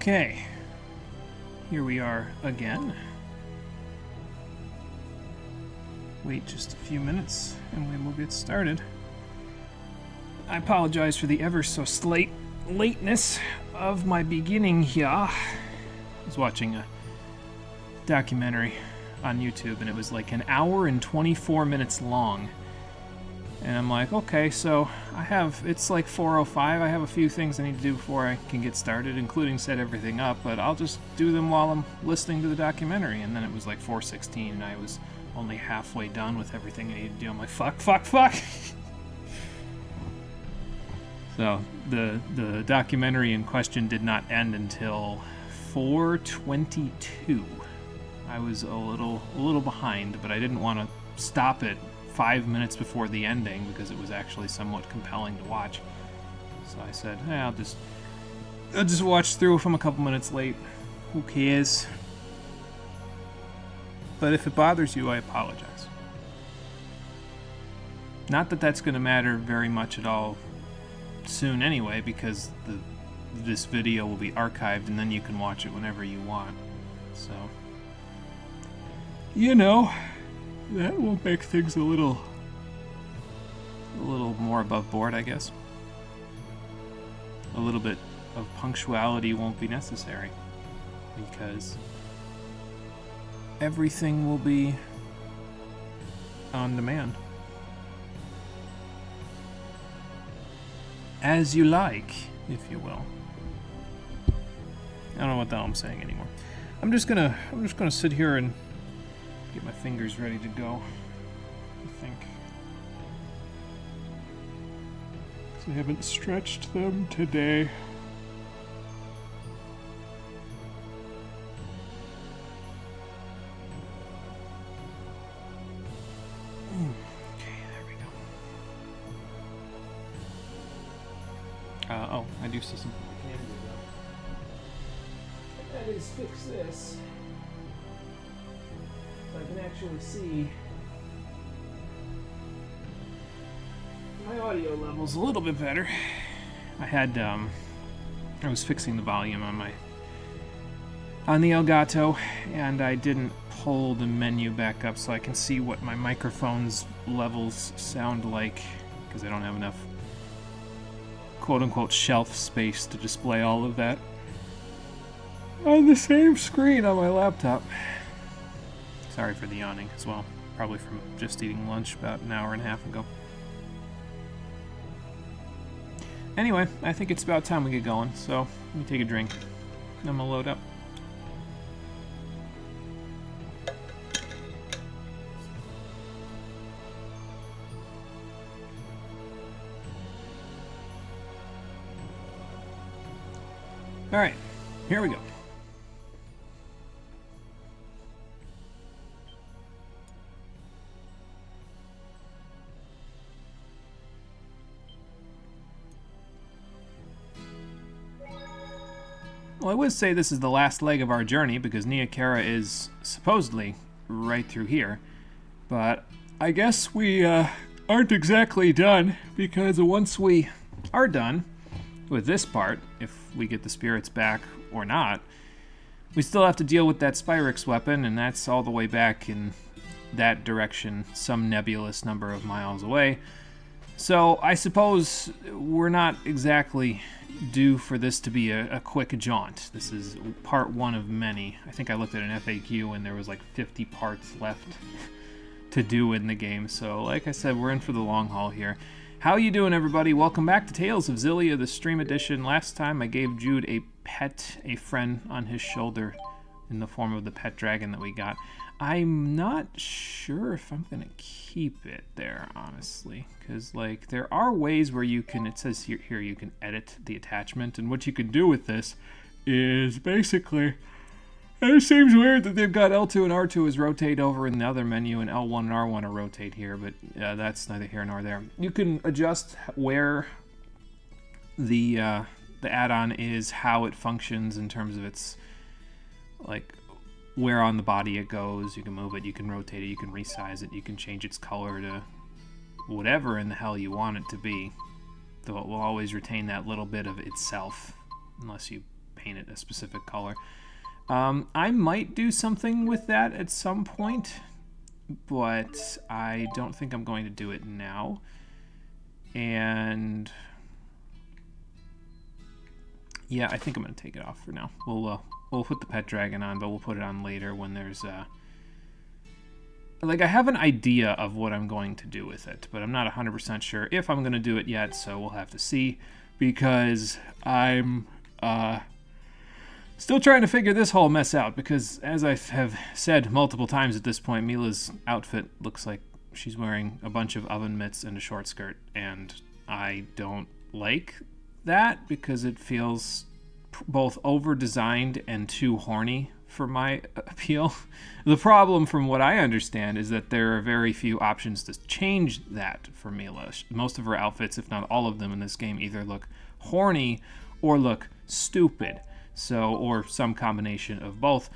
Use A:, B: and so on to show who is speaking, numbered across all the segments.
A: Okay, here we are again. Wait just a few minutes and we will get started. I apologize for the ever so slight lateness of my beginning here. I was watching a documentary on YouTube and it was like an hour and 24 minutes long. And I'm like, okay, so it's like 4:05. I have a few things I need to do before I can get started, including set everything up, but I'll just do them while I'm listening to the documentary. And then it was like 4:16 and I was only halfway done with everything I needed to do. I'm like, fuck. So the documentary in question did not end until 4:22. I was a little behind, but I didn't want to stop it 5 minutes before the ending because it was actually somewhat compelling to watch. So I said, hey, I'll just watch through if I'm a couple minutes late. Who cares? But if it bothers you, I apologize. Not that that's going to matter very much at all soon anyway, because this video will be archived and then you can watch it whenever you want. So, you know, that will make things a little more above board, I guess. A little bit of punctuality won't be necessary because everything will be on demand. As you like, if you will. I don't know what the hell I'm saying anymore. I'm just gonna sit here and get my fingers ready to go, I think. 'Cause I haven't stretched them today. Okay, there we go. I do see something I can do though. That is fix this. I can actually see my audio levels a little bit better. I was fixing the volume on the Elgato, and I didn't pull the menu back up so I can see what my microphone's levels sound like, because I don't have enough quote-unquote shelf space to display all of that on the same screen on my laptop. Sorry for the yawning as well. Probably from just eating lunch about an hour and a half ago. Anyway, I think it's about time we get going, so let me take a drink. I'm gonna load up. Alright, here we go. Well, I would say this is the last leg of our journey because Nia Khera is supposedly right through here. But I guess we aren't exactly done, because once we are done with this part, if we get the spirits back or not, we still have to deal with that Spyrix weapon, and that's all the way back in that direction, some nebulous number of miles away. So I suppose we're not exactly due for this to be a quick jaunt. This is part one of many. I think I looked at an FAQ and there was like 50 parts left to do in the game. So like I said, we're in for the long haul here. How you doing, everybody? Welcome back to Tales of Xillia, the stream edition. Last time I gave Jude a friend on his shoulder in the form of the pet dragon that we got. I'm not sure if I'm gonna keep it there, honestly, because like there are ways where you can, it says here you can edit the attachment, and what you can do with this is basically, and it seems weird that they've got L2 and R2 as rotate over in the other menu and L1 and R1 are rotate here, but that's neither here nor there. You can adjust where the add-on is, how it functions in terms of its like where on the body it goes. You can move it, you can rotate it, you can resize it, you can change its color to whatever in the hell you want it to be, though it will always retain that little bit of itself unless you paint it a specific color. I might do something with that at some point, but I don't think I'm going to do it now. And yeah, I think I'm going to take it off for now. We'll put the pet dragon on, but we'll put it on later when there's like, I have an idea of what I'm going to do with it, but I'm not 100% sure if I'm going to do it yet, so we'll have to see, because I'm still trying to figure this whole mess out, because as I have said multiple times at this point, Mila's outfit looks like she's wearing a bunch of oven mitts and a short skirt, and I don't like that because it feels both over-designed and too horny for my appeal. The problem, from what I understand, is that there are very few options to change that for Mila. Most of her outfits, if not all of them in this game, either look horny or look stupid. So, or some combination of both,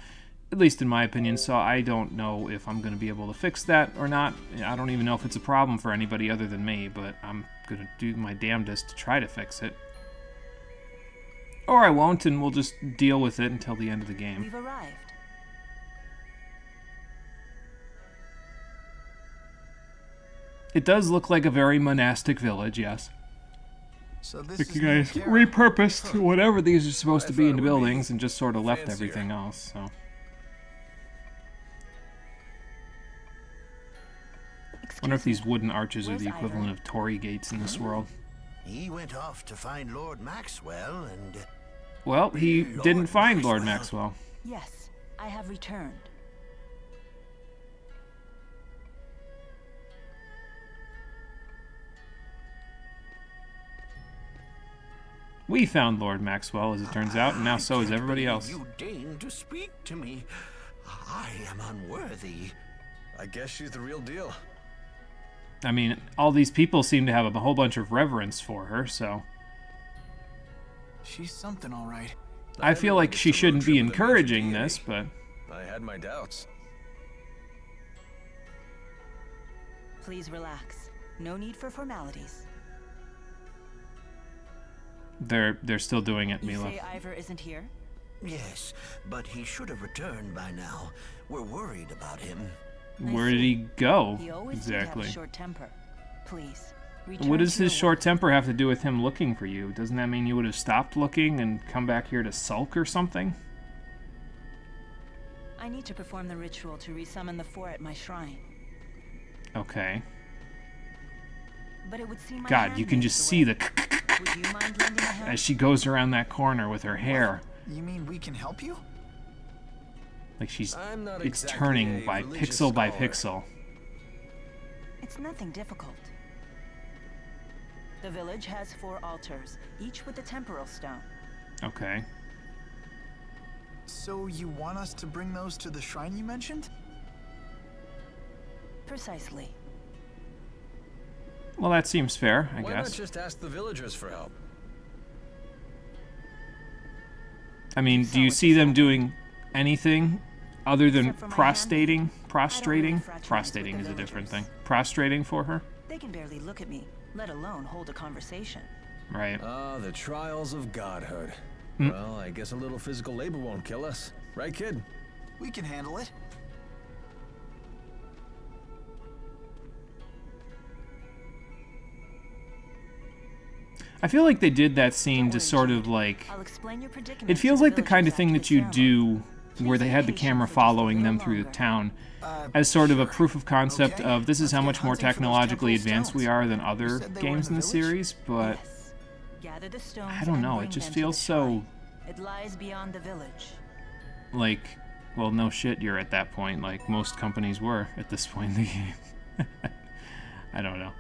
A: at least in my opinion. So I don't know if I'm going to be able to fix that or not. I don't even know if it's a problem for anybody other than me, but I'm going to do my damnedest to try to fix it. Or I won't, and we'll just deal with it until the end of the game.
B: We've arrived.
A: It does look like a very monastic village, yes.
C: So this
A: Like
C: is
A: you guys repurposed whatever these are supposed to be in the buildings and just sort of left everything else, so. Wonder if these wooden arches are the equivalent of Torii gates in this world.
D: He went off to find Lord Maxwell and...
A: Well, he didn't find Lord Maxwell.
B: Yes, I have returned.
A: We found Lord Maxwell, as it turns out, and now so is everybody else.
D: You deign to speak to me. I am unworthy.
C: I guess she's the real deal.
A: I mean, all these people seem to have a whole bunch of reverence for her, so...
C: She's something, all right.
A: I feel like she shouldn't be encouraging this, but...
C: I had my doubts.
B: Please relax. No need for formalities.
A: They're still doing it,
B: You
A: Mila.
B: say Ivor isn't here?
D: Yes, but he should have returned by now. We're worried about him.
A: Where did he go,
B: He always
A: exactly?
B: did have a short temper. Please.
A: What does
B: to
A: his
B: your
A: short
B: work.
A: temper have to do with him looking for you? Doesn't that mean you would have stopped looking and come back here to sulk or something?
B: I need to perform the ritual to resummon the four at my shrine.
A: Okay.
B: But it would seem my
A: God, you can
B: handmaid's
A: just
B: the
A: see
B: way.
A: the
B: Would you mind lending a hand?
A: as she goes around that corner with her hair.
C: You mean we can help you?
A: Like she's...
C: I'm not
A: It's
C: exactly
A: turning
C: a
A: by
C: religious
A: pixel by
C: scholar.
A: pixel.
B: It's nothing difficult. The village has 4 altars, each with a temporal stone.
A: Okay.
C: So you want us to bring those to the shrine you mentioned?
B: Precisely.
A: Well, that seems fair, I
E: Why not
A: guess.
E: just ask the villagers for help?
A: I mean, do you see them doing anything other than prostrating? Prostrating? Prostrating is a different thing. Prostrating for her?
B: They can barely look at me, let alone hold a conversation.
A: Right.
E: Ah, the trials of godhood.
A: Hmm.
E: Well, I guess a little physical labor won't kill us. Right, kid?
C: We can handle it.
A: I feel like they did that scene to sort of like...
B: I'll explain your predicament.
A: It feels
B: to
A: like the kind of
B: villagers
A: thing
B: after
A: that you
B: the ceremony.
A: do where they had the camera following them through the town as sort of a proof of concept
C: Okay,
A: of this is how
C: let's
A: much
C: get
A: more
C: hunting for those
A: technologically
C: temporal
A: advanced we
C: stones.
A: are than
C: You
A: other
C: said they were
A: games
C: in
A: in
C: the
A: the
C: village?
A: series, but
B: Yes. Gather the stones
A: I don't
B: and
A: know,
B: bring
A: it just
B: them to
A: feels
B: the
A: so
B: shrine. It lies beyond the village.
A: like, well, no shit, you're at that point, like most companies were at this point in the game. I don't know.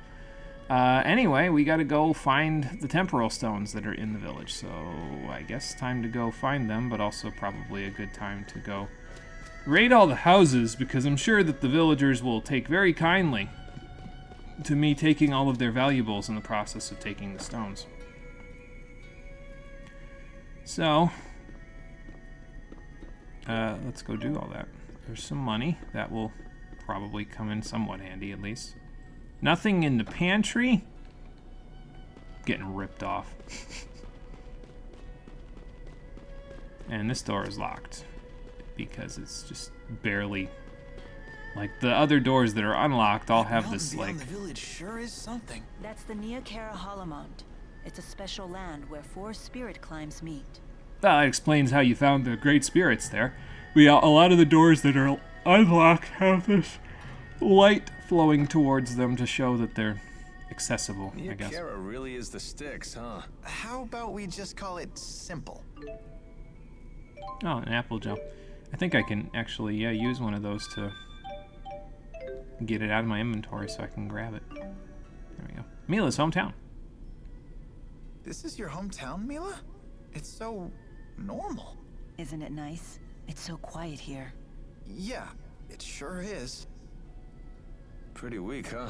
A: Anyway, we gotta go find the temporal stones that are in the village, so I guess time to go find them, but also probably a good time to go raid all the houses, because I'm sure that the villagers will take very kindly to me taking all of their valuables in the process of taking the stones. So, let's go do all that. There's some money. That will probably come in somewhat handy, at least. Nothing in the pantry? Getting ripped off. And this door is locked because it's just barely... Like, the other doors that are unlocked all have this, like...
C: The village sure is something.
B: That's the Neokara Holomont. It's a special land where 4 spirit climbs meet.
A: That explains how you found the great spirits there. A lot of the doors that are unlocked have this light flowing towards them to show that they're accessible, I guess.
E: Kara really is the sticks, huh?
C: How about we just call it simple?
A: Oh, an apple gel. I think I can actually, use one of those to get it out of my inventory so I can grab it. There we go. Mila's hometown.
C: This is your hometown, Mila? It's so normal.
B: Isn't it nice? It's so quiet here.
C: Yeah, it sure is.
E: Pretty weak, huh?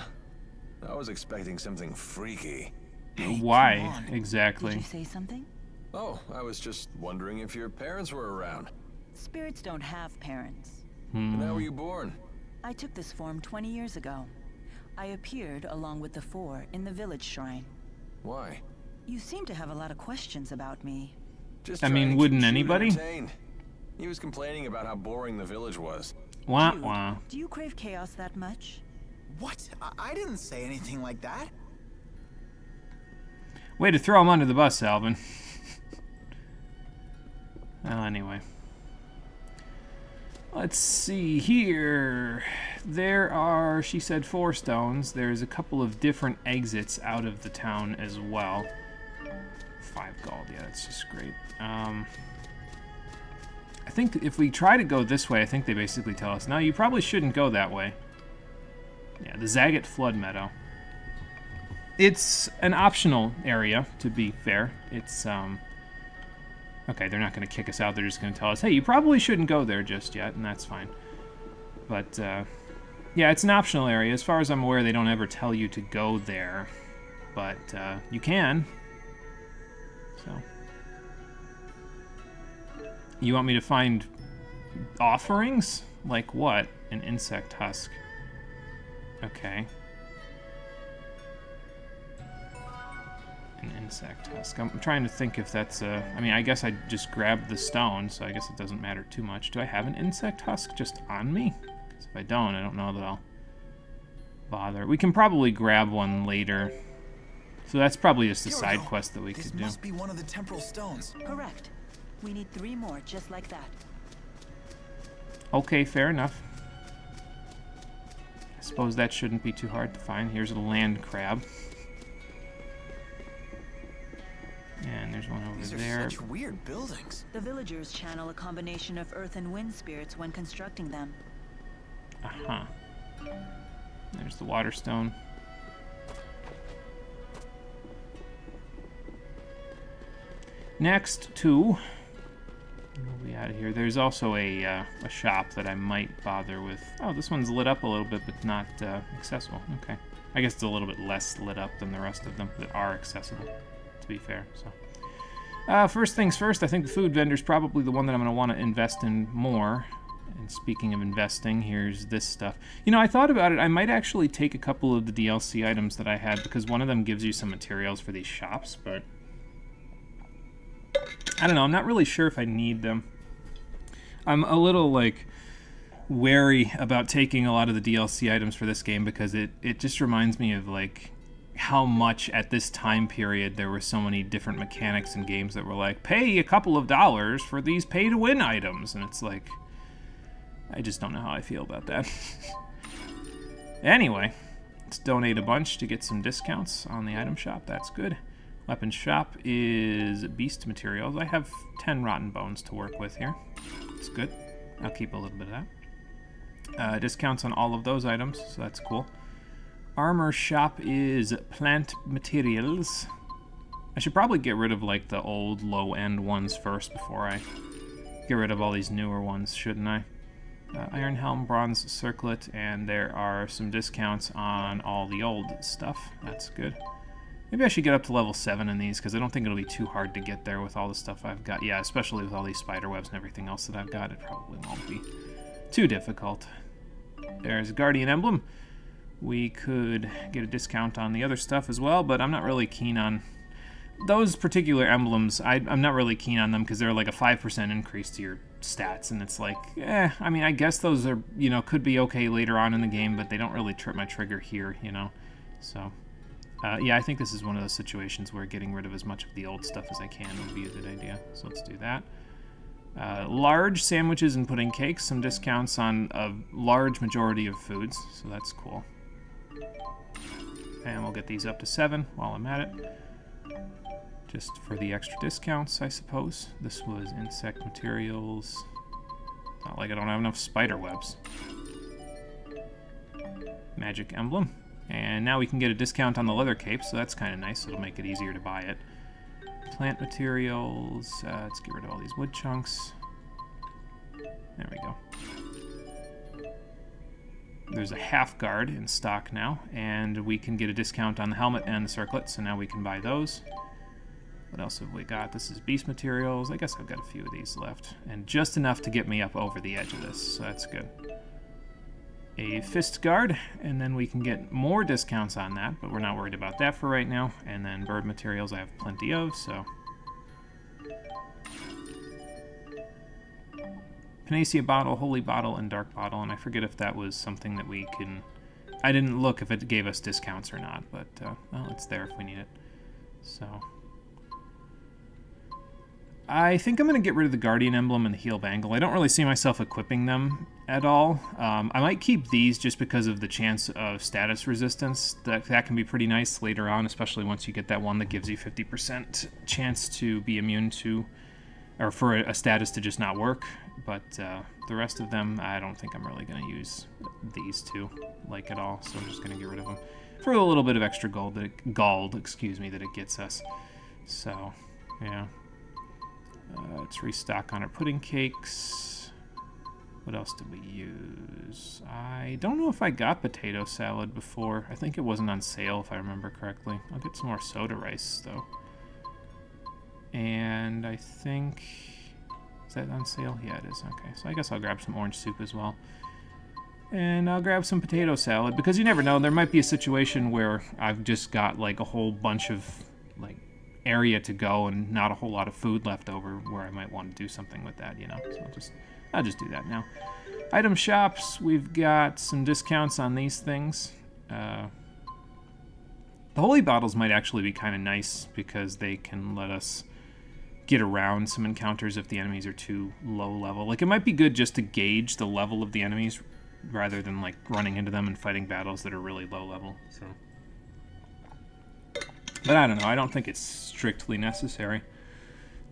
E: I was expecting something freaky.
C: Hey,
A: Why,
C: come on.
A: exactly?
B: Did you say something?
E: Oh, I was just wondering if your parents were around.
B: Spirits don't have parents.
E: And how were you born?
B: I took this form 20 years ago. I appeared along with the 4 in the village shrine.
E: Why?
B: You seem to have a lot of questions about me.
E: Just
A: I
E: trying
A: mean,
E: to keep
A: wouldn't
E: Jude
A: anybody?
E: entertained. He was complaining about how boring the village was.
A: Wah,
B: Jude,
A: wah.
B: do you crave chaos that much?
C: What? I didn't say anything like that.
A: Way to throw him under the bus, Alvin. Well, anyway. Let's see here. There are, she said, 4 stones. There's a couple of different exits out of the town as well. 5 gold, yeah, that's just great. I think if we try to go this way, I think they basically tell us, no, you probably shouldn't go that way. Yeah, the Zagat Flood Meadow. It's an optional area, to be fair. It's, okay, they're not going to kick us out. They're just going to tell us, hey, you probably shouldn't go there just yet, and that's fine. But, yeah, it's an optional area. As far as I'm aware, they don't ever tell you to go there. But, you can. So. You want me to find offerings? Like what? An insect husk. Okay. An insect husk. I'm trying to think if that's a... I mean, I guess I just grabbed the stone, so I guess it doesn't matter too much. Do I have an insect husk just on me? Because if I don't know that I'll bother. We can probably grab one later. So that's probably just a
C: Here we
A: side
C: go.
A: quest that we
C: This
A: could do.
C: must be one of the temporal stones.
B: Correct. We need 3 more just like that.
A: Okay, fair enough. I suppose that shouldn't be too hard to find. Here's a land crab. And there's one over
C: These are
A: there.
C: such weird buildings.
B: The villagers channel a combination of earth and wind spirits when constructing them.
A: Uh-huh. There's the water stone. Next to... We'll be out of here. There's also a shop that I might bother with. Oh, this one's lit up a little bit, but not accessible. Okay. I guess it's a little bit less lit up than the rest of them that are accessible, to be fair. So, first things first, I think the food vendor's probably the one that I'm going to want to invest in more. And speaking of investing, here's this stuff. You know, I thought about it. I might actually take a couple of the DLC items that I had, because one of them gives you some materials for these shops, but... I don't know, I'm not really sure if I need them. I'm a little, like, wary about taking a lot of the DLC items for this game because it just reminds me of, like, how much at this time period there were so many different mechanics in games that were like, pay a couple of dollars for these pay-to-win items. And it's like, I just don't know how I feel about that. Anyway, let's donate a bunch to get some discounts on the item shop. That's good. Weapon shop is beast materials. I have 10 rotten bones to work with here. That's good. I'll keep a little bit of that. Discounts on all of those items, so that's cool. Armor shop is plant materials. I should probably get rid of like the old low-end ones first before I get rid of all these newer ones, shouldn't I? Iron helm, bronze circlet, and there are some discounts on all the old stuff. That's good. Maybe I should get up to level 7 in these, because I don't think it'll be too hard to get there with all the stuff I've got. Yeah, especially with all these spider webs and everything else that I've got, it probably won't be too difficult. There's a Guardian Emblem. We could get a discount on the other stuff as well, but I'm not really keen on those particular emblems, I'm not really keen on them because they're like a 5% increase to your stats, and it's like, I mean, I guess those are, could be okay later on in the game, but they don't really trip my trigger here, So, yeah, I think this is one of those situations where getting rid of as much of the old stuff as I can would be a good idea. So let's do that. Large sandwiches and pudding cakes, some discounts on a large majority of foods, so that's cool. And we'll get these up to 7 while I'm at it. Just for the extra discounts, I suppose. This was insect materials. It's not like I don't have enough spider webs. Magic emblem. And now we can get a discount on the leather cape, so that's kind of nice. It'll make it easier to buy it. Plant materials. Let's get rid of all these wood chunks. There we go. There's a half guard in stock now, and we can get a discount on the helmet and the circlet, so now we can buy those. What else have we got? This is beast materials. I guess I've got a few of these left, and just enough to get me up over the edge of this, so that's good. A fist guard, and then we can get more discounts on that, but we're not worried about that for right now. And then bird materials I have plenty of, so. Panacea bottle, holy bottle, and dark bottle, and I forget if that was something that we can... I didn't look if it gave us discounts or not, but, well, it's there if we need it. So... I think I'm going to get rid of the Guardian Emblem and the Heal Bangle. I don't really see myself equipping them at all. I might keep these just because of the chance of status resistance. That can be pretty nice later on, especially once you get that one that gives you 50% chance to be immune to, or for a status to just not work. But the rest of them, I don't think I'm really going to use these two, like, at all. So I'm just going to get rid of them for a little bit of extra gold that it gets us. So, yeah. Let's restock on our pudding cakes. What else did we use? I don't know if I got potato salad before. I think it wasn't on sale, if I remember correctly. I'll get some more soda rice, though. And I think... Is that on sale? Yeah, it is. Okay, so I guess I'll grab some orange soup as well. And I'll grab some potato salad, because you never know. There might be a situation where I've just got, like, a whole bunch of, like, area to go and not a whole lot of food left over where I might want to do something with that, So I'll just do that now. Item shops, we've got some discounts on these things. The holy bottles might actually be kind of nice because they can let us get around some encounters if the enemies are too low level. Like, it might be good just to gauge the level of the enemies rather than, like, running into them and fighting battles that are really low level, so... But I don't know, I don't think it's strictly necessary.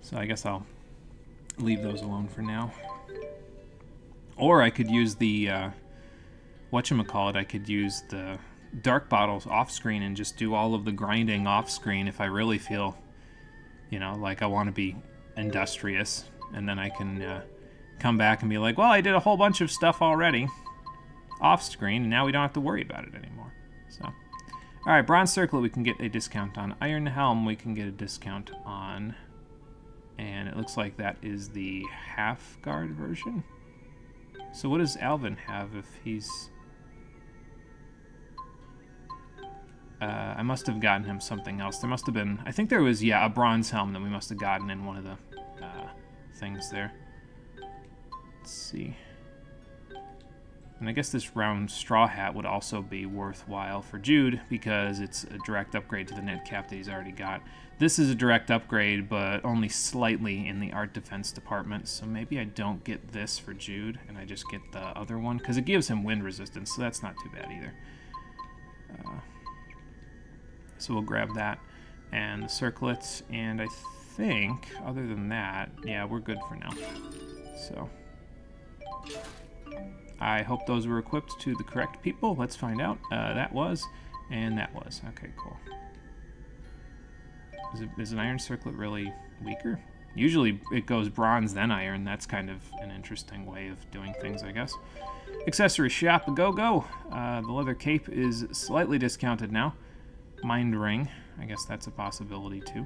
A: So I guess I'll leave those alone for now. Or I could use the, whatchamacallit, I could use the dark bottles off-screen and just do all of the grinding off-screen if I really feel, like I want to be industrious. And then I can come back and be like, well, I did a whole bunch of stuff already off-screen, and now we don't have to worry about it anymore. So... Alright, Bronze Circlet we can get a discount on. Iron Helm we can get a discount on. And it looks like that is the half guard version. So what does Alvin have if he's... I must have gotten him something else. There must have been... I think there was, a bronze helm that we must have gotten in one of the things there. Let's see. And I guess this round straw hat would also be worthwhile for Jude because it's a direct upgrade to the knit cap that he's already got. This is a direct upgrade, but only slightly in the art defense department, so maybe I don't get this for Jude, and I just get the other one, because it gives him wind resistance, so that's not too bad either. So we'll grab that, and the circlets, and I think, other than that, yeah, we're good for now. So... I hope those were equipped to the correct people. Let's find out. That was, and that was. Okay, cool. Is an iron circlet really weaker? Usually it goes bronze, then iron. That's kind of an interesting way of doing things, I guess. Accessory shop, go. The leather cape is slightly discounted now. Mind ring. I guess that's a possibility, too.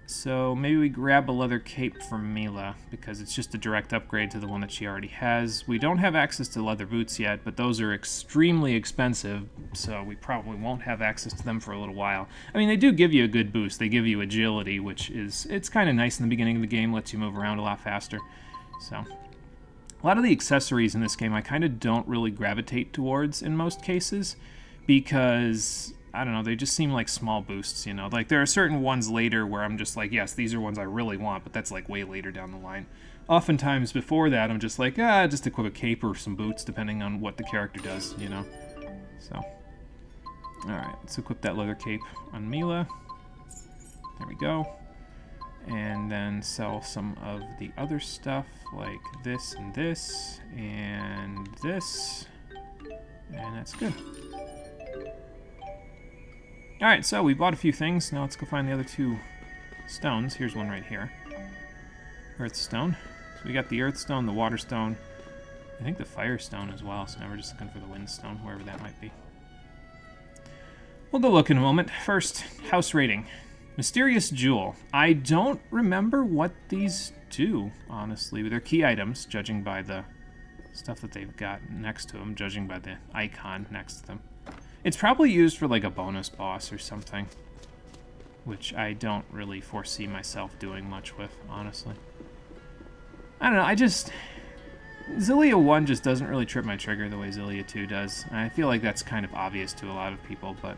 A: So maybe we grab a leather cape from Mila, because it's just a direct upgrade to the one that she already has. We don't have access to leather boots yet, but those are extremely expensive, so we probably won't have access to them for a little while. I mean, they do give you a good boost. They give you agility, which it's kind of nice in the beginning of the game, lets you move around a lot faster. So, a lot of the accessories in this game I kind of don't really gravitate towards in most cases, because I don't know, they just seem like small boosts, you know? Like, there are certain ones later where I'm just like, yes, these are ones I really want, but that's, like, way later down the line. Oftentimes, before that, I'm just like, just equip a cape or some boots, depending on what the character does, you know? So, alright, let's equip that leather cape on Mila. There we go. And then sell some of the other stuff, like this, and this, and that's good. Alright, so we bought a few things. Now let's go find the other 2 stones. Here's one right here. Earth stone. So we got the earth stone, the water stone, I think the fire stone as well, so now we're just looking for the wind stone, wherever that might be. We'll go look in a moment. First, house rating. Mysterious jewel. I don't remember what these do, honestly. They're key items, judging by the stuff that they've got next to them, judging by the icon next to them. It's probably used for like a bonus boss or something, which I don't really foresee myself doing much with, honestly. I don't know, Xillia 1 just doesn't really trip my trigger the way Xillia 2 does. And I feel like that's kind of obvious to a lot of people, but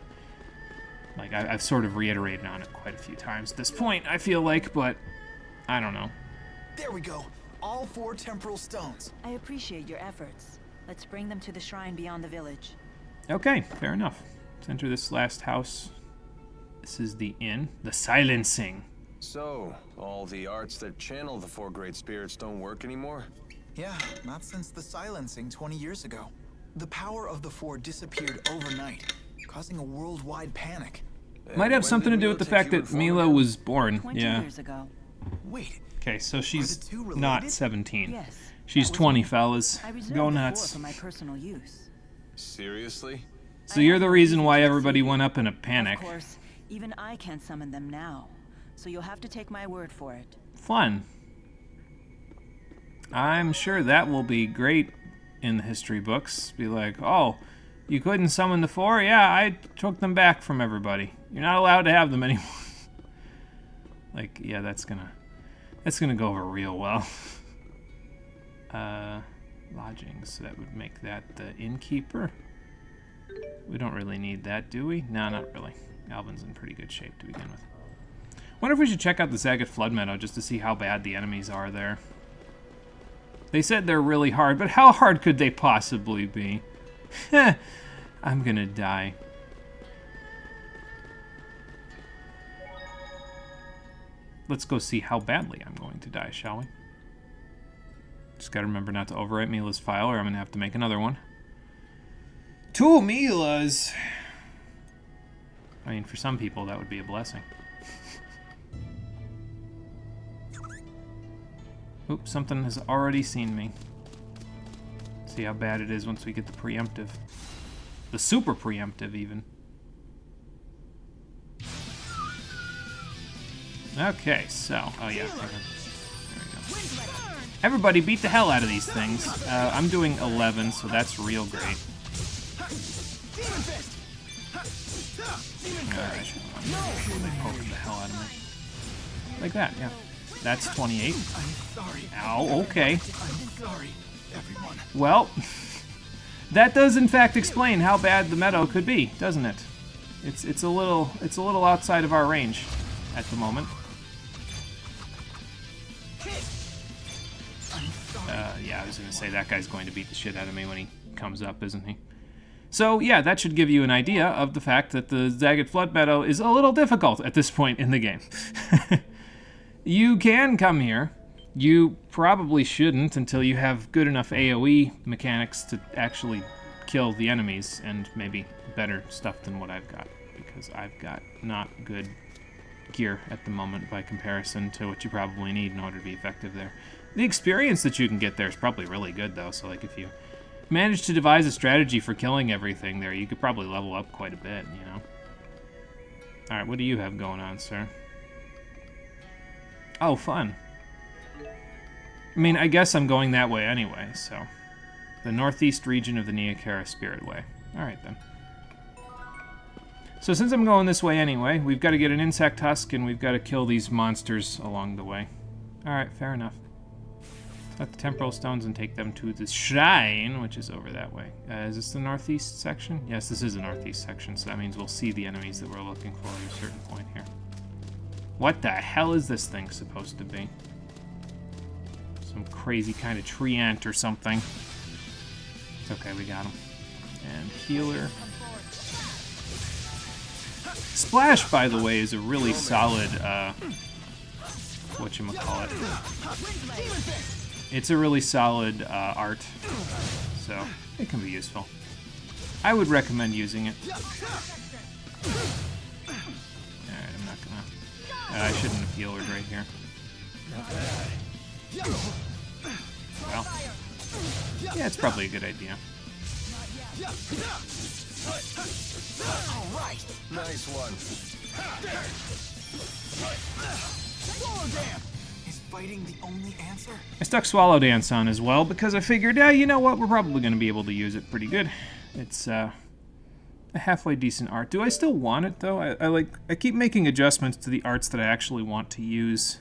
A: like I've sort of reiterated on it quite a few times at this point, I feel like, but I don't know.
C: There we go. All 4 temporal stones.
B: I appreciate your efforts. Let's bring them to the shrine beyond the village.
A: Okay, fair enough. Let's enter this last house. This is the inn. The Silencing.
E: So, all the arts that channel the 4 great spirits don't work anymore?
C: Yeah, not since the silencing 20 years ago. The power of the 4 disappeared overnight, causing a worldwide panic.
A: Might have something to do with the fact that Mila was born.
B: 20
A: Yeah.
B: years ago.
C: Wait,
A: Okay, so she's
C: the 2 related?
A: not 17.
B: Yes.
A: She's
B: that was
A: 20,
B: me.
A: fellas.
B: I reserved
A: Go
B: the 4
A: nuts.
B: for my personal use.
E: Seriously?
A: So you're the reason why everybody went up in a panic.
B: Of course, even I can't summon them now, so you'll have to take my word for it.
A: Fun. I'm sure that will be great in the history books. Be like, oh, you couldn't summon the 4? Yeah, I took them back from everybody. You're not allowed to have them anymore. Like, yeah, that's gonna go over real well. Lodgings, so that would make that the innkeeper. We don't really need that, do we? No, not really. Alvin's in pretty good shape to begin with. Wonder if we should check out the Zagat Flood Meadow just to see how bad the enemies are there. They said they're really hard, but how hard could they possibly be? I'm gonna die. Let's go see how badly I'm going to die, shall we? Just gotta remember not to overwrite Mila's file, or I'm gonna have to make another one. 2 Milas! I mean, for some people, that would be a blessing. Oops, something has already seen me. See how bad it is once we get the preemptive. The super preemptive, even. Okay, so... Oh, yeah. There we go. Everybody beat the hell out of these things. I'm doing 11, so that's real great. Alright. They poke the hell out of me. Like that, yeah. That's 28. Ow, okay. Well, that does in fact explain how bad the meadow could be, doesn't it? It's a little outside of our range at the moment. Yeah, I was gonna say that guy's going to beat the shit out of me when he comes up, isn't he? So yeah, that should give you an idea of the fact that the Zagat Flood Meadow is a little difficult at this point in the game. You can come here. You probably shouldn't until you have good enough AoE mechanics to actually kill the enemies, and maybe better stuff than what I've got, because I've got not good gear at the moment by comparison to what you probably need in order to be effective there. The experience that you can get there is probably really good, though, so like if you manage to devise a strategy for killing everything there, you could probably level up quite a bit, you know? Alright, what do you have going on, sir? Oh, fun. I mean, I guess I'm going that way anyway, so. The northeast region of the Neokara Spirit Way. Alright then. So since I'm going this way anyway, we've got to get an insect husk and we've got to kill these monsters along the way. Alright, fair enough. Collect the temporal stones and take them to the shrine, which is over that way. Is this the northeast section? Yes, this is the northeast section, so that means we'll see the enemies that we're looking for at a certain point here. What the hell is this thing supposed to be? Some crazy kind of tree ant or something. It's okay, we got him. And healer. Splash, by the way, is a really solid, whatchamacallit. It's a really solid art, so it can be useful. I would recommend using it. Alright, I'm not gonna... I shouldn't have healed right here. Well, yeah, it's probably a good idea.
E: Nice one.
C: Is fighting the only answer?
A: I stuck Swallow Dance on as well because I figured, yeah, you know what, we're probably going to be able to use it pretty good. It's a halfway decent art. Do I still want it though? I keep making adjustments to the arts that I actually want to use,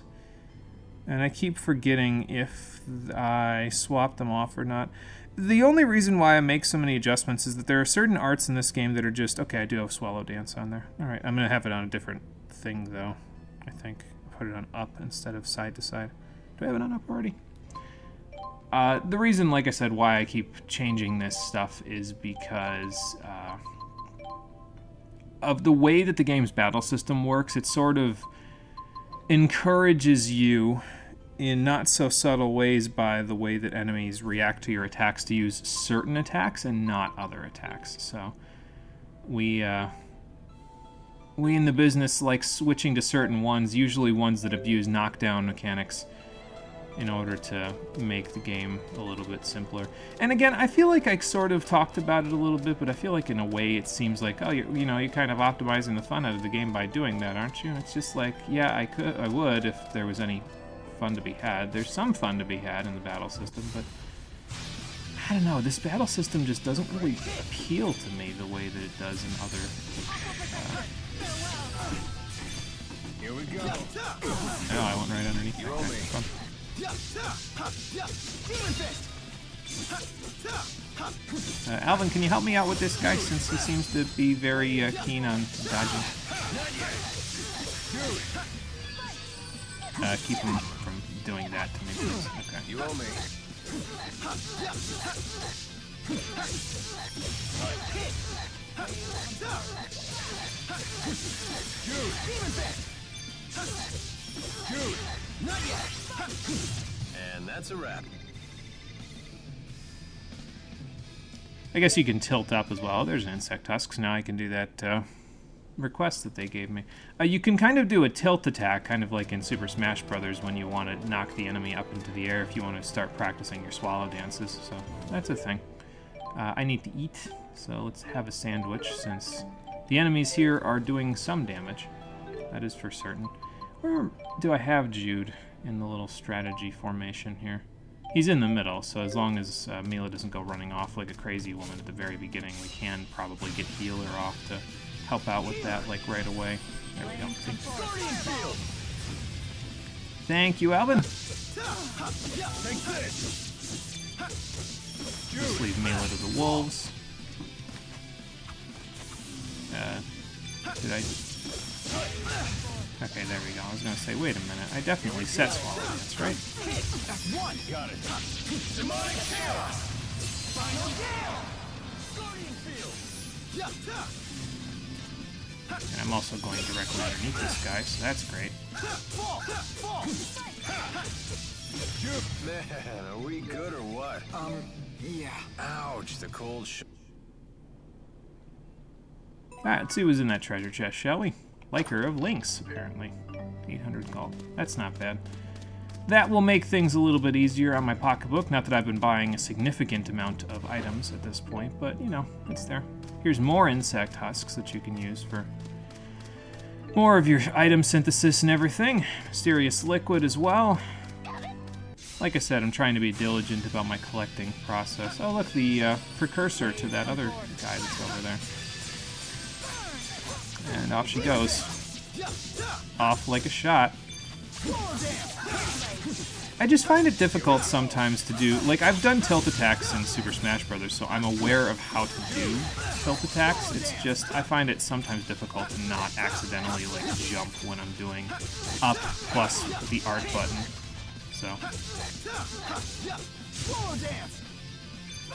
A: and I keep forgetting if I swap them off or not. The only reason why I make so many adjustments is that there are certain arts in this game that are just, okay, I do have Swallow Dance on there. Alright, I'm going to have it on a different thing, though, I think. I'll put it on up instead of side to side. Do I have it on up already? The reason, like I said, why I keep changing this stuff is because of the way that the game's battle system works. It sort of encourages you in not so subtle ways by the way that enemies react to your attacks to use certain attacks and not other attacks. So we in the business like switching to certain ones, usually ones that abuse knockdown mechanics, in order to make the game a little bit simpler. And again, I feel like I sort of talked about it a little bit, but I feel like in a way it seems like, oh, you know, you're kind of optimizing the fun out of the game by doing that, aren't you? It's just like, yeah, I would if there was any fun to be had. There's some fun to be had in the battle system, but I don't know, this battle system just doesn't really appeal to me the way that it does in other...
E: Here we go.
A: Oh, I went right underneath that guy. Fun. Alvin, can you help me out with this guy since he seems to be very keen on dodging? Keep him from doing that to me, please. Okay.
E: You owe me. And that's a wrap.
A: I guess you can tilt up as well. There's an insect husk, so now I can do that request that they gave me. You can kind of do a tilt attack, kind of like in Super Smash Brothers when you want to knock the enemy up into the air if you want to start practicing your swallow dances, so that's a thing. I need to eat, so let's have a sandwich since the enemies here are doing some damage. That is for certain. Where do I have Jude in the little strategy formation here? He's in the middle, so as long as Mila doesn't go running off like a crazy woman at the very beginning, we can probably get healer off to help out with that, like, right away. There we go. See? Thank you, Alvin. Just leave Mila to the wolves. Did I... Okay, there we go. I was gonna say, wait a minute. I definitely set Swallow Dance, right?
E: That's one. Got it. Demonic chaos. Final kill. Guardian field.
A: And I'm also going directly underneath this guy, so that's great.
E: Man, are we good or what?
C: Yeah.
E: Ouch, the cold
A: Alright, let's see who's in that treasure chest, shall we? Liker of Lynx, apparently. 800 gold. That's not bad. That will make things a little bit easier on my pocketbook. Not that I've been buying a significant amount of items at this point, but, you know, it's there. Here's more insect husks that you can use for More of your item synthesis and everything. Mysterious liquid as well. Like I said, I'm trying to be diligent about my collecting process. Oh, look, the precursor to that other guy that's over there. And off she goes. Off like a shot. I just find it difficult sometimes to do... Like, I've done tilt attacks in Super Smash Bros., so I'm aware of how to do tilt attacks. It's just, I find it sometimes difficult to not accidentally, like, jump when I'm doing up plus the art button. So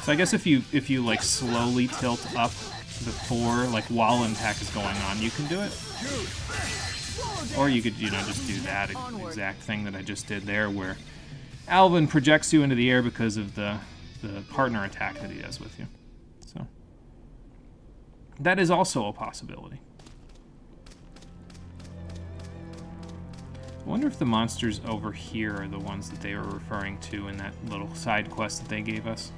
A: I guess if you like slowly tilt up before, like, while an attack is going on, you can do it. Or you could, you know, just do that exact thing that I just did there, where Alvin projects you into the air because of the partner attack that he does with you. So that is also a possibility. I wonder if the monsters over here are the ones that they were referring to in that little side quest that they gave us.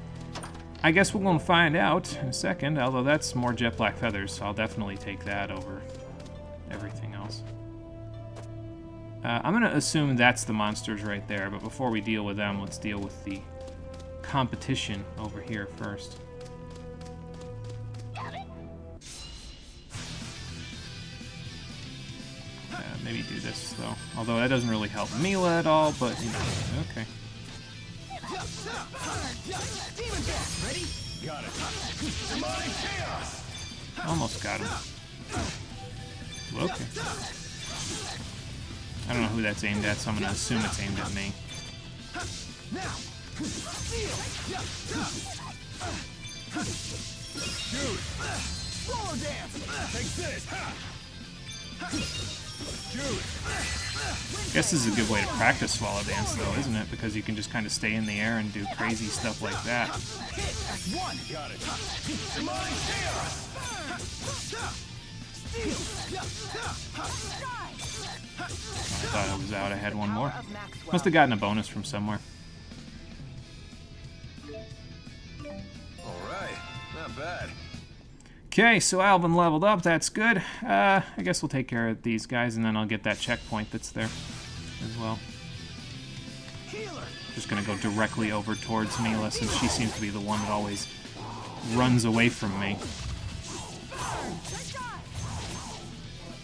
A: I guess we're going to find out in a second, although that's more jet black feathers, so I'll definitely take that over everything else. I'm going to assume that's the monsters right there, but before we deal with them, let's deal with the competition over here first. Maybe do this, though. Although that doesn't really help Mila at all, but, you know, okay. Almost got him. Okay. I don't know who that's aimed at, so I'm going to assume it's aimed at me. I guess this is a good way to practice swallow dance, though, isn't it? Because you can just kind of stay in the air and do crazy stuff like that. I thought I was out. I had one more. Must have gotten a bonus from somewhere.
E: Alright, not bad.
A: Okay, so Alvin leveled up. That's good. I guess we'll take care of these guys, and then I'll get that checkpoint that's there as well. Just gonna go directly over towards Mila, since she seems to be the one that always runs away from me.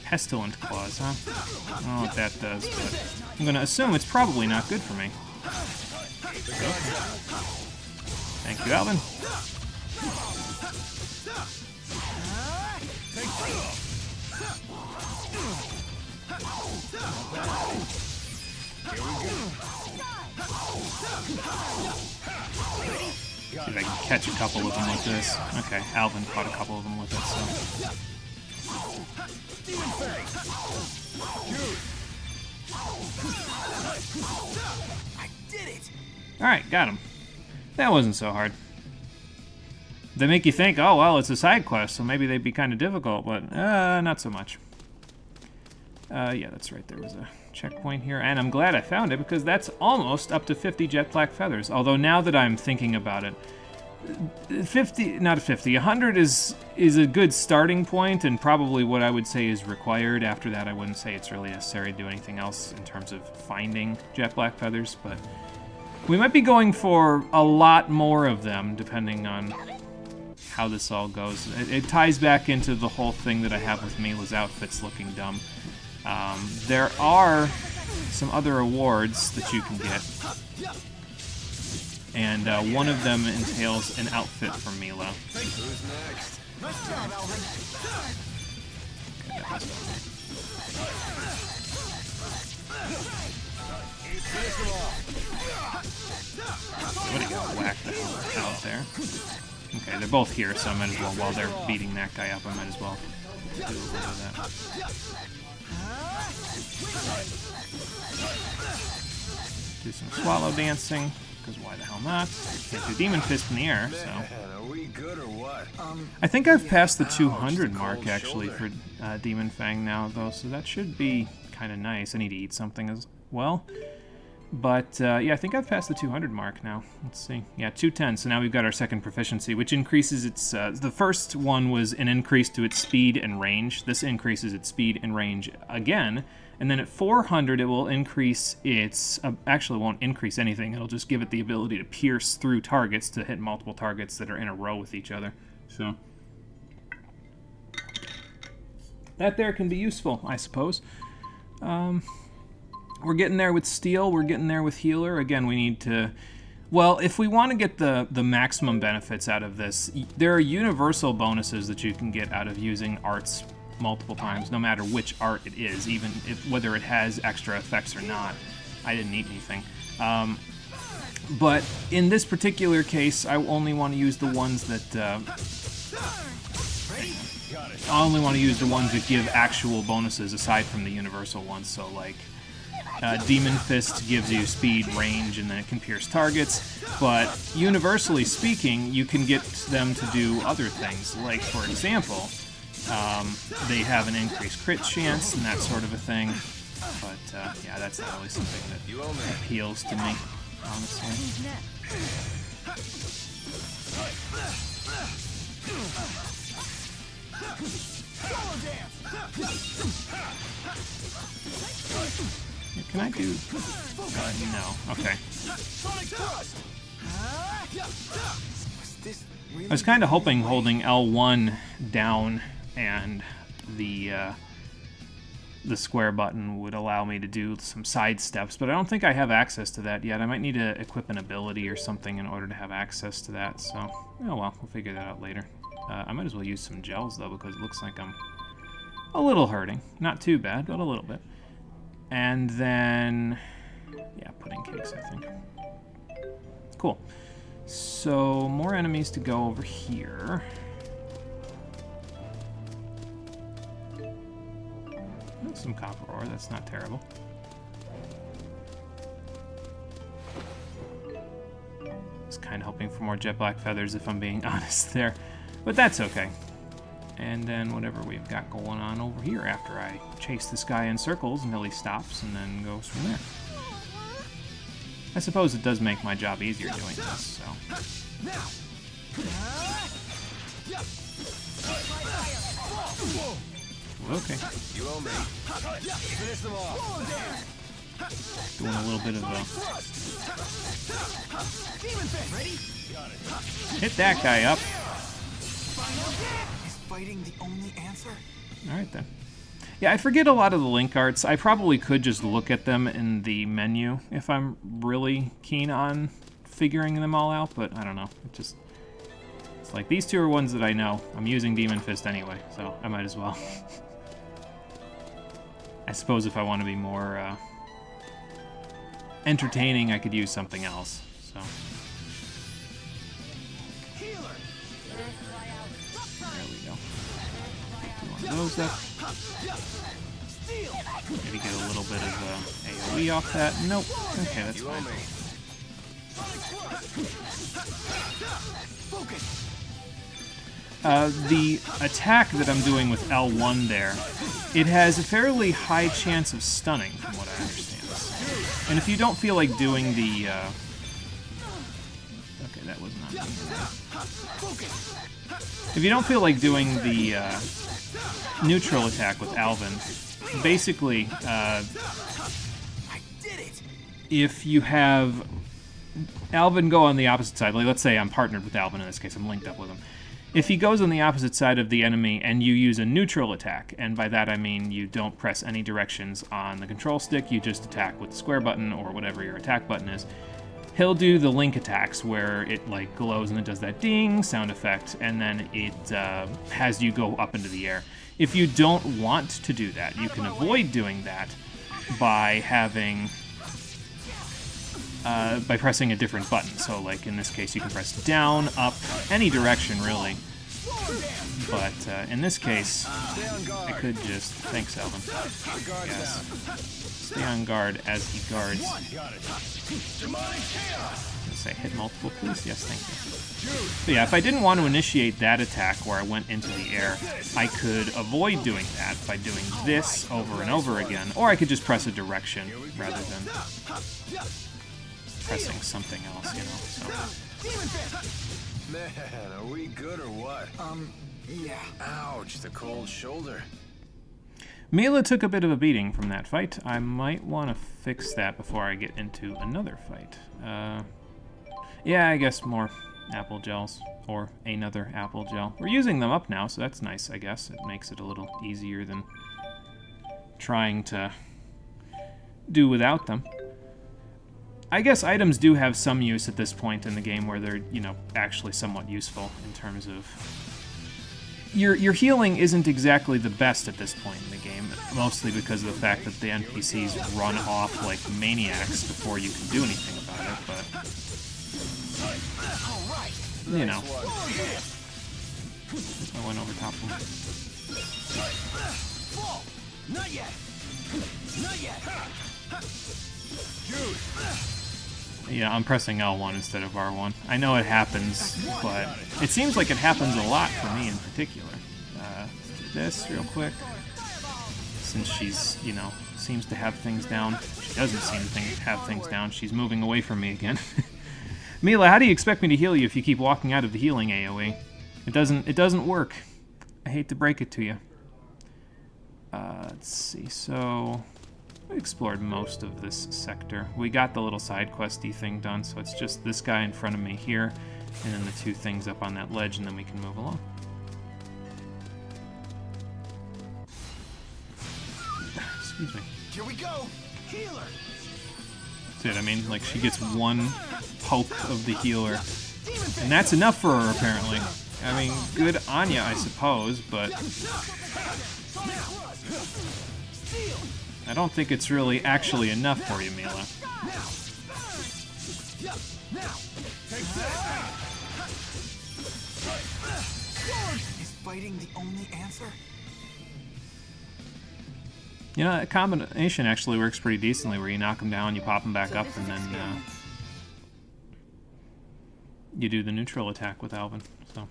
A: Pestilent Claws, huh? I don't know what that does, but I'm gonna assume it's probably not good for me. Okay. Thank you, Alvin. See if I can catch a couple of them with this. Okay, Alvin caught a couple of them with it, so...
C: I did it!
A: Alright, got him. That wasn't so hard. They make you think, oh, well, it's a side quest, so maybe they'd be kind of difficult, but not so much. Yeah, that's right, there was a checkpoint here, and I'm glad I found it, because that's almost up to 50 jet black feathers. Although now that I'm thinking about it, 100 is a good starting point, and probably what I would say is required. After that, I wouldn't say it's really necessary to do anything else in terms of finding jet black feathers, but we might be going for a lot more of them, depending on how this all goes. It ties back into the whole thing that I have with Mila's outfits looking dumb. There are some other awards that you can get, and one of them entails an outfit for Mila.
E: Who's next?
A: What, he got whacked the hell out there. Okay, they're both here, so I might as well, while they're beating that guy up, I might as well do a little bit of that. Do some swallow dancing, because why the hell not? Can't do Demon Fist in the air, so...
E: Man, are we good or what?
A: I think I've passed the 200 mark, actually, for Demon Fang now, though, so that should be kind of nice. I need to eat something as well. But, yeah, I think I've passed the 200 mark now. Let's see. Yeah, 210. So now we've got our second proficiency, which increases its... the first one was an increase to its speed and range. This increases its speed and range again. And then at 400, it will increase its... actually, it won't increase anything. It'll just give it the ability to pierce through targets to hit multiple targets that are in a row with each other. So... that there can be useful, I suppose. We're getting there with steel, we're getting there with healer. Again, we need to... well, if we want to get the maximum benefits out of this, there are universal bonuses that you can get out of using arts multiple times, no matter which art it is, even if whether it has extra effects or not. I didn't eat anything. But in this particular case, I only want to use the ones that... I only want to use the ones that give actual bonuses aside from the universal ones, so like... Demon Fist gives you speed, range, and then it can pierce targets, but universally speaking, you can get them to do other things. Like, for example, they have an increased crit chance and that sort of a thing, but yeah, that's not really something that appeals to me, honestly. Can I do... no. Okay. I was kind of hoping holding L1 down and the square button would allow me to do some side steps, but I don't think I have access to that yet. I might need to equip an ability or something in order to have access to that, so... oh well, we'll figure that out later. I might as well use some gels, though, because it looks like I'm a little hurting. Not too bad, but a little bit. And then, yeah, pudding cakes, I think. Cool. So, more enemies to go over here. Some copper ore, that's not terrible. I was kind of hoping for more jet black feathers, if I'm being honest there. But that's okay. And then whatever we've got going on over here after I chase this guy in circles until he stops and then goes from there. I suppose it does make my job easier doing this, so... okay.
E: You owe me. Finish them off.
A: Doing a little bit of a... hit that guy up.
C: Is fighting the only answer?
A: Alright then. Yeah, I forget a lot of the link arts. I probably could just look at them in the menu if I'm really keen on figuring them all out, but I don't know. It's like, these two are ones that I know. I'm using Demon Fist anyway, so I might as well. I suppose if I want to be more entertaining, I could use something else, so... there we go. Pick one of those up. Maybe get a little bit of AoE off that. Nope. Okay, that's fine. The attack that I'm doing with L1 there, it has a fairly high chance of stunning, from what I understand. And if you don't feel like doing the... okay, that was not me. If you don't feel like doing the neutral attack with Alvin, basically, if you have Alvin go on the opposite side, like let's say I'm partnered with Alvin in this case, I'm linked up with him. If he goes on the opposite side of the enemy and you use a neutral attack, and by that I mean you don't press any directions on the control stick, you just attack with the square button or whatever your attack button is, he'll do the link attacks where it like glows and it does that ding sound effect, and then it has you go up into the air. If you don't want to do that, you can avoid doing that by having... by pressing a different button. So, like, in this case, you can press down, up, any direction, really. But, in this case, I could just... thanks, Alvin. Yes. Stay on guard as he guards. Say hit multiple, please. Yes, thank you. But yeah, if I didn't want to initiate that attack where I went into the air, I could avoid doing that by doing this over and over again, or I could just press a direction rather than pressing something else, you know. So.
E: Man, are we good or what?
C: Yeah.
E: Ouch, the cold shoulder.
A: Mila took a bit of a beating from that fight. I might want to fix that before I get into another fight. Yeah, I guess more apple gels, or another apple gel. We're using them up now, so that's nice, I guess. It makes it a little easier than trying to do without them. I guess items do have some use at this point in the game where they're, you know, actually somewhat useful in terms of... Your healing isn't exactly the best at this point in the game, mostly because of the fact that the NPCs run off like maniacs before you can do anything about it, but... You know. I went over top of him.
D: Not yet. Not yet.
A: Yeah, I'm pressing L1 instead of R1. I know it happens, but it seems like it happens a lot for me in particular. Let's do this real quick. Since she's, you know, seems to have things down. She doesn't seem to have things down. She's moving away from me again. Mila, how do you expect me to heal you if you keep walking out of the healing AoE? It doesn't work. I hate to break it to you. Let's see, so... we explored most of this sector. We got the little side questy thing done, so it's just this guy in front of me here, and then the two things up on that ledge, and then we can move along. Excuse me.
C: Here we go. Healer.
A: See what I mean? Like, she gets one poke of the healer, and that's enough for her, apparently. I mean, good on ya, I suppose, but... I don't think it's really actually enough for you, Mila.
C: Is fighting the only answer?
A: You know, that combination actually works pretty decently, where you knock them down, you pop them back up, and then you do the neutral attack with Alvin. So,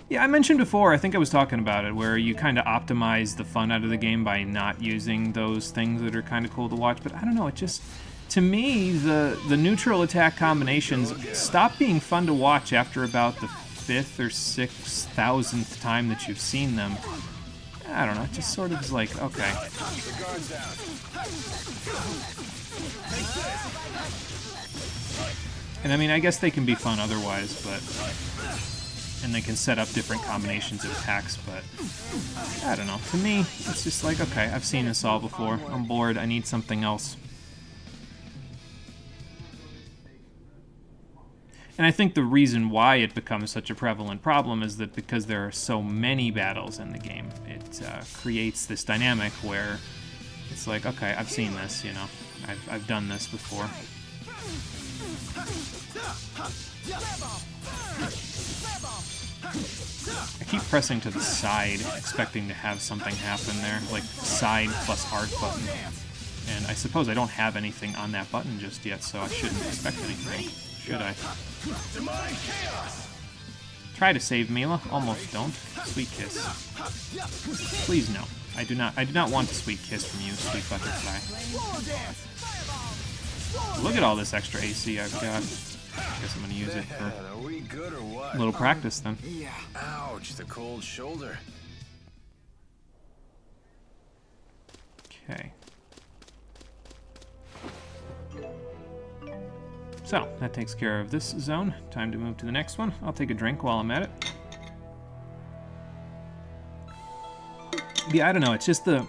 A: yeah, I mentioned before, I think I was talking about it, where you kind of optimize the fun out of the game by not using those things that are kind of cool to watch, but I don't know, it just, to me, the neutral attack combinations stop being fun to watch after about the 5th or 6,000th time that you've seen them. I don't know, it just sort of is like, okay. And I mean, I guess they can be fun otherwise, but... and they can set up different combinations of attacks, but... I don't know, to me, it's just like, okay, I've seen this all before, I'm bored, I need something else. And I think the reason why it becomes such a prevalent problem is that because there are so many battles in the game, it creates this dynamic where it's like, okay, I've seen this, you know, I've done this before. I keep pressing to the side, expecting to have something happen there, like side plus art button. And I suppose I don't have anything on that button just yet, so I shouldn't expect anything. Should I? Try to save Mila. Almost don't. Sweet kiss. Please no. I do not want a sweet kiss from you, sweet butterfly. Look at all this extra AC I've got. I guess I'm gonna use it for a little practice then.
C: Yeah.
E: Ouch, the cold shoulder.
A: Okay. So, that takes care of this zone. Time to move to the next one. I'll take a drink while I'm at it. Yeah, I don't know, it's just the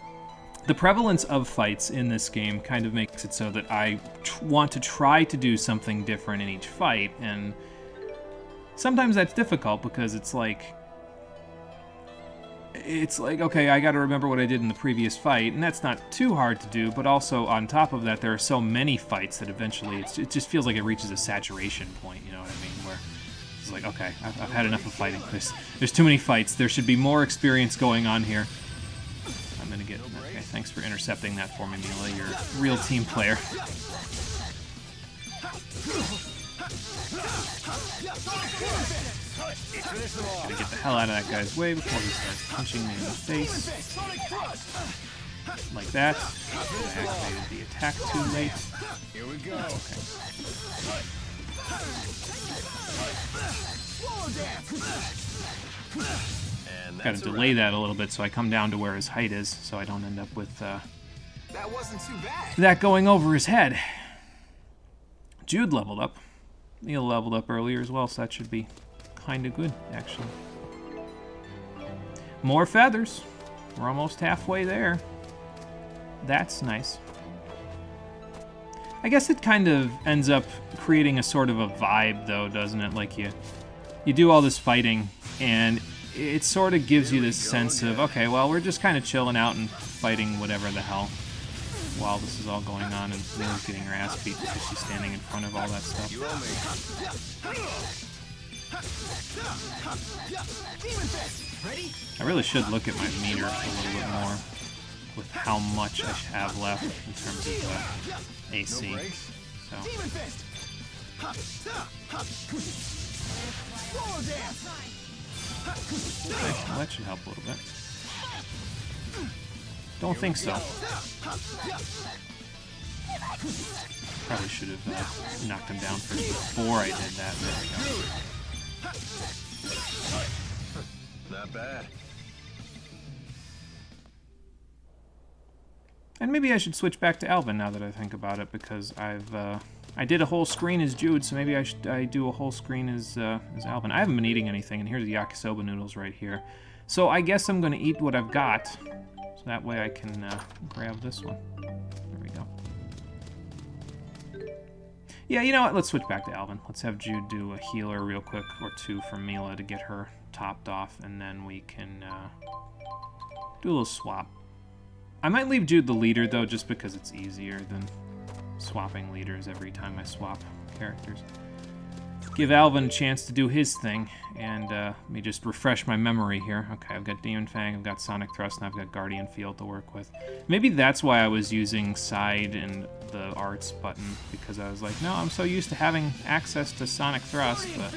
A: prevalence of fights in this game kind of makes it so that I want to try to do something different in each fight, and sometimes that's difficult because it's like, okay, I gotta remember what I did in the previous fight, and that's not too hard to do, but also on top of that, there are so many fights that eventually it just feels like it reaches a saturation point, you know what I mean, where it's like, okay, I've had enough of fighting. There's too many fights, there should be more experience going on here. I'm gonna get, okay, thanks for intercepting that for me, Mila, you're a real team player. Gotta get the hell out of that guy's way before he starts punching me in the face. Like that. I activated the attack too late.
E: Here we go.
A: Okay.
E: And
A: Gotta
E: that's a
A: delay
E: wrap.
A: that a little bit so I come down to where his height is, so I don't end up with
C: That wasn't too bad.
A: that going over his head. Jude leveled up. Neil leveled up earlier as well, so that should be kind of good, actually. More feathers. We're almost halfway there. That's nice. I guess it kind of ends up creating a sort of a vibe, though, doesn't it? Like you do all this fighting, and it sort of gives you this sense of, okay, well, we're just kind of chilling out and fighting whatever the hell while this is all going on, and Neil's getting her ass beat because she's standing in front of all that stuff.
E: You owe me.
A: I really should look at my meter a little bit more with how much I have left in terms of AC.
E: Breaks.
A: So, okay, well, that should help a little bit. Don't think so. Probably should have knocked him down first before I did that. There we go.
E: Not bad.
A: And maybe I should switch back to Alvin now that I think about it, because I did a whole screen as Jude, so maybe I do a whole screen as Alvin. I haven't been eating anything, and here's the yakisoba noodles right here. So I guess I'm going to eat what I've got, so that way I can grab this one. There we go. Yeah, you know what? Let's switch back to Alvin. Let's have Jude do a healer real quick, or two for Mila to get her topped off, and then we can do a little swap. I might leave Jude the leader, though, just because it's easier than swapping leaders every time I swap characters. Give Alvin a chance to do his thing, and let me just refresh my memory here. Okay, I've got Demon Fang, I've got Sonic Thrust, and I've got Guardian Field to work with. Maybe that's why I was using Side and the Arts button, because I was like, no, I'm so used to having access to Sonic Thrust, but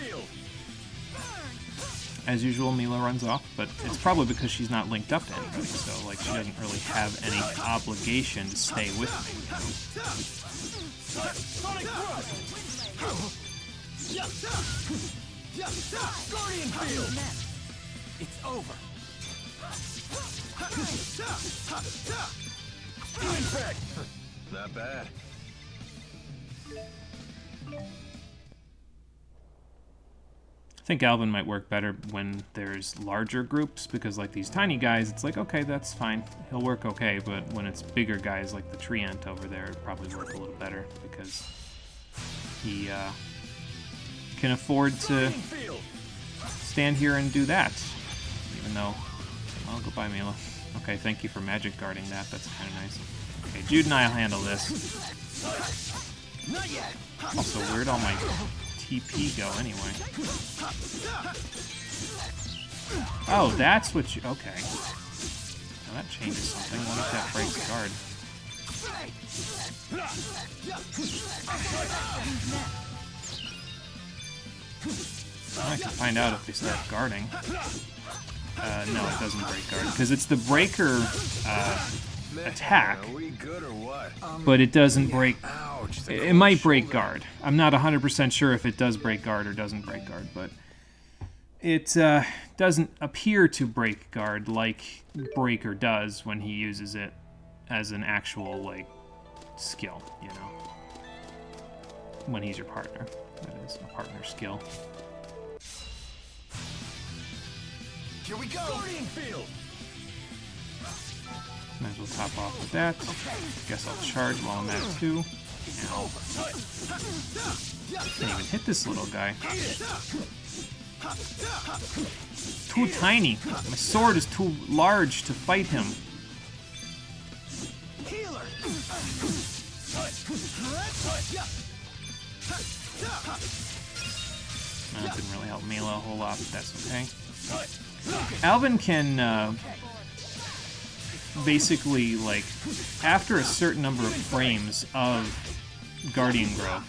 A: as usual, Mila runs off, but it's probably because she's not linked up to anybody, so like she doesn't really have any obligation to stay with me.
C: It's over.
E: Not bad.
A: I think Alvin might work better when there's larger groups, because like these tiny guys, it's like, okay, that's fine. He'll work okay, but when it's bigger guys like the tree ant over there, it'd probably work a little better, because he can afford to stand here and do that. Even though, well, goodbye, Mila. Okay, thank you for magic guarding that. That's kind of nice. Okay, Jude and I'll handle this. Also, where'd all my TP go anyway? Oh, that's what you... Okay. Now that changes something. What if that breaks guard? Now I can find out if they start guarding. No, it doesn't break guard, because it's the breaker attack,
E: Are we good or what?
A: but it doesn't break...
E: Ouch. the
A: It
E: cold
A: might break
E: shoulder.
A: guard. I'm not 100% sure if it does break guard or doesn't break guard, but it doesn't appear to break guard like Breaker does when he uses it as an actual, like, skill, you know? When he's your partner. That is a partner skill.
C: Here we go. Guardian Field.
A: Might as well top off with that. Guess I'll charge while I'm at 2. Ow. Can't even hit this little guy. Too tiny. My sword is too large to fight him.
C: Healer.
A: That didn't really help Mila a whole lot, but that's okay. Alvin can basically, like, after a certain number of frames of Guardian Growth.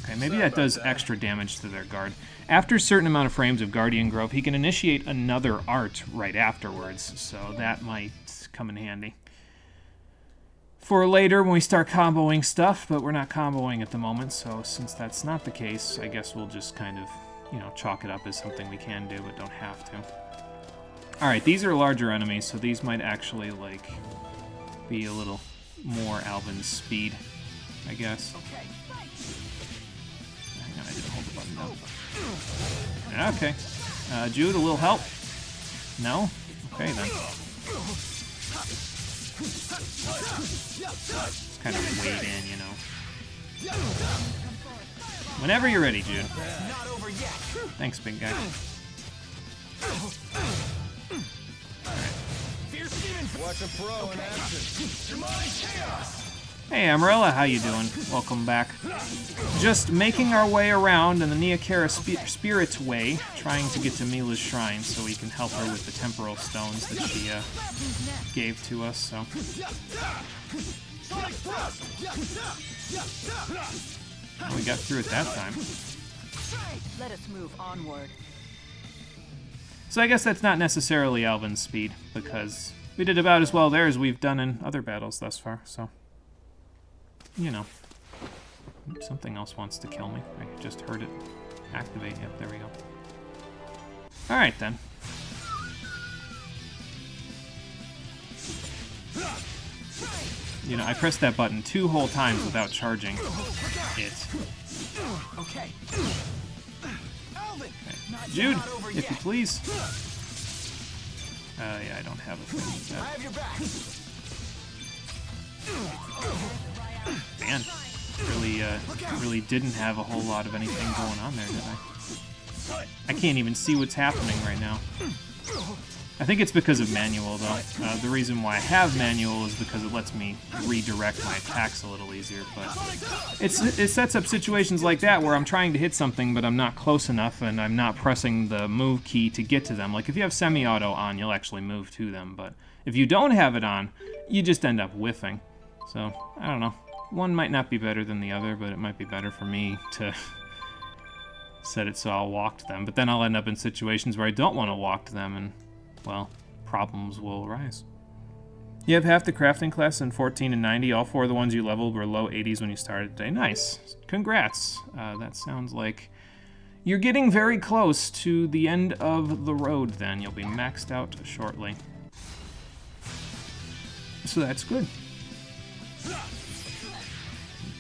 A: Okay, maybe that does extra damage to their guard. After a certain amount of frames of Guardian Growth, he can initiate another art right afterwards, so that might come in handy for later when we start comboing stuff, but we're not comboing at the moment, so since that's not the case, I guess we'll just kind of, you know, chalk it up as something we can do but don't have to. Alright, these are larger enemies, so these might actually, like, be a little more Alvin's speed, I guess. Hang on, I didn't hold the button down. Okay. Jude, a little help? No? Okay, then. Just kind of wade in, you know. Whenever you're ready, Jude. Thanks, big guy.
E: Watch a pro in action.
A: Hey, Amarilla, how you doing? Welcome back. Just making our way around in the Neokara Spirit's way, trying to get to Mila's shrine so we can help her with the temporal stones that she gave to us, so... Well, we got through it that time.
B: Let us move onward.
A: So I guess that's not necessarily Alvin's speed, because we did about as well there as we've done in other battles thus far, so... You know. Something else wants to kill me. I just heard it activate. Yep, there we go. Alright, then. You know, I pressed that button 2 whole times without charging it. Okay. Jude, if you please. Yeah, I don't have a thing with that. Man, really didn't have a whole lot of anything going on there, did I? I can't even see what's happening right now. I think it's because of manual, though. The reason why I have manual is because it lets me redirect my attacks a little easier, but it sets up situations like that where I'm trying to hit something, but I'm not close enough, and I'm not pressing the move key to get to them. Like, if you have semi-auto on, you'll actually move to them, but if you don't have it on, you just end up whiffing. So, I don't know. One might not be better than the other, but it might be better for me to set it so I'll walk to them, but then I'll end up in situations where I don't want to walk to them, and well, problems will arise. You have half the crafting class in 14 and 90. All 4 of the ones you leveled were low 80s when you started today. Nice. Congrats. That sounds like you're getting very close to the end of the road then. You'll be maxed out shortly. So that's good.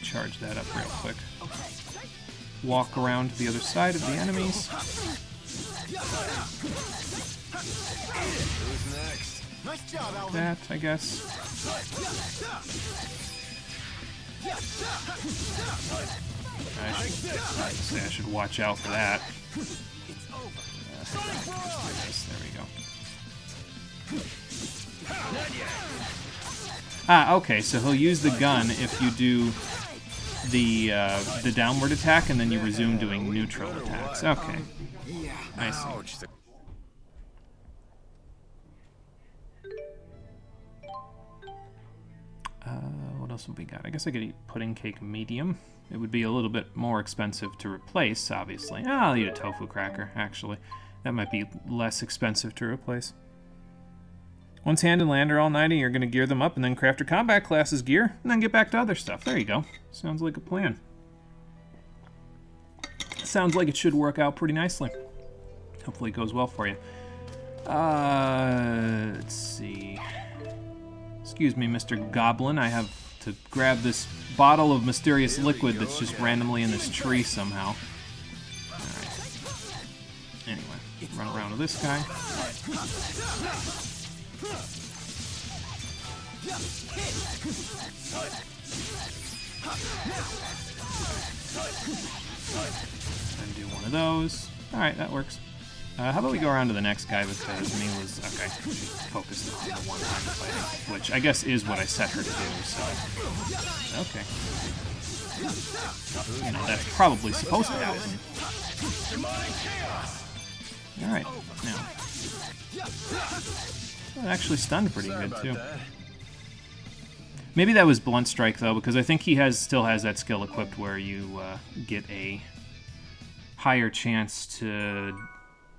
A: Charge that up real quick. Walk around to the other side of the enemies.
E: Who's next?
C: Nice job, Alvin.
A: That, I guess. I should watch out for that. There we go. Ah, okay, so he'll use the gun if you do the downward attack and then you resume doing neutral attacks. Okay. I see. What else have we got? I guess I could eat pudding cake medium. It would be a little bit more expensive to replace, obviously. I'll eat a tofu cracker, actually. That might be less expensive to replace. Once Hand and Land are all 90, you're going to gear them up and then craft your combat classes gear, and then get back to other stuff. There you go. Sounds like a plan. Sounds like it should work out pretty nicely. Hopefully it goes well for you. Let's see. Excuse me, Mr. Goblin. I have to grab this bottle of mysterious liquid that's just randomly in this tree somehow. Alright. Anyway, run around with this guy. And do one of those. Alright, that works. How about we go around to the next guy because Mila's, okay, she's focused on the one time fighting, which I guess is what I set her to do, so, okay. You know, that's probably supposed to happen. Alright, now. That actually stunned pretty good, too. Maybe that was Blunt Strike, though, because I think he still has that skill equipped where you get a higher chance to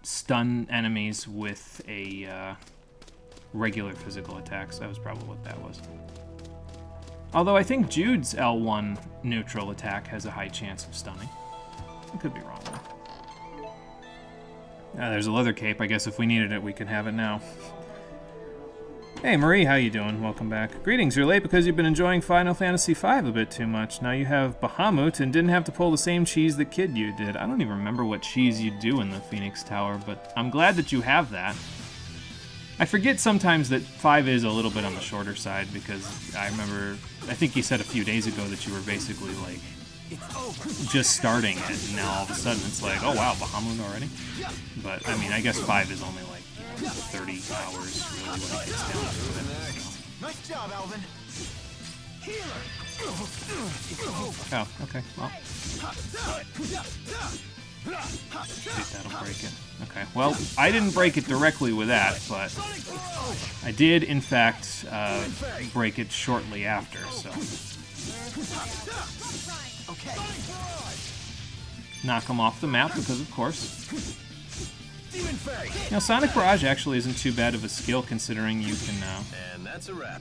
A: stun enemies with a regular physical attacks. That was probably what that was. Although I think Jude's L1 neutral attack has a high chance of stunning. I could be wrong, though. There's a leather cape. I guess if we needed it, we can have it now. Hey, Marie, how you doing? Welcome back. Greetings, you're late because you've been enjoying Final Fantasy V a bit too much. Now you have Bahamut and didn't have to pull the same cheese that Kid you did. I don't even remember what cheese you do in the Phoenix Tower, but I'm glad that you have that. I forget sometimes that 5 is a little bit on the shorter side because I remember, I think you said a few days ago that you were basically like just starting it, and now all of a sudden it's like, oh wow, Bahamut already? But I mean, I guess 5 is only like 30 hours really when it gets down to it. So.
C: Nice job, Alvin.
A: Oh, okay, well. See if that'll break it. Okay, well, I didn't break it directly with that, but I did, in fact, break it shortly after, so. Knock him off the map, because of course. Now, Sonic Barrage actually isn't too bad of a skill, considering you can
E: And that's a wrap.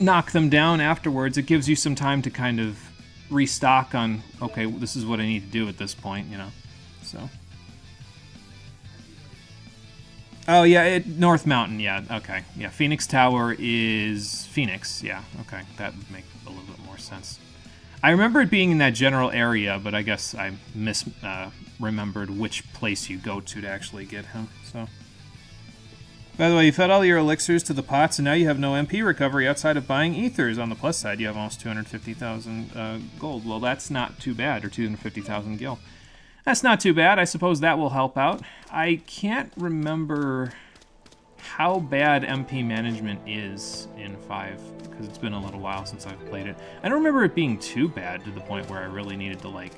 A: knock them down afterwards. It gives you some time to kind of restock on, okay, this is what I need to do at this point, you know, so. Oh, yeah, North Mountain, yeah, okay. Yeah, Phoenix Tower is Phoenix, yeah, okay. That would make a little bit more sense. I remember it being in that general area, but I guess I remembered which place you go to actually get him, so. By the way, you fed all your elixirs to the pots, and now you have no MP recovery outside of buying ethers. On the plus side, you have almost 250,000 gold. Well, that's not too bad, or 250,000 gil. That's not too bad. I suppose that will help out. I can't remember how bad MP management is in 5, because it's been a little while since I've played it. I don't remember it being too bad to the point where I really needed to, like,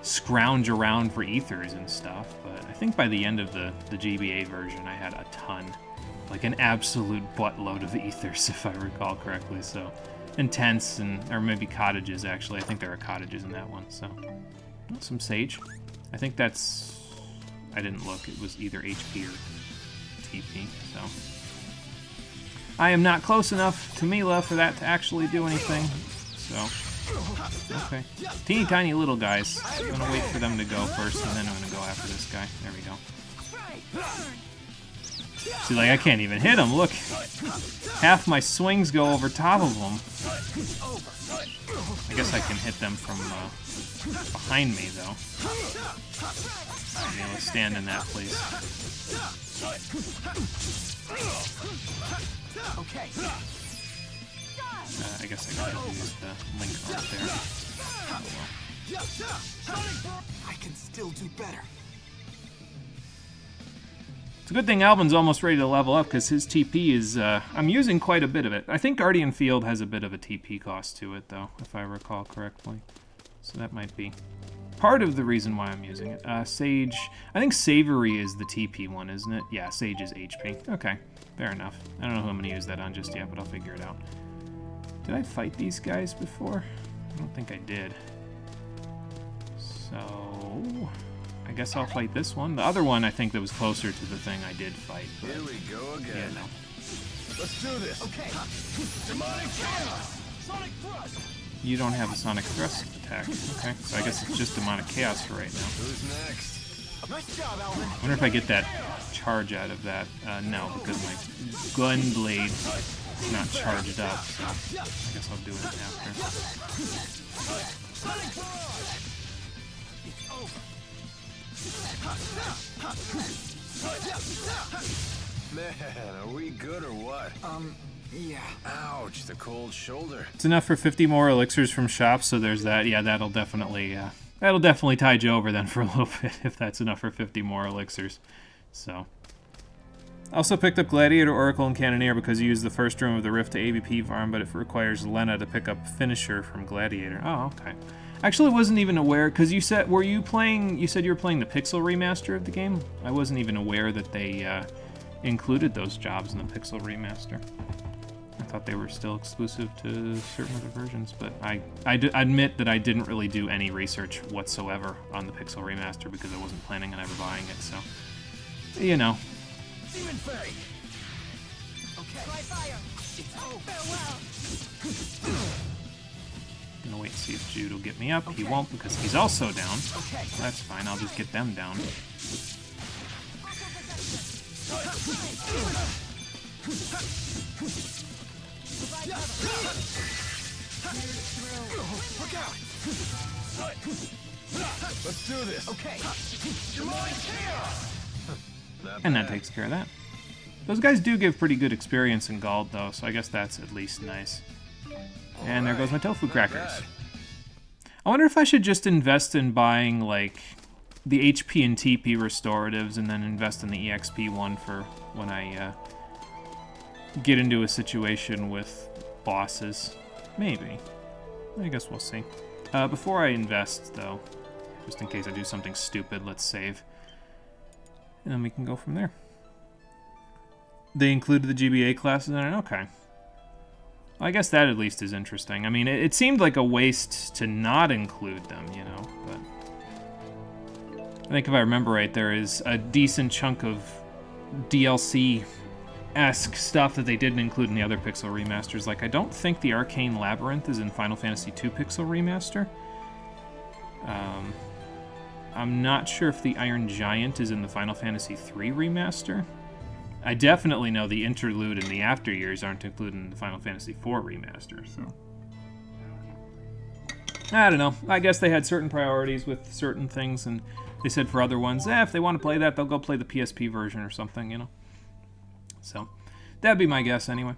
A: scrounge around for ethers and stuff, but I think by the end of the GBA version I had a ton, like an absolute buttload of ethers if I recall correctly, so, and tents, or maybe cottages actually. I think there are cottages in that one, so. Some sage. I think that's, I didn't look, it was either HP or TP, so. I am not close enough to Mila for that to actually do anything, so. Okay. Teeny tiny little guys. I'm gonna wait for them to go first, and then I'm gonna go after this guy. There we go. See, like, I can't even hit him. Look. Half my swings go over top of them. I guess I can hit them from behind me, though. Maybe I'll stand in that place.
C: Okay.
A: I guess I could have used the link art there. Oh, well.
C: I can still do better.
A: It's a good thing Alvin's almost ready to level up, because his TP is, I'm using quite a bit of it. I think Guardian Field has a bit of a TP cost to it, though, if I recall correctly. So that might be part of the reason why I'm using it. Sage, I think Savory is the TP one, isn't it? Yeah, Sage is HP. Okay, fair enough. I don't know who I'm going to use that on just yet, but I'll figure it out. Did I fight these guys before? I don't think I did. So, I guess I'll fight this one. The other one, I think that was closer to the thing I did fight. But,
E: here we go again.
A: yeah, no.
E: Let's do this.
C: Okay.
E: Demonic chaos.
C: Sonic thrust.
A: You don't have a Sonic Thrust attack. Okay, so I guess it's just Demonic Chaos for right now.
E: Who's next?
C: Nice job, Alvin.
A: I wonder if I get that charge out of that. No, because my gun blade is not charged up, so I guess I'll do it after.
E: Man, are we good or what?
C: Yeah.
E: Ouch, the cold shoulder.
A: It's enough for 50 more elixirs from shops, so there's that. Yeah, that'll definitely tide you over then for a little bit, if that's enough for 50 more elixirs. So. Also picked up Gladiator, Oracle, and Cannoneer because you use the first room of the Rift to AVP farm, but it requires Lena to pick up Finisher from Gladiator. Oh, okay. Actually, wasn't even aware, because you said, you said you were playing the Pixel remaster of the game? I wasn't even aware that they included those jobs in the Pixel remaster. thought they were still exclusive to certain other versions, but I admit that I didn't really do any research whatsoever on the Pixel Remaster because I wasn't planning on ever buying it, so, you know.
D: Demon Fairy! Okay. Try fire! Farewell!
A: Gonna wait and see if Jude will get me up. Okay. He won't because he's also down.
D: Okay.
A: So that's fine, I'll just get them down.
D: Look out!
E: Let's do this.
D: Okay. Demonic chaos!
A: And that takes care of that. Those guys do give pretty good experience in Gald, though, so I guess that's at least nice. And there goes my tofu crackers. I wonder if I should just invest in buying, like, the HP and TP restoratives and then invest in the EXP one for when I get into a situation with bosses. Maybe. I guess we'll see. Before I invest, though, just in case I do something stupid, let's save. And then we can go from there. They included the GBA classes in it? Okay. Well, I guess that at least is interesting. I mean, it seemed like a waste to not include them, you know, but... I think if I remember right, there is a decent chunk of DLC-esque stuff that they didn't include in the other Pixel remasters. Like, I don't think the Arcane Labyrinth is in Final Fantasy II Pixel Remaster. I'm not sure if the Iron Giant is in the Final Fantasy III Remaster. I definitely know the Interlude and the After Years aren't included in the Final Fantasy IV Remaster, so... I don't know. I guess they had certain priorities with certain things, and they said for other ones, if they want to play that, they'll go play the PSP version or something, you know? So, that'd be my guess, anyway.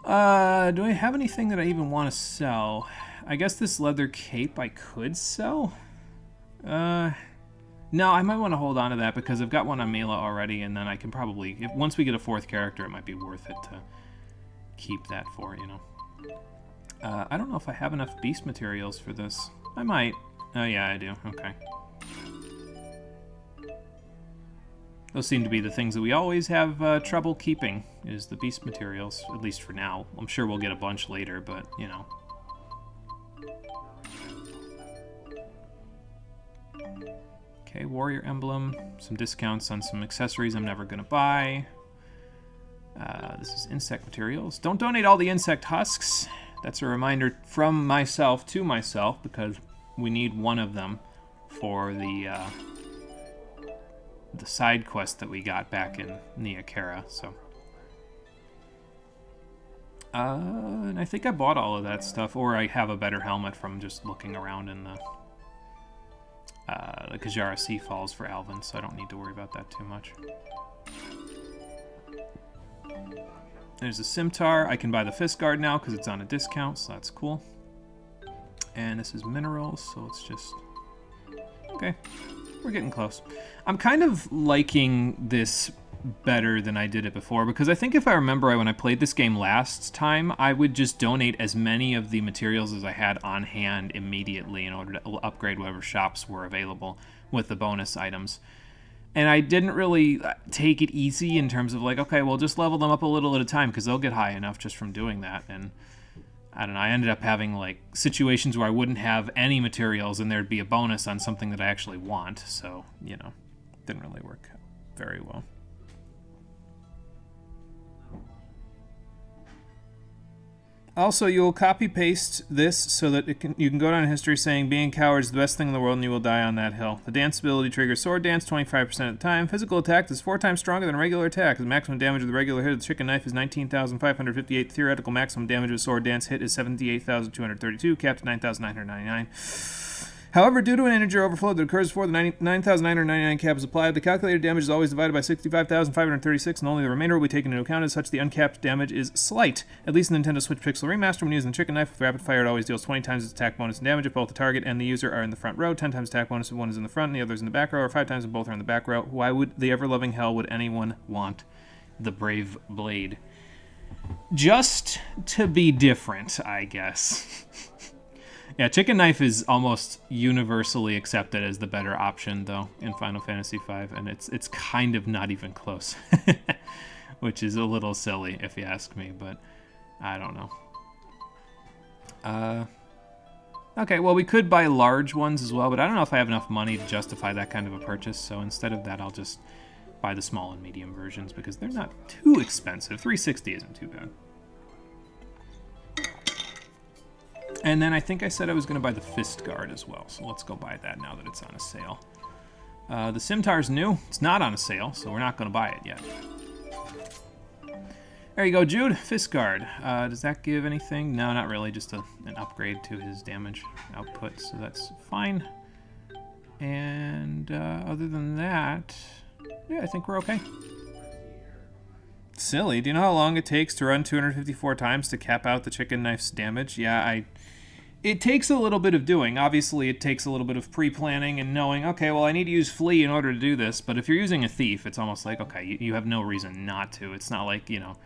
A: Do I have anything that I even want to sell? I guess this leather cape I could sell? No, I might want to hold on to that because I've got one on Mela already, and then I can probably... once we get a fourth character, it might be worth it to keep that for, you know? I don't know if I have enough beast materials for this. I might. Oh, yeah, I do. Okay. Those seem to be the things that we always have trouble keeping, is the beast materials, at least for now. I'm sure we'll get a bunch later, but, you know. Okay, warrior emblem. Some discounts on some accessories I'm never going to buy. This is insect materials. Don't donate all the insect husks. That's a reminder from myself to myself, because we need one of them for the side quest that we got back in Nia Khera, so. And I think I bought all of that stuff, or I have a better helmet from just looking around in the Kajara Sea Falls for Alvin, so I don't need to worry about that too much. There's a Scimitar. I can buy the Fist Guard now because it's on a discount, so that's cool. And this is minerals, so it's just... Okay, we're getting close. I'm kind of liking this better than I did it before, because I think if I remember when I played this game last time, I would just donate as many of the materials as I had on hand immediately in order to upgrade whatever shops were available with the bonus items. And I didn't really take it easy in terms of like, okay, well, just level them up a little at a time because they'll get high enough just from doing that. And I don't know, I ended up having like situations where I wouldn't have any materials and there'd be a bonus on something that I actually want. So, you know, didn't really work very well. Also, you will copy-paste this so that you can go down in history saying being a coward is the best thing in the world and you will die on that hill. The dance ability triggers sword dance 25% of the time. Physical attack is 4 times stronger than a regular attack. The maximum damage of the regular hit of the chicken knife is 19,558. Theoretical maximum damage of a sword dance hit is 78,232, capped at 9,999. However, due to an integer overflow that occurs before the 9,999 cap is applied, the calculated damage is always divided by 65,536, and only the remainder will be taken into account. As such, the uncapped damage is slight. At least in the Nintendo Switch Pixel Remaster, when using the chicken knife with rapid fire, it always deals 20 times its attack bonus and damage if both the target and the user are in the front row, 10 times attack bonus if one is in the front and the other is in the back row, or 5 times if both are in the back row. Why would the ever-loving hell would anyone want the Brave Blade? Just to be different, I guess. Yeah, Chicken Knife is almost universally accepted as the better option, though, in Final Fantasy V, and it's kind of not even close, which is a little silly, if you ask me, but I don't know. Okay, well, we could buy large ones as well, but I don't know if I have enough money to justify that kind of a purchase, so instead of that, I'll just buy the small and medium versions because they're not too expensive. 360 isn't too bad. And then I think I said I was going to buy the Fist Guard as well, so let's go buy that now that it's on a sale. The Scimitar's new. It's not on a sale, so we're not going to buy it yet. There you go, Jude. Fist Guard. Does that give anything? No, not really. Just an upgrade to his damage output, so that's fine. And other than that, yeah, I think we're okay. Silly. Do you know how long it takes to run 254 times to cap out the chicken knife's damage? Yeah, it takes a little bit of doing. Obviously, it takes a little bit of pre-planning and knowing, okay, well, I need to use Flea in order to do this. But if you're using a Thief, it's almost like, okay, you have no reason not to. It's not like, you know,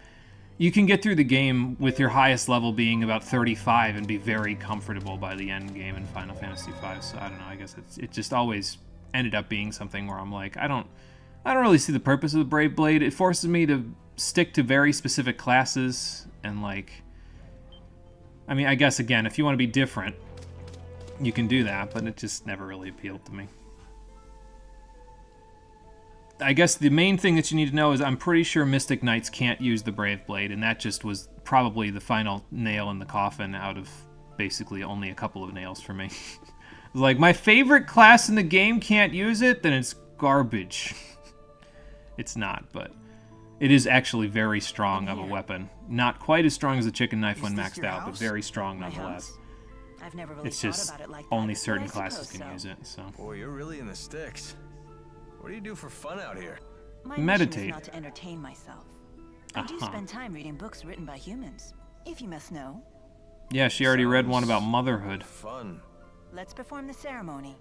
A: you can get through the game with your highest level being about 35 and be very comfortable by the end game in Final Fantasy V. So I don't know. I guess it just always ended up being something where I'm like, I don't really see the purpose of the Brave Blade. It forces me to stick to very specific classes and like, I mean, I guess again, if you want to be different, you can do that, but it just never really appealed to me. I guess the main thing that you need to know is I'm pretty sure Mystic Knights can't use the Brave Blade, and that just was probably the final nail in the coffin out of basically only a couple of nails for me. Like, my favorite class in the game can't use it, then it's garbage. It's not, but it is actually very strong of a weapon. Not quite as strong as the chicken knife when maxed out, but very strong nonetheless.
B: I've never really
A: It's just
B: thought about it like
A: only
B: that,
A: certain
B: but I
A: classes
B: suppose
A: can
B: so.
A: use it, so.
E: Boy, you're really in the sticks. What do you do for fun out here?
B: My
A: Meditate.
B: mission is not to entertain myself. I do spend time reading books written by humans, if you must know.
A: Yeah, she already read one about motherhood.
E: Fun.
B: Let's perform the ceremony.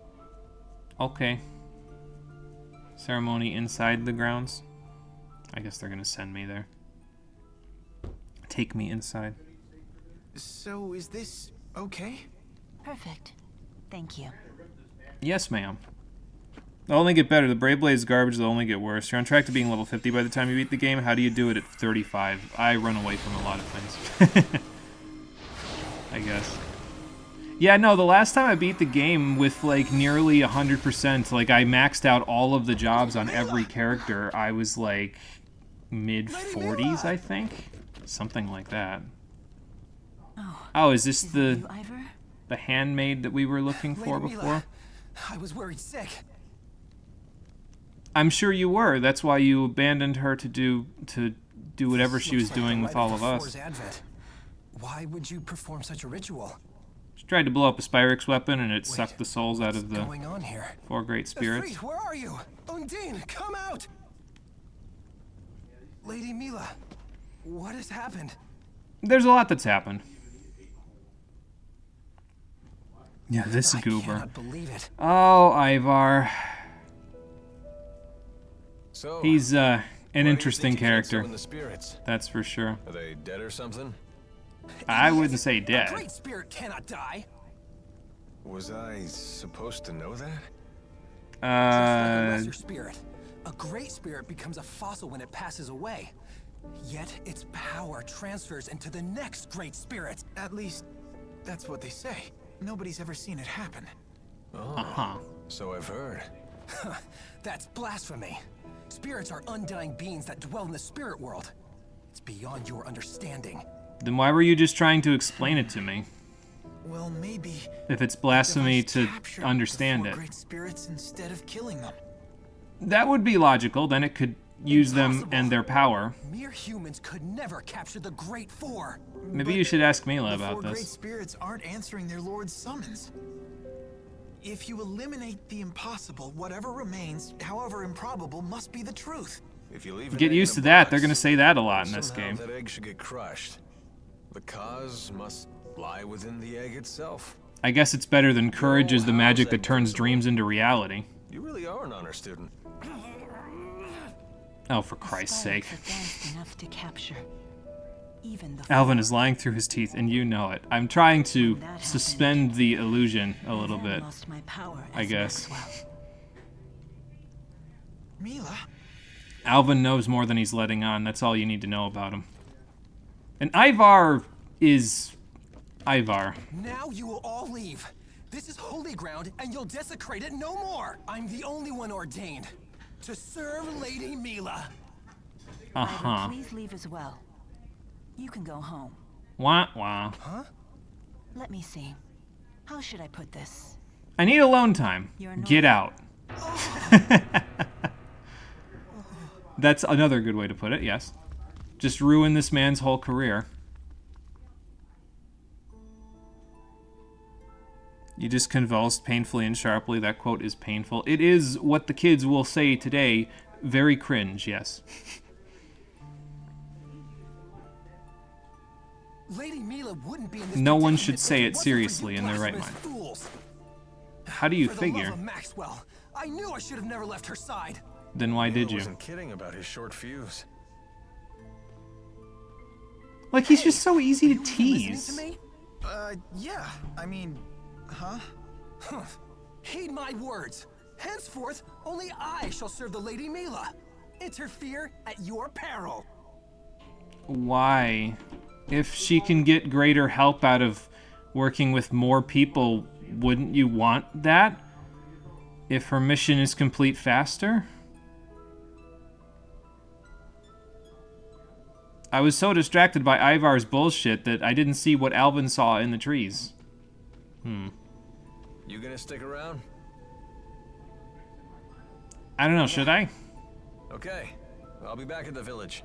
A: Okay. Ceremony inside the grounds. I guess they're gonna send me there. Take me inside.
C: So, is this okay?
B: Perfect. Thank you.
A: Yes, ma'am. They'll only get better. The Brave Blade's garbage, they'll only get worse. You're on track to being level 50 by the time you beat the game. How do you do it at 35? I run away from a lot of things. I guess. Yeah, no, the last time I beat the game with, like, nearly 100%, like, I maxed out all of the jobs on every character, I was, like, mid-40s, I think? Something like that. Oh, is this
B: Is
A: the
B: it you, Ivor?
A: the handmaid that we were looking for
C: Lady
A: before?
C: Mila, I was worried sick.
A: I'm sure you were. That's why you abandoned her to do whatever she was
C: Looks like
A: doing
C: the
A: with
C: light
A: all
C: of
A: of
C: the
A: us.
C: Four's advent. Why would you perform such a ritual?
A: She tried to blow up a Spyrix weapon and it
C: Wait,
A: sucked the souls out of
C: What's
A: the
C: going on here?
A: 4 great spirits.
C: Efreet, where are you? Undine, come out! Lady Mila, what has happened?
A: There's a lot that's happened. Yeah, this
C: I
A: goober.
C: cannot believe it.
A: Oh, Ivar.
E: So,
A: He's
E: why
A: an
E: do you
A: interesting
E: think you can't
A: character.
E: summon the spirits?
A: That's for sure.
E: Are they dead or something?
A: I wouldn't say
C: A
A: dead.
C: great spirit cannot die.
E: Was I supposed to know that?
C: Just like a
A: Uh,
C: lesser spirit, a great spirit becomes a fossil when it passes away. Yet its power transfers into the next great spirit. At least, that's what they say. Nobody's ever seen it happen.
A: uh-huh.
E: So I've heard.
C: That's blasphemy. Spirits are undying beings that dwell in the spirit world. It's beyond your understanding.
A: Then why were you just trying to explain it to me?
C: Well, maybe
A: If it's blasphemy
C: device
A: to
C: captured
A: understand
C: the
A: it.
C: four great spirits instead of killing them.
A: That would be logical. Then it could use them
C: Impossible.
A: and their power.
C: Mere humans could never capture the Great Four.
A: Maybe
C: But
A: you should ask Mila
C: the
A: about
C: four great
A: this.
C: spirits aren't answering their lord's summons. If you eliminate the impossible, whatever remains, however improbable, must be the truth.
E: If you leave an
A: Get
E: egg in
A: used
E: a
A: to that.
E: box,
A: They're gonna say that a lot in this
E: somehow
A: game.
E: that egg should get crushed. The cause must lie within the egg itself.
A: I guess it's better than courage is the magic that turns dreams into reality.
E: You really are an honor student.
A: Oh, for Christ's sake.
B: Spirits advanced enough to capture even the
A: Alvin is lying through his teeth, and you know it. I'm trying to
B: When that
A: suspend the illusion a little
B: Then
A: bit.
B: lost my power
A: I
B: as
A: guess.
B: Maxwell.
C: Mila,
A: Alvin knows more than he's letting on. That's all you need to know about him. And Ivar is Ivar.
C: Now you will all leave. This is holy ground, and you'll desecrate it no more. I'm the only one ordained to serve Lady Mila.
B: Ivor, please leave as well. You can go home.
A: Wah, wah.
C: Huh?
B: Let me see. How should I put this?
A: I need alone time.
B: You're annoying.
A: Get out. That's another good way to put it, yes. Just ruin this man's whole career. You just convulsed painfully and sharply. That quote is painful. It is what the kids will say today. Very cringe, yes.
C: Lady Mila wouldn't be in this
A: No one
C: predicament
A: should
C: if
A: say it
C: wasn't for
A: seriously
C: you
A: in their right
C: blasphemous
A: mind.
C: fools.
A: How do you
C: For the
A: figure?
C: love of Maxwell, I knew I should have never left her side.
A: Then why did
E: I
A: you?
E: wasn't kidding about his short fuse.
A: Like, he's just so easy to
C: You listening
A: tease.
C: to me?
F: Yeah. I mean, huh?
C: Heed my words. Henceforth, only I shall serve the Lady Mila. Interfere at your peril.
A: Why? If she can get greater help out of working with more people, wouldn't you want that? If her mission is complete faster? I was so distracted by Ivar's bullshit that I didn't see what Alvin saw in the trees.
E: You gonna stick around?
A: I don't know, should I?
E: Okay. I'll be back at the village.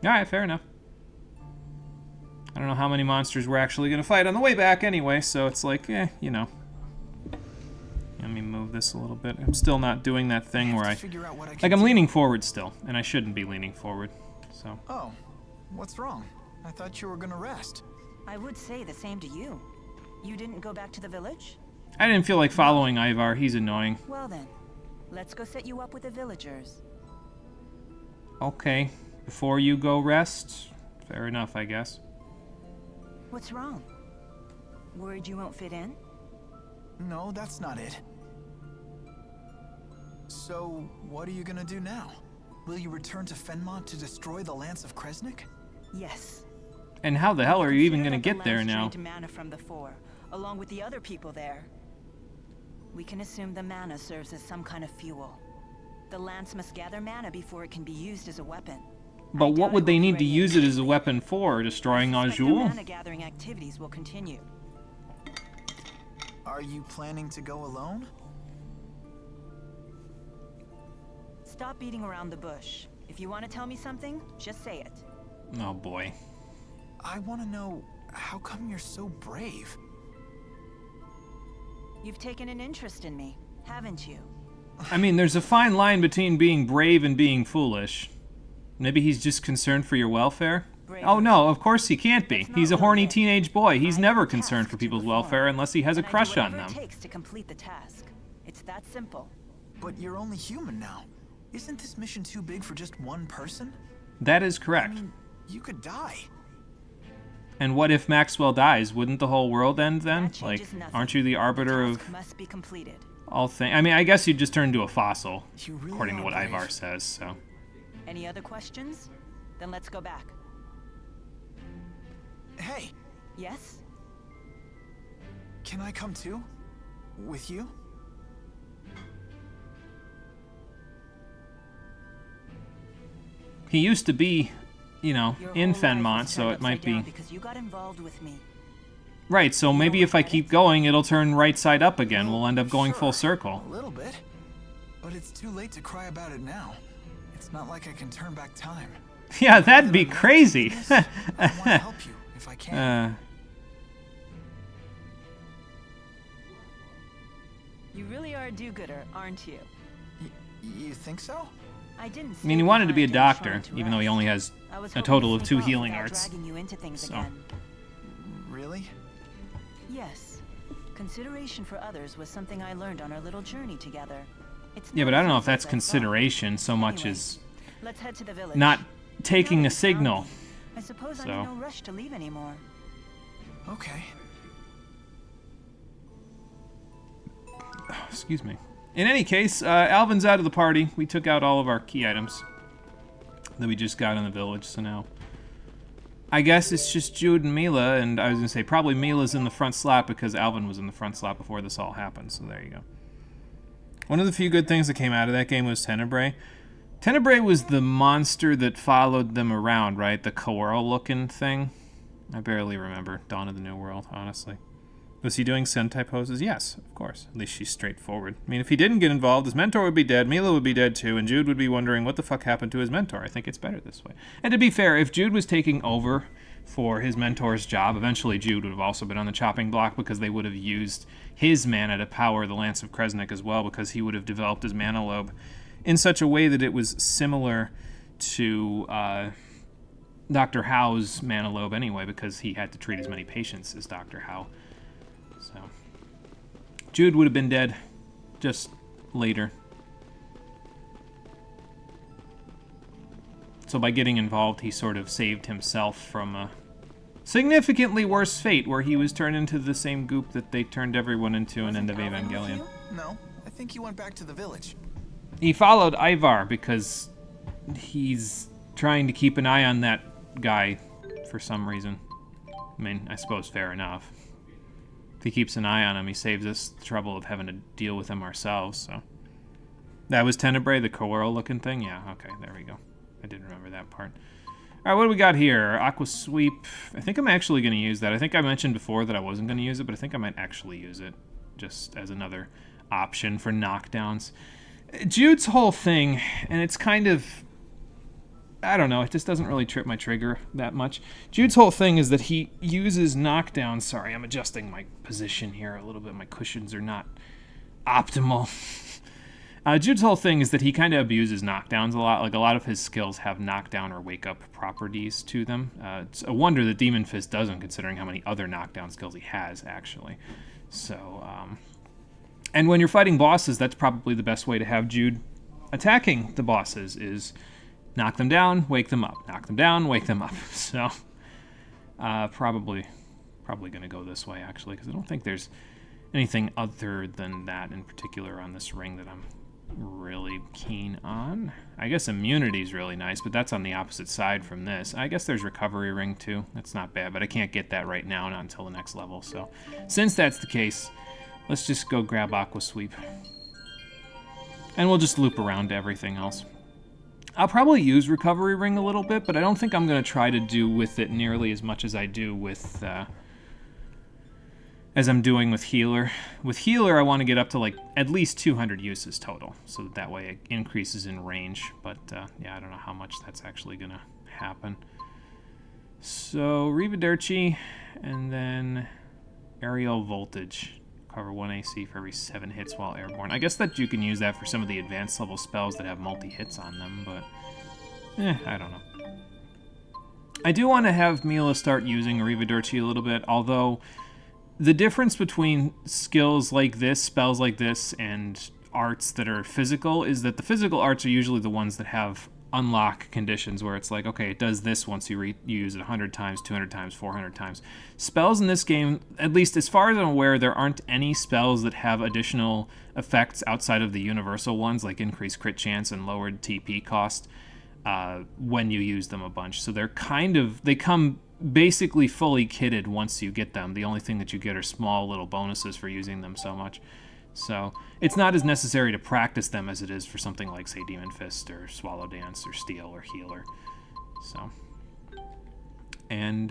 A: Alright, fair enough. I don't know how many monsters we're actually gonna fight on the way back anyway, so it's like, you know. Let me move this a little bit. I'm still not doing that thing where
F: Figure out what I can
A: like, I'm
F: do.
A: leaning forward still, and I shouldn't be leaning forward, so.
F: Oh, what's wrong? I thought you were gonna rest.
B: I would say the same to you. You didn't go back to the village?
A: I didn't feel like following Ivar. He's annoying.
B: Well then, let's go set you up with the villagers.
A: Okay. Before you go rest? Fair enough, I guess.
B: What's wrong? Worried you won't fit in?
F: No, that's not it. So, what are you gonna do now? Will you return to Fenmont to destroy the Lance of Kresnik?
B: Yes.
A: And how the hell are you even
B: Consider
A: gonna
B: that the
A: get there
B: Lance
A: now?
B: drained mana from the Four, along with the other people there. We can assume the mana serves as some kind of fuel. The Lance must gather mana before it can be used as a weapon.
A: But
B: I
A: what
B: doubt
A: would
B: it
A: they
B: will be
A: need to
B: ready
A: use it as a weapon for? Destroying
B: I suspect the
A: Azul?
B: mana gathering activities will continue.
F: Are you planning to go alone?
B: Stop beating around the bush. If you want to tell me something, just say it.
A: Oh boy.
F: I want to know, how come you're so brave?
B: You've taken an interest in me, haven't you?
A: I mean, there's a fine line between being brave and being foolish. Maybe he's just concerned for your welfare?
B: Brave.
A: Oh no, of course he can't be.
B: That's not
A: He's a
B: really
A: horny
B: it.
A: teenage boy. He's
B: I
A: never
B: have a
A: concerned
B: task
A: for
B: to
A: people's
B: perform,
A: welfare unless he has a
B: and I do
A: crush on
B: whatever
A: them.
B: it takes to complete the task. It's that simple.
F: But you're only human now. Isn't this mission too big for just one person?
A: That is
F: I
A: correct.
F: mean, you could die.
A: And what if Maxwell dies? Wouldn't the whole world end then?
B: That
A: Like,
B: changes nothing.
A: aren't you the arbiter
B: The
A: of
B: task must be completed.
A: all things? I mean, I guess you'd just turn into a fossil,
F: You really
A: according to
F: are
A: what
F: brave.
A: Ivar says, so.
B: Any other questions? Then let's go back.
F: Hey,
B: Yes?
F: can I come too? With you?
A: He used to be, you know,
B: Your
A: in
B: whole life
A: Fenmont,
B: was
A: so
B: turned
A: it might
B: upside
A: be.
B: down because you got involved with me.
A: Right, so maybe if I
B: regret
A: keep
B: it?
A: going, it'll turn right side up again. We'll end up going full
F: Sure,
A: circle.
F: A little bit. But it's too late to cry about it now. It's not like I can turn back time.
A: Yeah, that'd be crazy.
F: I want to help you if I can.
B: You really are a do-gooder, aren't you?
F: You think so?
B: I didn't.
A: I mean, he
B: stay
A: wanted to be a
B: behind and
A: doctor,
B: trying to
A: even though he
B: rest.
A: only has
B: I was
A: a
B: hoping
A: total
B: to
A: of
B: sneak
A: 2
B: off
A: healing
B: without
A: arts.
B: dragging you into things
A: So.
B: again.
F: Really?
B: Yes. Consideration for others was something I learned on our little journey together. It's
A: Yeah,
B: not
A: but I don't know
B: as
A: if that's
B: easy as I thought.
A: consideration so much
B: Anyway,
A: as
B: let's head to the village.
A: not
B: Now
A: taking
B: that
A: a
B: you've found
A: signal.
B: me, I suppose
A: So.
B: I'm in no rush to leave anymore.
F: Okay.
A: Excuse me. In any case, Alvin's out of the party. We took out all of our key items that we just got in the village, so now I guess it's just Jude and Mila, and I was going to say probably Mila's in the front slot because Alvin was in the front slot before this all happened, so there you go. One of the few good things that came out of that game was Tenebrae. Tenebrae was the monster that followed them around, right? The Coral-looking thing. I barely remember Dawn of the New World, honestly. Was he doing Sentai poses? Yes, of course. At least she's straightforward. I mean, if he didn't get involved, his mentor would be dead, Mila would be dead too, and Jude would be wondering what the fuck happened to his mentor. I think it's better this way. And to be fair, if Jude was taking over for his mentor's job, eventually Jude would have also been on the chopping block because they would have used his mana to power the Lance of Kresnik as well, because he would have developed his mana lobe in such a way that it was similar to Dr. Howe's mana lobe anyway, because he had to treat as many patients as Dr. Howe. So Jude would have been dead just later. So by getting involved, he sort of saved himself from a significantly worse fate, where he was turned into the same goop that they turned everyone into in End of Evangelion.
F: No, I think he went back to the village.
A: He followed Ivar because he's trying to keep an eye on that guy for some reason. I mean, I suppose fair enough. If he keeps an eye on him, he saves us the trouble of having to deal with him ourselves, so. That was Tenebrae, the Coral-looking thing? Yeah, okay, there we go. I didn't remember that part. Alright, what do we got here? Aqua Sweep. I think I'm actually going to use that. I think I mentioned before that I wasn't going to use it, but I think I might actually use it just as another option for knockdowns. Jude's whole thing, and it's kind of, I don't know, it just doesn't really trip my trigger that much. Jude's whole thing is that he uses knockdowns. Sorry, I'm adjusting my position here a little bit. My cushions are not optimal. Jude's whole thing is that he kind of abuses knockdowns a lot. Like, a lot of his skills have knockdown or wake-up properties to them. It's a wonder that Demon Fist doesn't, considering how many other knockdown skills he has, actually. So, and when you're fighting bosses, that's probably the best way to have Jude attacking the bosses, is knock them down, wake them up. Knock them down, wake them up. So, probably going to go this way, actually, because I don't think there's anything other than that in particular on this ring that I'm really keen on. I guess immunity's really nice, but that's on the opposite side from this. I guess there's recovery ring too. That's not bad, but I can't get that right now, not until the next level. So since that's the case, let's just go grab Aqua Sweep. And we'll just loop around to everything else. I'll probably use recovery ring a little bit, but I don't think I'm going to try to do with it nearly as much as I do with as I'm doing with healer. With healer, I want to get up to like at least 200 uses total, so that way it increases in range. But yeah, I don't know how much that's actually going to happen. So Rivaderci, and then aerial voltage. Cover 1 AC for every 7 hits while airborne. I guess that you can use that for some of the advanced level spells that have multi-hits on them, but I don't know. I do want to have Mila start using Rivaderci a little bit, although the difference between skills like this, spells like this, and arts that are physical is that the physical arts are usually the ones that have unlock conditions where it's like, okay, it does this once you use it 100 times, 200 times, 400 times. Spells in this game, at least as far as I'm aware, there aren't any spells that have additional effects outside of the universal ones, like increased crit chance and lowered TP cost when you use them a bunch. So they come basically fully kitted once you get them. The only thing that you get are small little bonuses for using them so much. So it's not as necessary to practice them as it is for something like, say, Demon Fist or Swallow Dance or Steel or Healer. So, and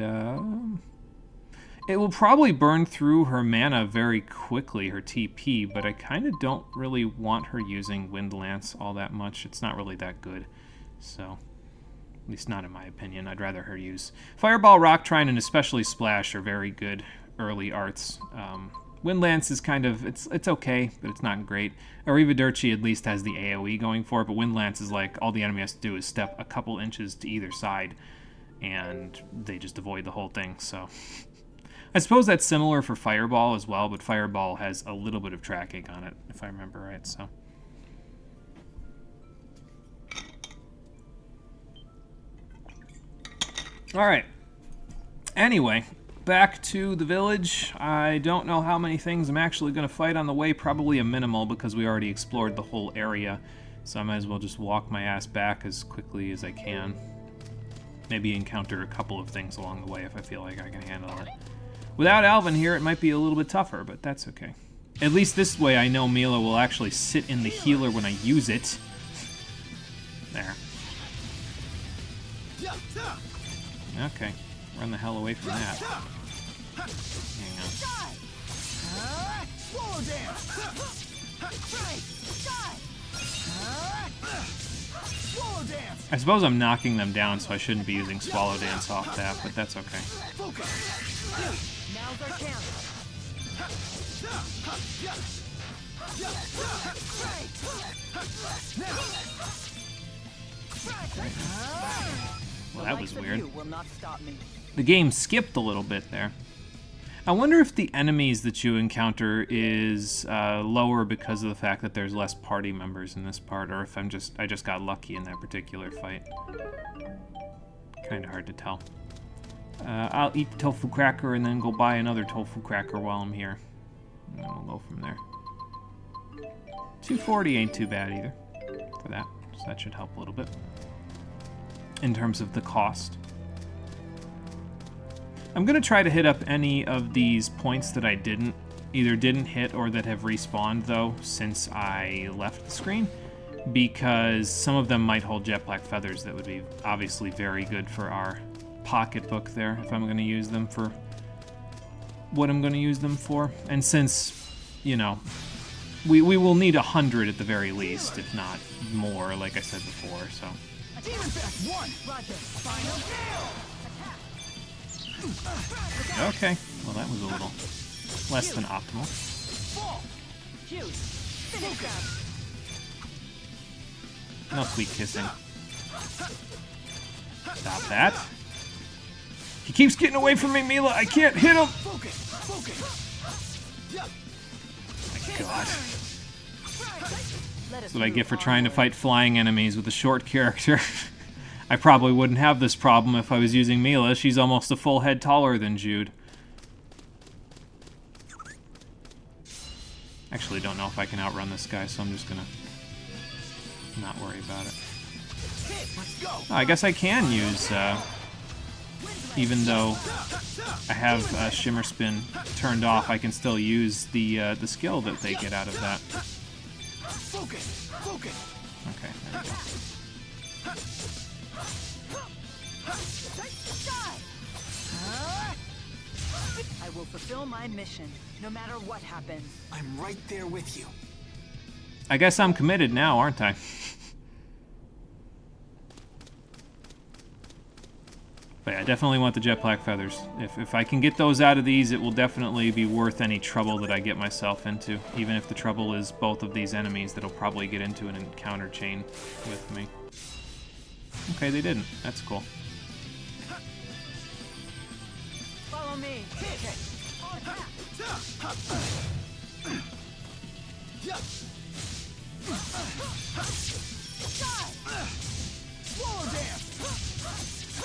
A: it will probably burn through her mana very quickly, her TP, but I kind of don't really want her using Wind Lance all that much. It's not really that good, so at least not in my opinion. I'd rather her use Fireball, Rock Trine, and especially Splash are very good early arts. Wind Lance is kind of, it's okay, but it's not great. Arrivederci at least has the AoE going for it, but Wind Lance is like, all the enemy has to do is step a couple inches to either side, and they just avoid the whole thing, so. I suppose that's similar for Fireball as well, but Fireball has a little bit of tracking on it, if I remember right, so. Alright. Anyway, back to the village. I don't know how many things I'm actually going to fight on the way. Probably a minimal, because we already explored the whole area. So I might as well just walk my ass back as quickly as I can. maybe encounter a couple of things along the way if I feel like I can handle it. Without Alvin here, it might be a little bit tougher, but that's okay. At least this way I know Mila will actually sit in the healer when I use it. There. Okay, run the hell away from that. Hang on.
C: Swallow dance! Swallow dance!
A: I suppose I'm knocking them down, so I shouldn't be using Swallow Dance off that, but that's okay.
B: Now's our chance.
A: Well, that was weird.
B: You will not stop me.
A: The game skipped a little bit there. I wonder if the enemies that you encounter is lower because of the fact that there's less party members in this part, or if I just got lucky in that particular fight. Kind of hard to tell. I'll eat the tofu cracker and then go buy another tofu cracker while I'm here. And then we'll go from there. 240 ain't too bad either for that, so that should help a little bit in terms of the cost. I'm gonna try to hit up any of these points that I either didn't hit or that have respawned though since I left the screen, because some of them might hold jet black feathers that would be obviously very good for our pocketbook there if I'm gonna use them for what I'm gonna use them for. And since, you know, we will need 100 at the very least, if not more, like I said before, so. Okay, well that was a little less than optimal. No sweet kissing. Stop that. He keeps getting away from me, Mila. I can't hit him. My God. That's what I get for trying to fight flying enemies with a short character. I probably wouldn't have this problem if I was using Mila. She's almost a full head taller than Jude. Actually, don't know if I can outrun this guy, so I'm just gonna not worry about it. Oh, I guess I can use, even though I have Shimmer Spin turned off, I can still use the skill that they get out of that. Okay, there we go.
B: I will fulfill my mission, no matter what happens.
C: I'm right there with you.
A: I guess I'm committed now, aren't I? But yeah, I definitely want the jet black feathers. If I can get those out of these, it will definitely be worth any trouble that I get myself into. Even if the trouble is both of these enemies that'll probably get into an encounter chain with me. Okay, they didn't. That's cool.
B: Follow me.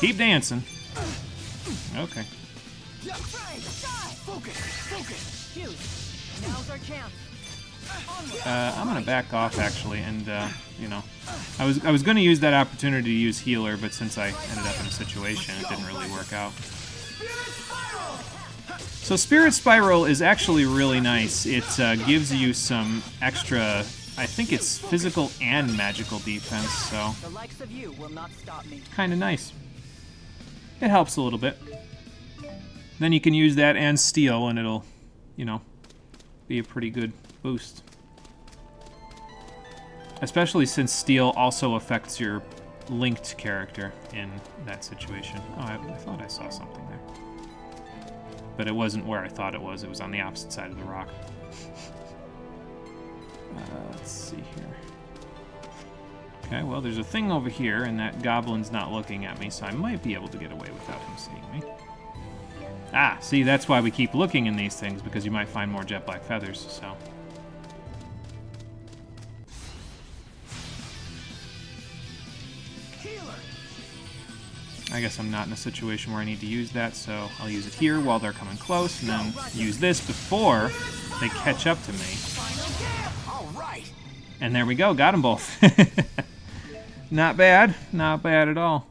A: Keep dancing. Okay.
B: Now's our chance.
A: I'm gonna back off actually, and you know, I was gonna use that opportunity to use healer, but since I ended up in a situation, it didn't really work out. So Spirit Spiral is actually really nice. It gives you some extra, I think it's physical and magical defense, so
B: The likes of you will not stop me.
A: kind of nice. It helps a little bit. Then you can use that and steel, and it'll, you know, be a pretty good boost. Especially since steel also affects your linked character in that situation. Oh, I thought I saw something there. But it wasn't where I thought it was. It was on the opposite side of the rock. Let's see here. Okay, well, there's a thing over here, and that goblin's not looking at me, so I might be able to get away without him seeing me. Ah, see, that's why we keep looking in these things, because you might find more jet black feathers, so. I guess I'm not in a situation where I need to use that, so I'll use it here while they're coming close, and then use this before they catch up to me. And there we go, got them both. Not bad, not bad at all.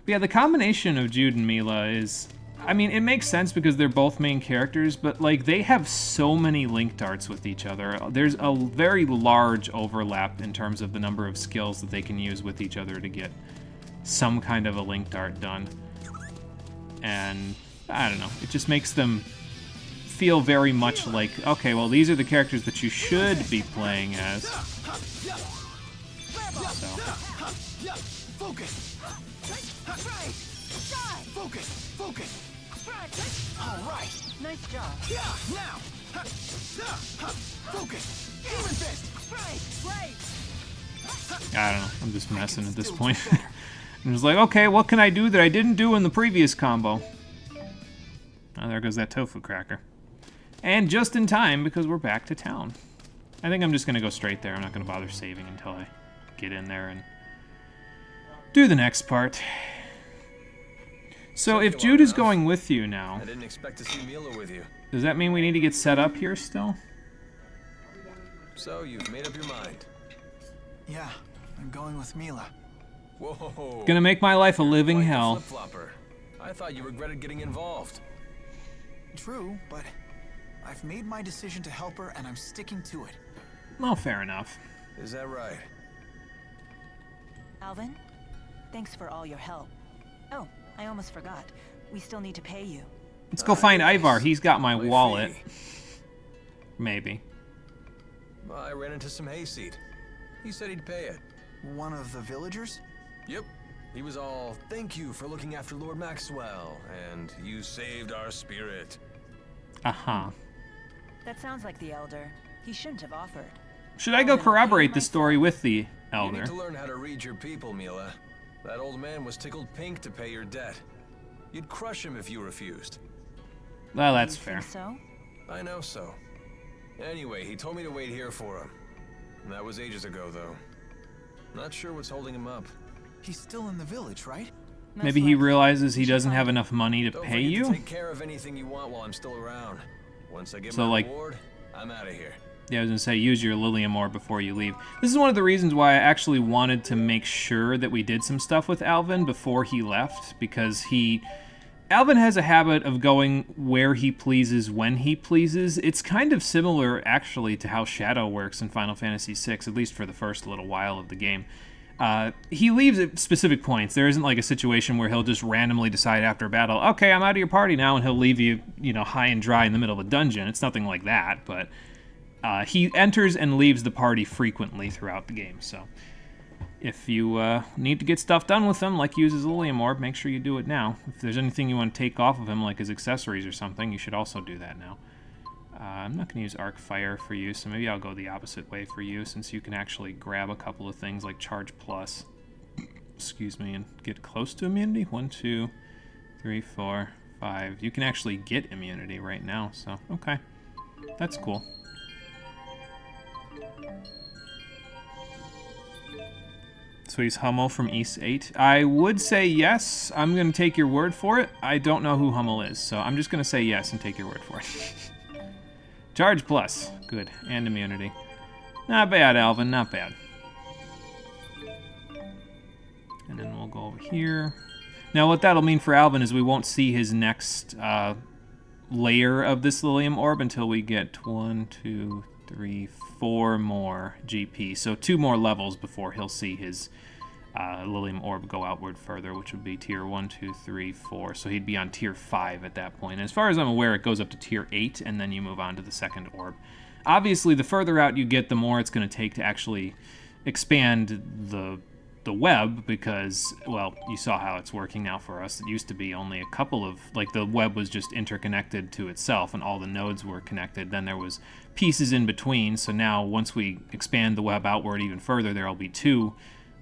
A: But yeah, the combination of Jude and Mila is... I mean, it makes sense because they're both main characters, but, like, they have so many link darts with each other. There's a very large overlap in terms of the number of skills that they can use with each other to get some kind of a link dart done. And, I don't know, it just makes them feel very much like, okay, well, these are the characters that you should be playing as. So.
C: Focus! Focus! Focus! All right!
B: Nice job.
C: Now! Focus! Demon fist!
A: I don't know, I'm just messing at this point. I'm just like, okay, what can I do that I didn't do in the previous combo? Oh, there goes that tofu cracker. And just in time, because we're back to town. I think I'm just going to go straight there. I'm not going to bother saving until I get in there and do the next part. So if Jude is going with you now,
E: I didn't expect to see Mila with you.
A: does that mean we need to get set up here still?
E: So you've made up your mind.
F: Yeah, I'm going with Mila.
E: Whoa.
A: Gonna make my life a living
E: Quite the
A: hell.
E: flip-flopper. I thought you regretted getting involved.
F: True, but I've made my decision to help her and I'm sticking to it.
A: Well, fair enough.
E: Is that right?
B: Alvin, thanks for all your help. Oh, I almost forgot. We still need to pay you.
A: Let's go find Ivar. He's got my
E: My
A: wallet.
E: fee.
A: Maybe.
E: I ran into some hayseed. He said he'd pay it.
F: One of the villagers?
E: Yep. He was all, thank you for looking after Lord Maxwell, and you saved our spirit.
A: Uh-huh.
B: That sounds like the Elder. He shouldn't have offered.
A: Should I go corroborate the story with the
E: You
A: Elder?
E: need to learn how to read your people, Mila. That old man was tickled pink to pay your debt. You'd crush him if you refused.
A: Well, that's
B: You
A: fair.
B: think so?
E: I know so. Anyway, he told me to wait here for him. That was ages ago, though. Not sure what's holding him up.
F: He's still in the village, right?
B: Most
A: Maybe he
B: likely.
A: realizes he
B: We should
A: doesn't
B: find
A: have
B: him.
A: enough money to
E: Don't
A: pay
E: forget
A: you?
E: to take care of anything you want while I'm still around. Once I get
A: So,
E: my
A: like-
E: reward, I'm out of here.
A: Yeah, I was gonna say, use your Lilium Orb before you leave. This is one of the reasons why I actually wanted to make sure that we did some stuff with Alvin before he left, because Alvin has a habit of going where he pleases when he pleases. It's kind of similar, actually, to how Shadow works in Final Fantasy VI, at least for the first little while of the game. He leaves at specific points. There isn't like a situation where he'll just randomly decide after a battle, okay, I'm out of your party now, and he'll leave you, high and dry in the middle of a dungeon. It's nothing like that, but he enters and leaves the party frequently throughout the game. So if you need to get stuff done with him, like use his Lilium Orb, make sure you do it now. If there's anything you want to take off of him, like his accessories or something, you should also do that now. I'm not going to use Arc Fire for you, so maybe I'll go the opposite way for you, since you can actually grab a couple of things like Charge Plus, excuse me, and get close to immunity. 1, 2, 3, 4, 5. You can actually get immunity right now, so okay. That's cool. So he's Hummel from East 8. I would say yes. I'm going to take your word for it. I don't know who Hummel is, so I'm just going to say yes and take your word for it. Charge Plus. Good. And immunity. Not bad, Alvin. Not bad. And then we'll go over here. Now, what that'll mean for Alvin is we won't see his next layer of this Lilium Orb until we get 1, 2, 3, 4 more GP. So 2 more levels before he'll see his Lilium Orb go outward further, which would be tier 1, 2, 3, 4. So he'd be on tier 5 at that point. And as far as I'm aware, it goes up to tier 8, and then you move on to the second orb. Obviously, the further out you get, the more it's going to take to actually expand the web, because, well, you saw how it's working now for us. It used to be only a couple of, like, the web was just interconnected to itself, and all the nodes were connected. Then there was pieces in between, so now once we expand the web outward even further, there'll be 2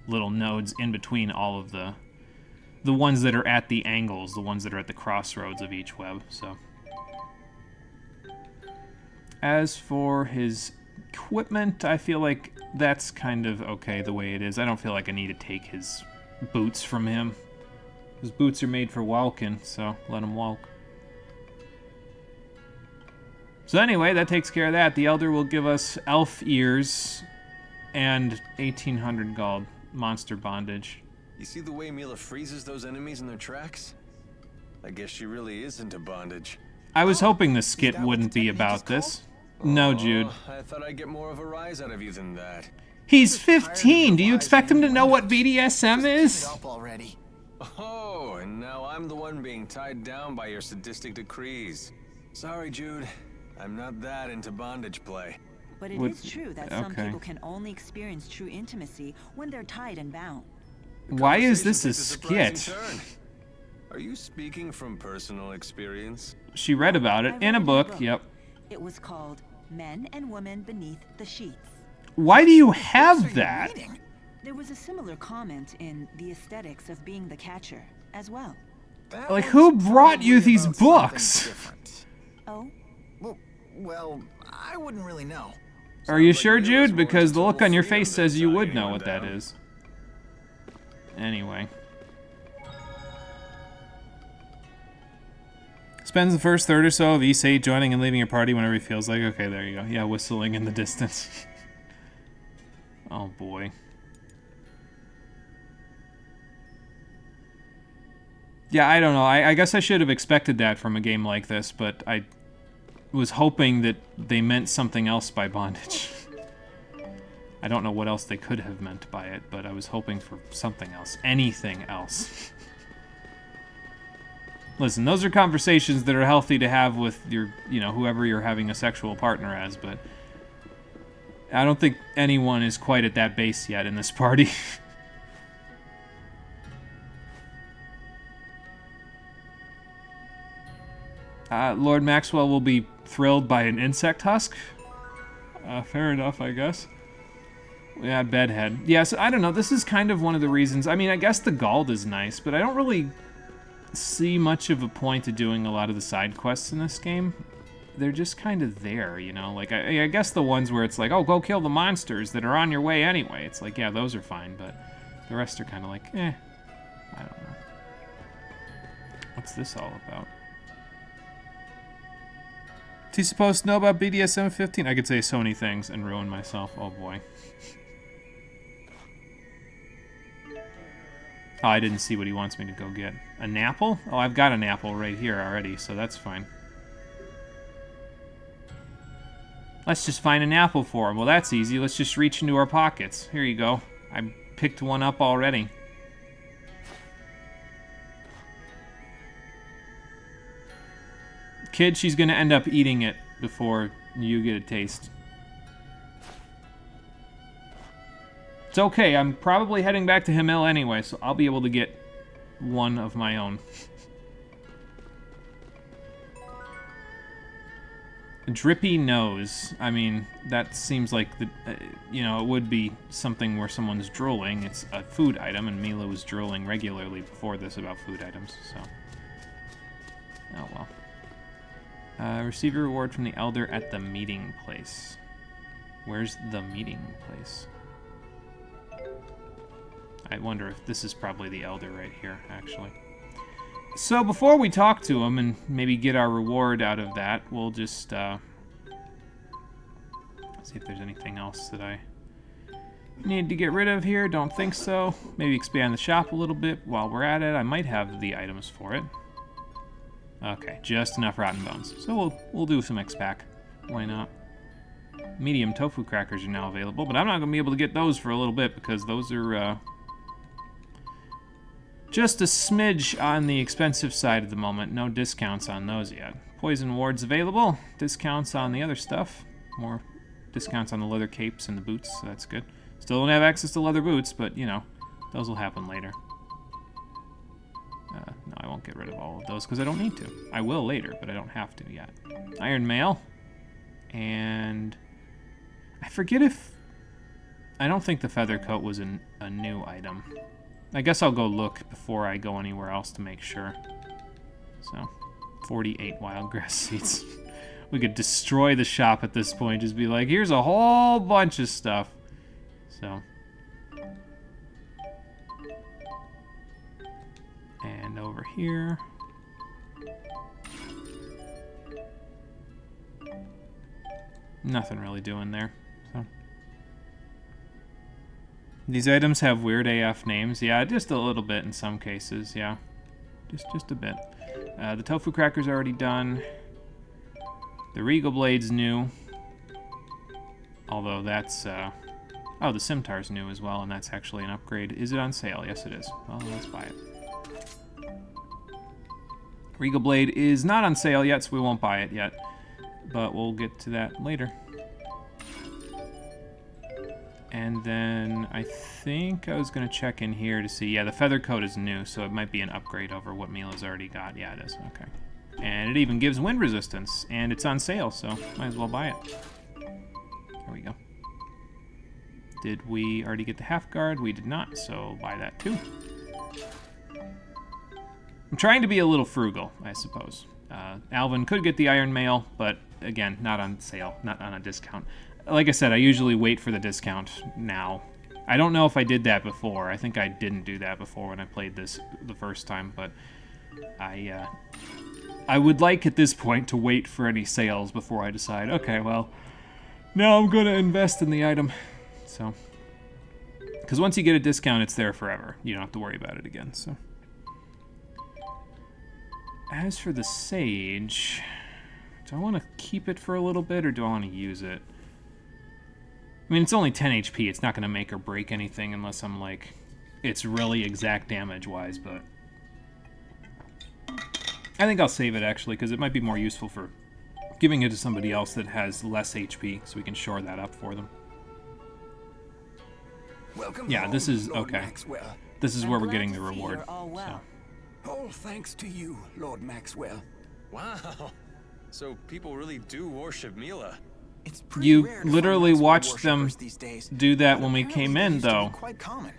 A: little nodes in between all of the ones that are at the angles, the ones that are at the crossroads of each web. So as for his equipment, I feel like that's kind of okay the way it is. I don't feel like I need to take his boots from him. His boots are made for walking, so let him walk. So anyway, that takes care of that. The Elder will give us elf ears and 1,800 gold monster bondage.
E: You see the way Mila freezes those enemies in their tracks? I guess she really is into bondage.
A: I was hoping the skit
F: that what
A: wouldn't
F: the
A: be
F: technique
A: about
F: is
A: this. No, Jude.
E: Oh, I thought I'd get more of a rise out of you than that.
A: He's
F: Just tired of
A: 15.
F: your
A: Do you
F: lies
A: expect him to
F: being
A: know what
F: windows.
A: BDSM
F: Just
A: is?
F: give it up already.
E: Oh, and now I'm the one being tied down by your sadistic decrees. Sorry, Jude. I'm not that into bondage play.
B: But it
A: Would-
B: is true that some
A: okay.
B: people can only experience true intimacy when they're tied and bound.
A: Why is this a
E: Conversation took surprising
A: skit?
E: turn. Are you speaking from personal experience?
A: She read about it
B: I
A: in
B: read
A: a
B: it
A: book. Yep.
B: It was called Men and Women Beneath the Sheets.
A: Why do you
F: What are
A: have
F: you
A: that?
F: reading?
B: There was a similar comment in The Aesthetics of Being the Catcher as well.
F: That
A: Like,
F: one's
A: who brought you
F: probably
A: these
F: about something
A: books?
F: different.
B: Oh,
F: Well, I wouldn't really know.
A: Are you
E: like
A: sure,
E: Mila's
A: Jude?
E: more
A: Because the
E: into
A: look on your
E: total
A: face
E: freedom
A: says
E: than
A: you
E: tying
A: would know
E: anyone
A: what that
E: down.
A: is. Anyway. Spends the first third or so of E8 joining and leaving your party whenever he feels like. Okay, there you go. Yeah, whistling in the distance. Oh boy. Yeah, I don't know. I guess I should have expected that from a game like this, but I was hoping that they meant something else by bondage. I don't know what else they could have meant by it, but I was hoping for something else. Anything else. Listen, those are conversations that are healthy to have with your, whoever you're having a sexual partner as, but I don't think anyone is quite at that base yet in this party. Lord Maxwell will be thrilled by an insect husk. Fair enough, I guess. Yeah, bedhead. Yeah, so I don't know. This is kind of one of the reasons. I mean, I guess the Gald is nice, but I don't really see much of a point to doing a lot of the side quests in this game. They're just kind of there, Like, I guess the ones where it's like, oh, go kill the monsters that are on your way anyway. It's like, yeah, those are fine, but the rest are kind of like, I don't know. What's this all about? Is he supposed to know about BDSM 15? I could say so many things and ruin myself. Oh, boy. Oh, I didn't see what he wants me to go get. An apple? Oh, I've got an apple right here already, so that's fine. Let's just find an apple for him. Well, that's easy. Let's just reach into our pockets. Here you go. I picked one up already. Kid, she's gonna end up eating it before you get a taste. It's okay, I'm probably heading back to Himmel anyway, so I'll be able to get one of my own. Drippy nose. I mean, that seems like it would be something where someone's drooling. It's a food item, and Mila was drooling regularly before this about food items, so. Oh well. Receive a reward from the Elder at the meeting place. Where's the meeting place? I wonder if this is probably the Elder right here, actually. So before we talk to him and maybe get our reward out of that, we'll just see if there's anything else that I need to get rid of here. Don't think so. Maybe expand the shop a little bit while we're at it. I might have the items for it. Okay, just enough rotten bones. So we'll do some X-Pack. Why not? Medium tofu crackers are now available, but I'm not going to be able to get those for a little bit because those are just a smidge on the expensive side at the moment. No discounts on those yet. Poison wards available. Discounts on the other stuff. More discounts on the leather capes and the boots, so that's good. Still don't have access to leather boots, but, those will happen later. No, I won't get rid of all of those because I don't need to. I will later, but I don't have to yet. Iron Mail. And I forget if... I don't think the feather coat was a new item. I guess I'll go look before I go anywhere else to make sure. So, 48 wild grass seeds. We could destroy the shop at this point. Just be like, here's a whole bunch of stuff. So. And over here. Nothing really doing there. So. These items have weird AF names. Yeah, just a little bit in some cases, yeah. Just a bit. The tofu cracker's already done. The Regal Blade's new. Although that's, oh, the Scimitar's new as well, and that's actually an upgrade. Is it on sale? Yes, it is. Well, let's buy it. Regal Blade is not on sale yet, so we won't buy it yet. But we'll get to that later. And then I think I was going to check in here to see. Yeah, the feather coat is new, so it might be an upgrade over what Mila's already got. Yeah, it is. Okay. And it even gives wind resistance, and it's on sale, so might as well buy it. There we go. Did we already get the half guard? We did not, so buy that too. I'm trying to be a little frugal, I suppose. Alvin could get the Iron Mail, but again, not on sale, not on a discount. Like I said, I usually wait for the discount now. I don't know if I did that before. I think I didn't do that before when I played this the first time, but I would like at this point to wait for any sales before I decide, okay, well, now I'm going to invest in the item. So, because once you get a discount, it's there forever. You don't have to worry about it again, so. As for the sage, do I want to keep it for a little bit, or do I want to use it? I mean, it's only 10 HP. It's not going to make or break anything unless I'm like, it's really exact damage-wise, but I think I'll save it, actually, because it might be more useful for giving it to somebody else that has less HP, so we can shore that up for them.
G: Welcome
A: Yeah,
G: home,
A: this is,
G: Lord
A: okay.
G: Maxwell.
A: This is
B: I'm
A: where we're
B: glad
A: getting
B: to
A: the
B: see
A: reward.
B: you're all well.
G: All thanks to you, Lord Maxwell.
E: Wow. So people really do worship Mila.
F: It's pretty
A: You
F: rare to find
A: literally
F: Maxwell
A: watched them
F: worshippers these days,
A: do that
F: but
A: when we
F: apparently
A: came
F: they
A: in,
F: used to be
A: though.
F: quite common.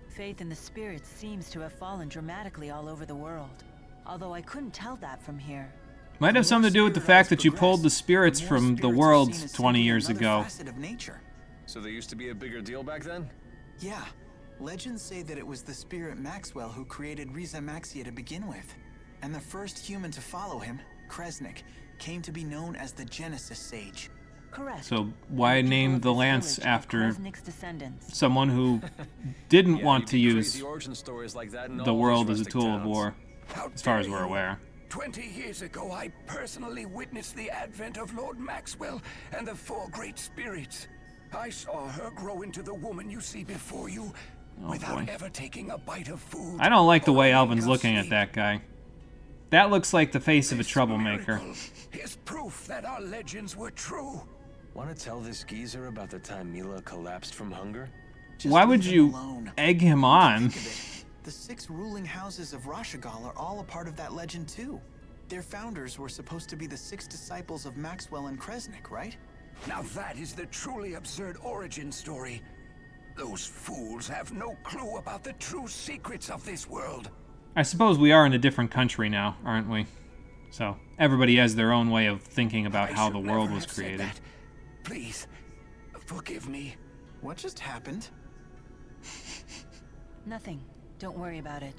B: Faith in the spirits seems to have fallen dramatically all over the world. Although I couldn't tell that from here.
A: Might have something to do with the fact that you pulled the spirits
F: more
A: from the
F: spirits are
A: world
F: seen as
A: 20
F: simply
A: years
F: another
A: ago.
F: facet of nature.
E: So there used to be a bigger deal back then?
F: Yeah. Legends say that it was the spirit Maxwell who created Riza Maxia to begin with. And the first human to follow him, Kresnik, came to be known as the Genesis Sage.
B: Correct.
A: So why
B: People
A: name
B: of
A: the
B: this
A: lance
B: village are
A: after
B: Kresnik's descendants.
A: someone who didn't
E: Yeah,
A: want
E: you'd
A: to
E: be
A: use
E: crazy origin stories like that in
A: the
E: all these
A: world as a
E: rustic
A: tool of
E: towns.
A: war,
G: How
A: as far as
G: dare
A: we're
G: you?
A: aware.
G: 20 years ago, I personally witnessed the advent of Lord Maxwell and the four great spirits. I saw her grow into the woman you see before you, without
A: boy.
G: ever taking a bite of food.
A: I don't like the
G: or
A: way
G: a
A: Alvin's
G: wink of
A: looking at
G: sleep.
A: that guy. That looks like the face of a
G: This
A: troublemaker.
G: miracle is proof that our legends were true.
E: Want to tell this geezer about the time Mila collapsed from hunger?
F: Just
A: Why would
F: leave him
A: you
F: alone.
A: egg him on?
F: Think of it. The 6 ruling houses of Rashagal are all a part of that legend too. Their founders were supposed to be the 6 disciples of Maxwell and Kresnik, right?
G: Now that is the truly absurd origin story. Those fools have no clue about the true secrets of this world.
A: I suppose we are in a different country now, aren't we? So everybody has their own way of thinking about how the
G: should
A: world
G: never
A: was
G: have said
A: created.
G: that. Please, forgive me.
F: What just happened?
B: Nothing. Don't worry about it.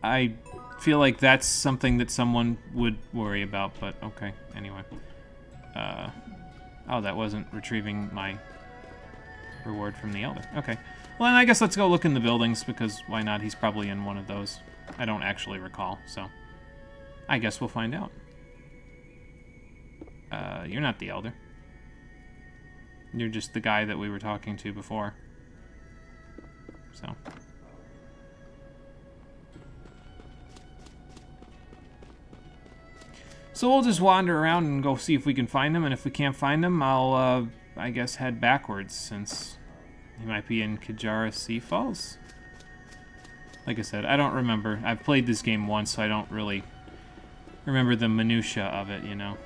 A: I feel like that's something that someone would worry about, but okay, anyway. Oh, that wasn't retrieving my reward from the Elder. Okay. Well, then I guess let's go look in the buildings, because why not? He's probably in one of those. I don't actually recall, so I guess we'll find out. You're not the Elder. You're just the guy that we were talking to before. So. So we'll just wander around and go see if we can find him, and if we can't find him, I'll, I guess, head backwards, since he might be in Kajara Sea Falls. Like I said, I don't remember. I've played this game once, so I don't really remember the minutia of it, you know.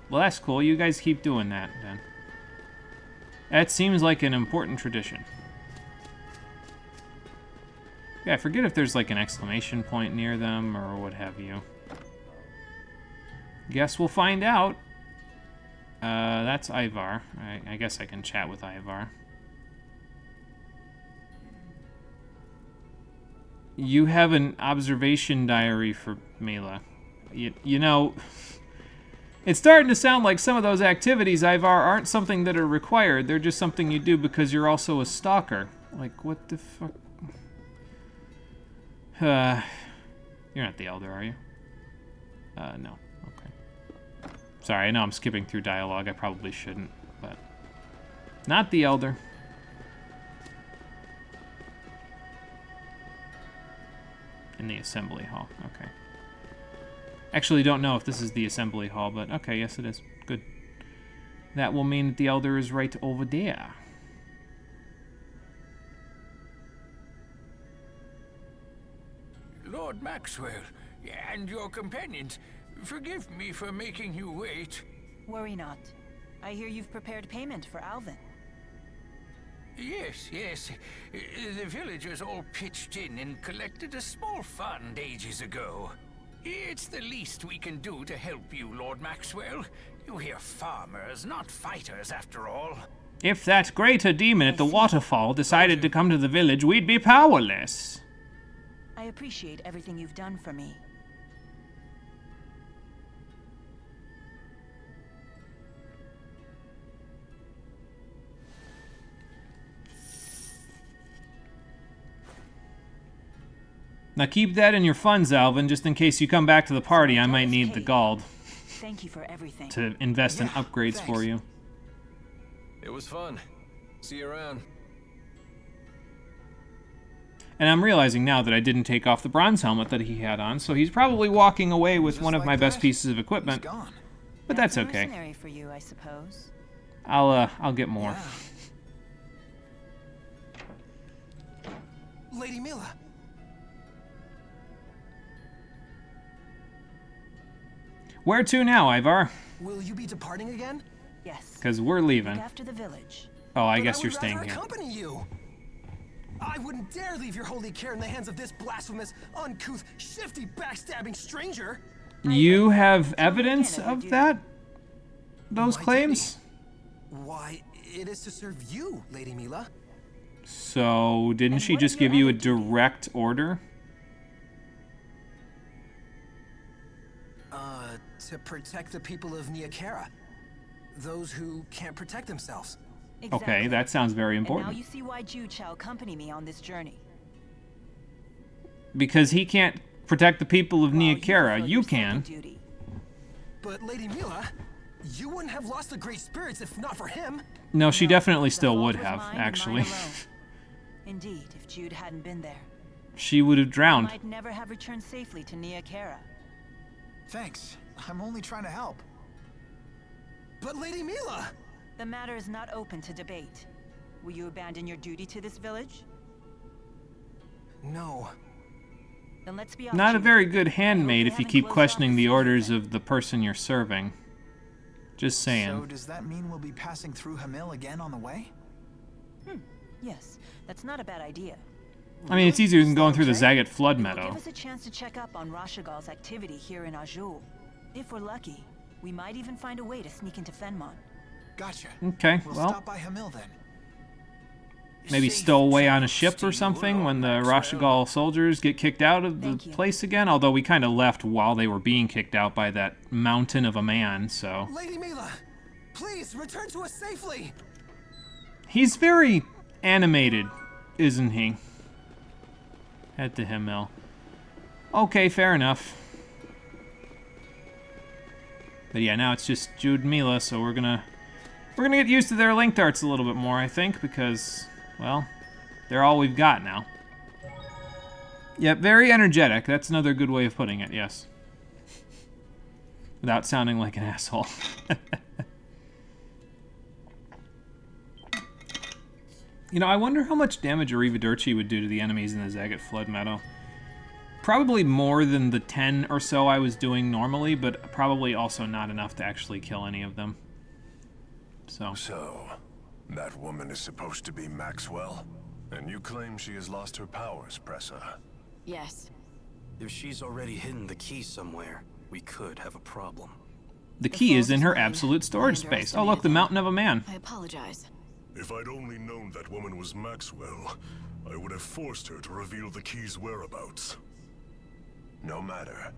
A: Well, that's cool. You guys keep doing that, then. That seems like an important tradition. Yeah, I forget if there's like an exclamation point near them or what have you. Guess we'll find out. That's Ivar. I guess I can chat with Ivar. You have an observation diary for Mila. You know, It's starting to sound like some of those activities, Ivar, aren't something that are required. They're just something you do because you're also a stalker. Like, what the fuck? You're not the Elder, are you? No. Okay. Sorry, I know I'm skipping through dialogue. I probably shouldn't, but... Not the Elder. In the assembly hall. Okay. Actually, don't know if this is the assembly hall, but okay, yes it is. Good. That will mean that the Elder is right over there.
G: Lord Maxwell, and your companions, forgive me for making you wait.
B: Worry not. I hear you've prepared payment for Alvin.
G: Yes, yes. The villagers all pitched in and collected a small fund ages ago. It's the least we can do to help you, Lord Maxwell. You hear farmers, not fighters, after all.
A: If that greater demon at the waterfall decided to come to the village, we'd be powerless.
B: I appreciate everything you've done for me.
A: Now keep that in your funds, Alvin, just in case you come back to the party. I might need the gold
B: Thank you for everything.
A: to invest in upgrades
F: thanks.
A: for you.
E: It was fun. See you around.
A: And I'm realizing now that I didn't take off the bronze helmet that he had on, so he's probably walking away with
F: Just
A: one of
F: like
A: my best
F: that,
A: pieces of
F: He's
A: equipment.
F: gone.
A: But that's okay.
B: Mercenary for you, I suppose.
A: I'll get more.
F: Yeah. Lady Mila.
A: Where to now, Ivar?
F: Will you be departing again?
B: Yes.
A: Because we're leaving.
B: Look after the village.
A: Oh, I
F: But
A: guess
F: I
A: you're
F: would
A: staying
F: rather
A: here.
F: accompany you. I wouldn't dare leave your holy care in the hands of this blasphemous, uncouth, shifty, backstabbing stranger.
A: You have
B: Tell me
A: evidence
B: again if I
A: of
B: do.
A: that? Those
F: My
A: claims?
F: Why, it is to serve you, Lady Mila.
A: So, didn't
B: And
A: she
B: what
A: just
B: is your
A: give you a
B: other duty?
A: direct order?
F: To protect the people of Niakara. Those who can't protect themselves.
B: Exactly.
A: Okay, that sounds very
B: And now
A: important.
B: you see why Jude shall accompany me on this journey.
A: Because he can't protect the people of
B: While
A: Niakara.
B: fulfill
A: You
B: your
A: can.
B: second duty.
F: But Lady Mila, you wouldn't have lost the great spirits if not for him.
A: No, she
B: No,
A: definitely
B: the
A: still
B: fault
A: would
B: was
A: have,
B: mine and mine
A: actually.
B: alone. Indeed, if Jude hadn't been there,
A: She would have
B: I
A: drowned.
B: might never have returned safely to Niakara.
F: Thanks. I'm only trying to help. But Lady Mila!
B: The matter is not open to debate. Will you abandon your duty to this village?
F: No.
B: Then let's be off.
A: Not a
B: Jude.
A: very good
B: I hope
A: handmaid
B: they
A: if you
B: haven't
A: keep
B: closed off
A: questioning
B: the
A: the
B: city
A: orders
B: yet.
A: of the person you're serving. Just
F: So
A: saying.
F: does that mean we'll be passing through Hamil again on the way?
B: Yes, that's not a bad idea.
A: I mean, it's easier than going through the
F: Okay.
A: Zagat Flood
B: It will
A: Meadow.
B: give us a chance to check up on Rashagal's activity here in Azul. If we're lucky, we might even find a way to sneak into Fenmon.
F: Gotcha.
A: Okay,
F: We'll
A: well,
F: stop by Hamil then.
A: maybe
G: Safe
A: stow away on a
G: travels
A: ship
G: to
A: or
G: you,
A: something
G: Lord
A: when the
G: Maxwell.
A: Rashagal soldiers get kicked out of the
B: Thank you.
A: place again. Although we kind of left while they were being kicked out by that mountain of a man, so.
F: Lady Mila, please return to us safely.
A: He's very animated, isn't he? Head to Himmel. Okay, fair enough. But yeah, now it's just Jude and Mila, so we're gonna get used to their linked arts a little bit more, I think, because, well, they're all we've got now. Yep, very energetic. That's another good way of putting it, yes. Without sounding like an asshole. You know, I wonder how much damage Arrivederci would do to the enemies in the Zagat Flood Meadow. Probably more than the 10 or so I was doing normally, but probably also not enough to actually kill any of them. So,
H: That woman is supposed to be Maxwell? And you claim she has lost her powers, Pressa?
I: Yes. If she's already hidden the key somewhere, we could have a problem.
A: the key is in her
I: fault is mine.
A: absolute storage
I: I
A: space. Oh, look, the
I: underestimated
A: Mountain of a Man.
I: I apologize.
H: If I'd only known that woman was Maxwell, I would have forced her to reveal the key's whereabouts. No matter.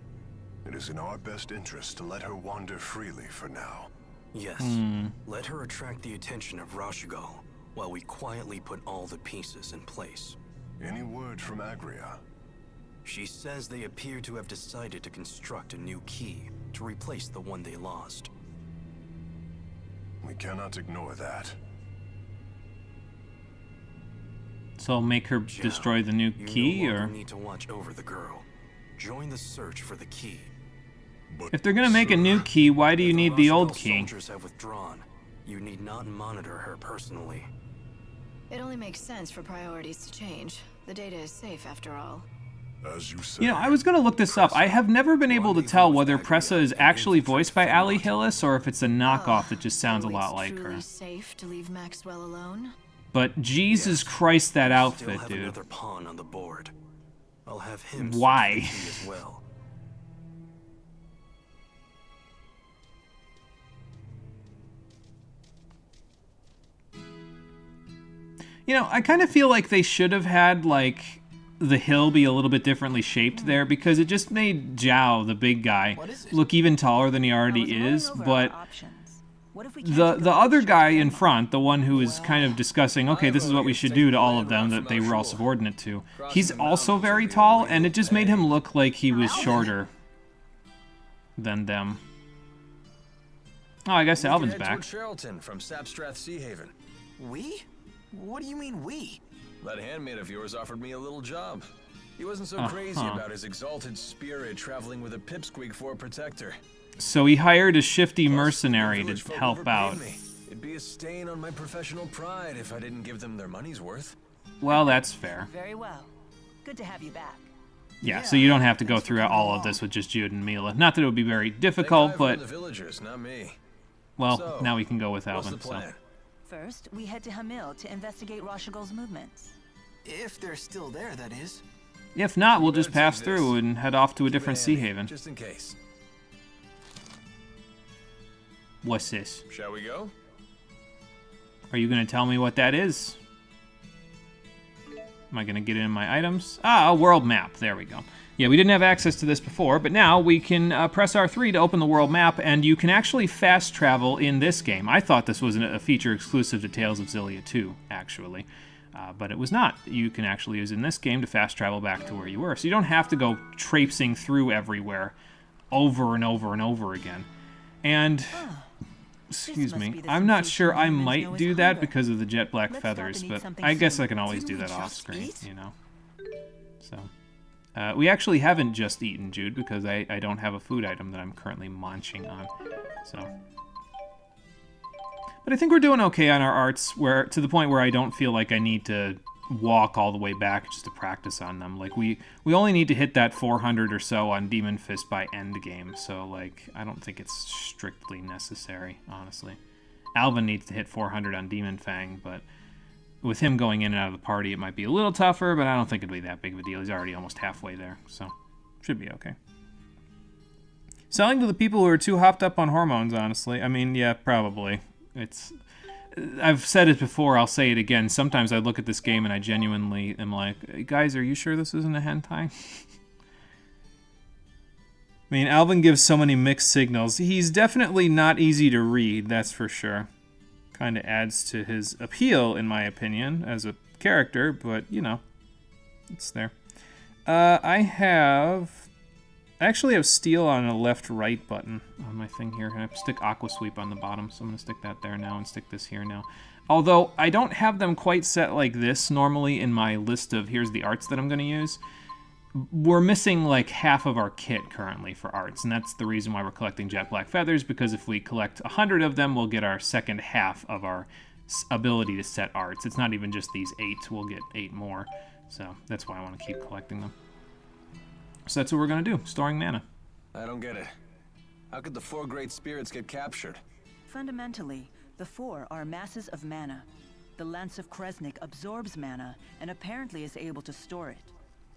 H: It is in our best interest to let her wander freely for now.
I: Yes. Let her attract the attention of Rashigal, while we quietly put all the pieces in place.
H: Any word from Agria?
I: She says they appear to have decided to construct a new key to replace the one they lost.
H: We cannot ignore that.
A: So make her destroy the new key,
I: you no
A: or
I: longer need to watch over the girl. Join the search for the key.
H: But
A: if they're gonna make a new key, why do you need the old key?
I: Soldiers have withdrawn. You need not monitor her personally.
J: It only makes sense for priorities to change. The data is safe after all.
H: as you say,
A: You know, I was gonna look this up. I have never been able to tell whether Pressa is actually voiced by Ali Hillis or if it's a knockoff that just sounds a lot like her.
J: Truly safe to leave Maxwell alone?
A: But Jesus Christ, that
I: Still
A: outfit,
I: have
A: dude.
I: another pawn on the board. I'll have him
A: Why?
I: search the key as well.
A: You know, I kind of feel like they should have had, like, the hill be a little bit differently shaped there, because it just made Zhao, the big guy, look even taller than he already is, but the other guy in front, the one who is kind of discussing, okay, this is what we should do to all of them that they were all subordinate to, he's also very tall, and it just made him look like he was shorter than them. Oh, I guess Alvin's back.
E: Charlton from Sapstrath Sea Haven.
F: We? What do you mean we?
E: That handmaid of yours offered me a little job. He wasn't so crazy about his exalted spirit traveling with a pipsqueak for a protector.
A: So he hired a shifty mercenary to
E: Village folk
A: help
E: overpaid
A: out.
E: me. It'd be a stain on my professional pride if I didn't give them their money's worth.
A: Well, that's fair.
B: Very well. Good to have you back.
A: Yeah, so you don't have to go through all of this with just Jude and Mila. Not that it would be very difficult, but
E: the villagers, not me.
A: well,
E: So,
A: now we can go with
E: What's
A: Alvin.
E: the
A: So.
E: plan?
B: First, we head to Hamil to investigate Rashigal's movements.
F: If they're still there, that is.
A: If not, we'll just
E: better
A: pass
E: take
A: through
E: this.
A: and head off to a
E: Keep it
A: different sea
E: handy,
A: haven.
E: just in case.
A: What's this?
E: Shall we go?
A: Are you going to tell me what that is? Am I going to get it in my items? Ah, a world map. There we go. Yeah, we didn't have access to this before, but now we can press R3 to open the world map, and you can actually fast travel in this game. I thought this was a feature exclusive to Tales of Xillia 2, actually. But it was not. You can actually use in this game to fast travel back to where you were. So you don't have to go traipsing through everywhere over and over and over again. And, excuse me, I'm not sure I might do that because of the jet black feathers, but I guess I can always do that off screen, you know. So, we actually haven't just eaten, Jude, because I don't have a food item that I'm currently munching on, so... But I think we're doing okay on our arts, where to the point where I don't feel like I need to walk all the way back just to practice on them. Like, we only need to hit that 400 or so on Demon Fist by endgame, so, like, I don't think it's strictly necessary, honestly. Alvin needs to hit 400 on Demon Fang, but with him going in and out of the party, it might be a little tougher, but I don't think it'd be that big of a deal. He's already almost halfway there, so should be okay. Selling to the people who are too hopped up on hormones, honestly. I mean, yeah, probably. I've said it before, I'll say it again. Sometimes I look at this game and I genuinely am like, guys, are you sure this isn't a hentai? I mean, Alvin gives so many mixed signals. He's definitely not easy to read, that's for sure. Kind of adds to his appeal, in my opinion, as a character, but, you know, it's there. I actually have steel on a left-right button on my thing here. I stick Aqua Sweep on the bottom, so I'm going to stick that there now and stick this here now. Although, I don't have them quite set like this normally in my list of here's the arts that I'm going to use. We're missing like half of our kit currently for arts, and that's the reason why we're collecting jet black feathers, because if we collect 100 of them, we'll get our second half of our ability to set arts. It's not even just these 8, we'll get 8 more. So that's why I want to keep collecting them. So that's what we're going to do, storing mana.
E: I don't get it. How could the 4 great spirits get captured?
B: Fundamentally, the 4 are masses of mana. The Lance of Kresnik absorbs mana and apparently is able to store it.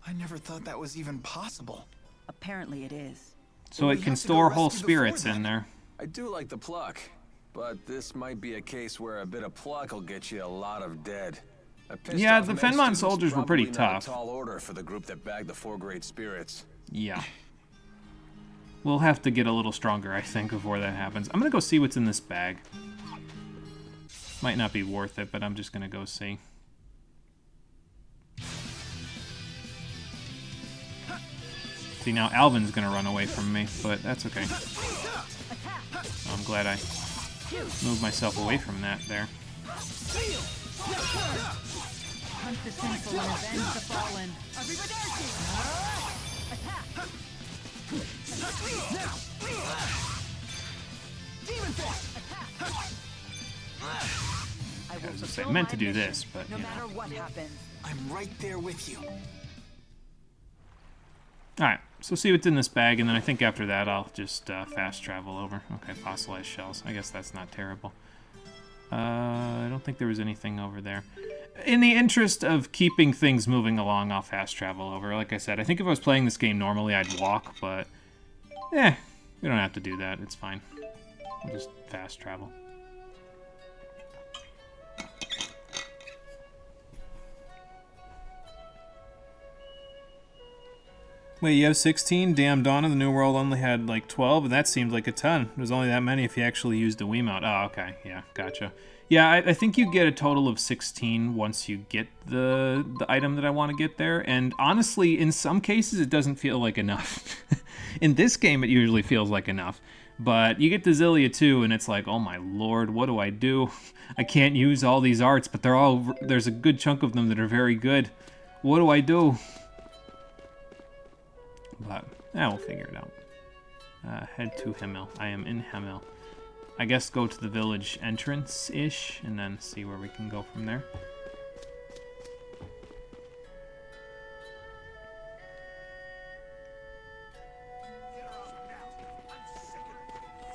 F: I never thought that was even possible.
B: Apparently it is.
A: So it can store whole spirits in there.
E: I do like the pluck, but this might be a case where a bit of pluck will get you a lot of dead.
A: Yeah, the Fenmon soldiers were pretty tough.
E: Tall order for the group that bagged the 4 great spirits.
A: Yeah. We'll have to get a little stronger, I think, before that happens. I'm gonna go see what's in this bag. Might not be worth it, but I'm just gonna go see. See, now Alvin's gonna run away from me, but that's okay. I'm glad I moved myself away from that there.
B: Hunt the sinful and avenge the fallen.
A: I meant to do this, but
B: no
A: you know.
B: matter what happens.
F: I'm right there with you.
A: Alright, so see what's in this bag, and then I think after that I'll just fast travel over. Okay, fossilized shells. I guess that's not terrible. I don't think there was anything over there. In the interest of keeping things moving along, I'll fast travel over. Like I said, I think if I was playing this game normally, I'd walk, but we don't have to do that. It's fine. We'll just fast travel. Wait, you have 16? Damn, Dawn of the New World only had like 12, and that seemed like a ton. There's only that many if you actually used a Wiimote. Oh, okay. Yeah, gotcha. Yeah, I think you get a total of 16 once you get the item that I want to get there, and honestly, in some cases, it doesn't feel like enough. In this game, it usually feels like enough. But you get to Xillia 2, and it's like, oh my lord, what do I do? I can't use all these arts, but there's a good chunk of them that are very good. What do I do? But, we'll figure it out. Head to Himmel. I am in Himmel. I guess go to the village entrance-ish, and then see where we can go from there.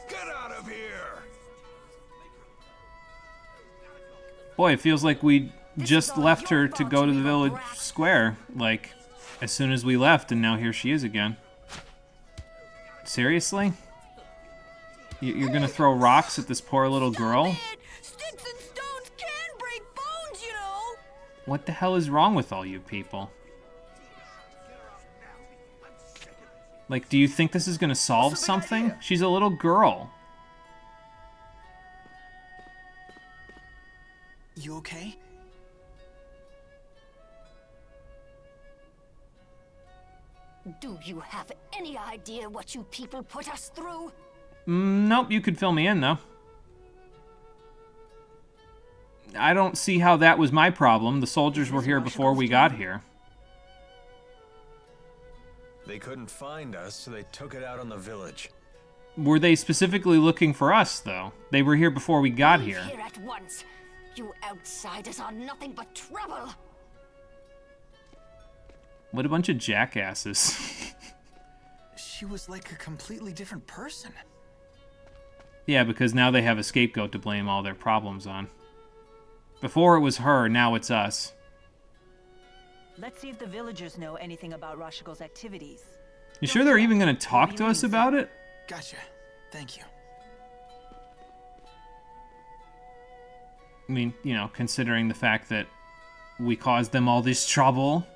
H: Get out of here!
A: Boy, it feels like we just left her to go to the village square, like, as soon as we left, and now here she is again. Seriously? You're gonna throw rocks at this poor little girl?
B: Sticks and stones can break bones, you know.
A: What the hell is wrong with all you people? Like, do you think this is gonna solve something? She's a little girl.
F: You okay?
K: Do you have any idea what you people put us through?
A: Nope, you could fill me in, though. I don't see how that was my problem. The soldiers were here before we got here.
E: They couldn't find us, so they took it out on the village.
A: Were they specifically looking for us, though? They were here before we got
K: Leave
A: here.
K: Here at once. You outsiders are nothing but trouble.
A: What a bunch of jackasses.
F: She was like a completely different person.
A: Yeah, because now they have a scapegoat to blame all their problems on. Before it was her, now it's us.
B: Let's see if the villagers know anything about Rashigel's activities.
A: You sure they're even going to talk to us about it?
F: Gotcha. Thank you.
A: I mean, you know, considering the fact that we caused them all this trouble.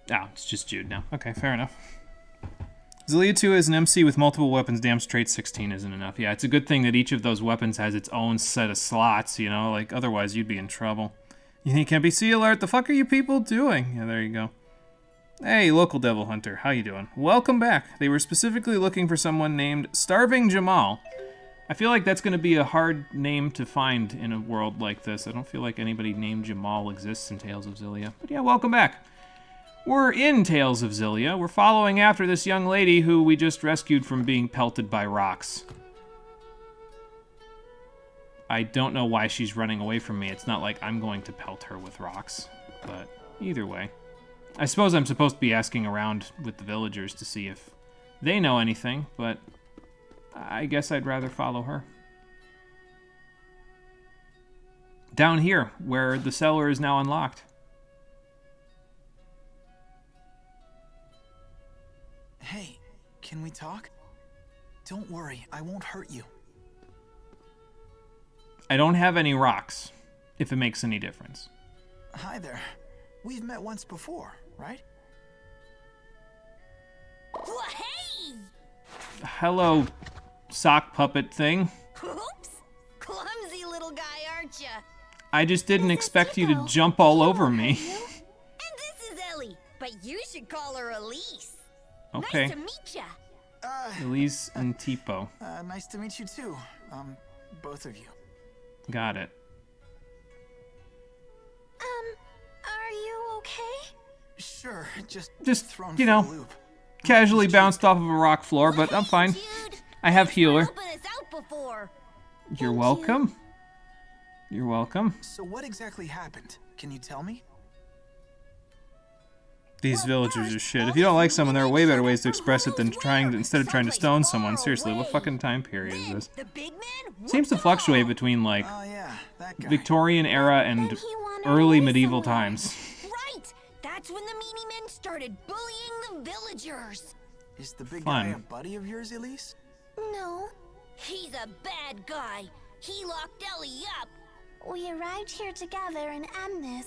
A: Oh, it's just Jude now. Okay, fair enough. Xillia 2 as an MC with multiple weapons, damn straight 16 isn't enough. Yeah, it's a good thing that each of those weapons has its own set of slots, you know? Like, otherwise you'd be in trouble. You think can't be sea alert? The fuck are you people doing? Yeah, there you go. Hey, local devil hunter, how you doing? Welcome back. They were specifically looking for someone named Starving Jamal. I feel like that's going to be a hard name to find in a world like this. I don't feel like anybody named Jamal exists in Tales of Xillia. But yeah, welcome back. We're in Tales of Xillia. We're following after this young lady who we just rescued from being pelted by rocks. I don't know why she's running away from me. It's not like I'm going to pelt her with rocks. But either way. I suppose I'm supposed to be asking around with the villagers to see if they know anything, but I guess I'd rather follow her. Down here, where the cellar is now unlocked.
F: Hey, can we talk? Don't worry, I won't hurt you.
A: I don't have any rocks, if it makes any difference.
F: Hi there. We've met once before, right?
K: Hey!
A: Hello, sock puppet thing.
K: Oops! Clumsy little guy, aren't ya?
A: I just didn't expect you to jump all over me.
K: And this is Ellie, but you should call her Elise.
A: Okay.
K: Nice to meet ya.
A: Elise and Tipo.
F: Nice to meet you too. Both of you.
A: Got it.
K: Are you okay?
F: Sure, just thrown
A: you
F: for a
A: know,
F: loop.
A: casually bounced off of a rock floor, but I'm fine. I have healer.
K: Helping us out before.
A: You're welcome. You're welcome.
F: So what exactly happened? Can you tell me?
A: These villagers are shit. If you don't like someone, there are way better ways to express it than instead of trying to stone someone. Seriously, what fucking time period is this?
K: The big man
A: Seems to fluctuate between, like,
F: Oh yeah, that guy.
A: Victorian era and early medieval times.
K: Right! That's when the meanie men started bullying the villagers.
F: Is the big
A: Fun.
F: guy a buddy of yours, Elise?
K: No. He's a bad guy. He locked Ellie up.
L: We arrived here together in Amnes.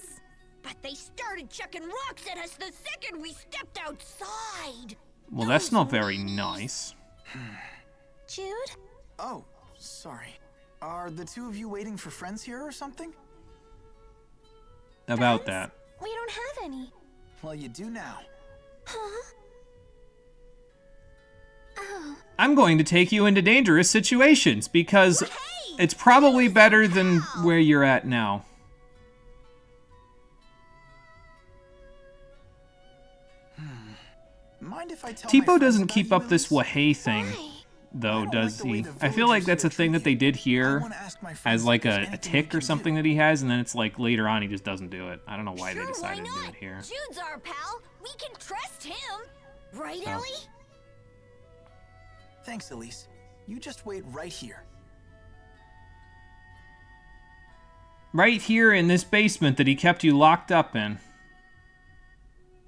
K: But they started chucking rocks at us the second we stepped outside.
A: Well, that's not very nice.
L: Jude?
F: Oh, sorry. Are the two of you waiting for friends here or something?
A: About that.
L: We don't have any.
F: Well, you do now.
L: Huh? Oh.
A: I'm going to take you into dangerous situations because it's probably better than where you're at now.
F: Mind if I tell my
A: Tipo
F: friends
A: doesn't
F: about
A: keep
F: you,
A: up this
F: Elise?
A: wahey thing, though, does
F: the way
A: he?
F: the
A: I feel like
F: villagers
A: that's a
F: here
A: thing that they did
F: I
A: here
F: wanna ask my friends
A: as like
F: if there's
A: a
F: anything we
A: tick or
F: can
A: something
F: do.
A: that he has, and then it's like later on he just doesn't do it. I don't know why
K: Sure,
A: they decided
K: why
A: to do
K: not?
A: it here.
K: Jude's our pal. We can trust him. Right,
A: Oh.
K: Ellie?
F: Thanks, Elise. You just wait right here.
A: Right here in this basement that he kept you locked up in.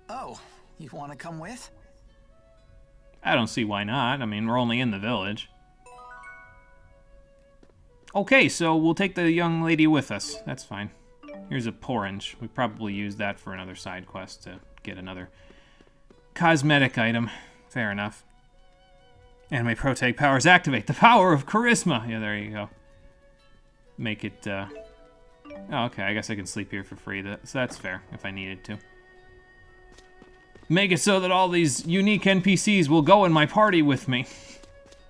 F: Oh, you want to come with?
A: I don't see why not. I mean, we're only in the village. Okay, so we'll take the young lady with us. That's fine. Here's a porridge. We probably use that for another side quest to get another cosmetic item. Fair enough. Anime Protag powers activate. The power of charisma. Yeah, there you go. Make it, Oh, okay, I guess I can sleep here for free. So that's fair, if I needed to. Make it so that all these unique NPCs will go in my party with me.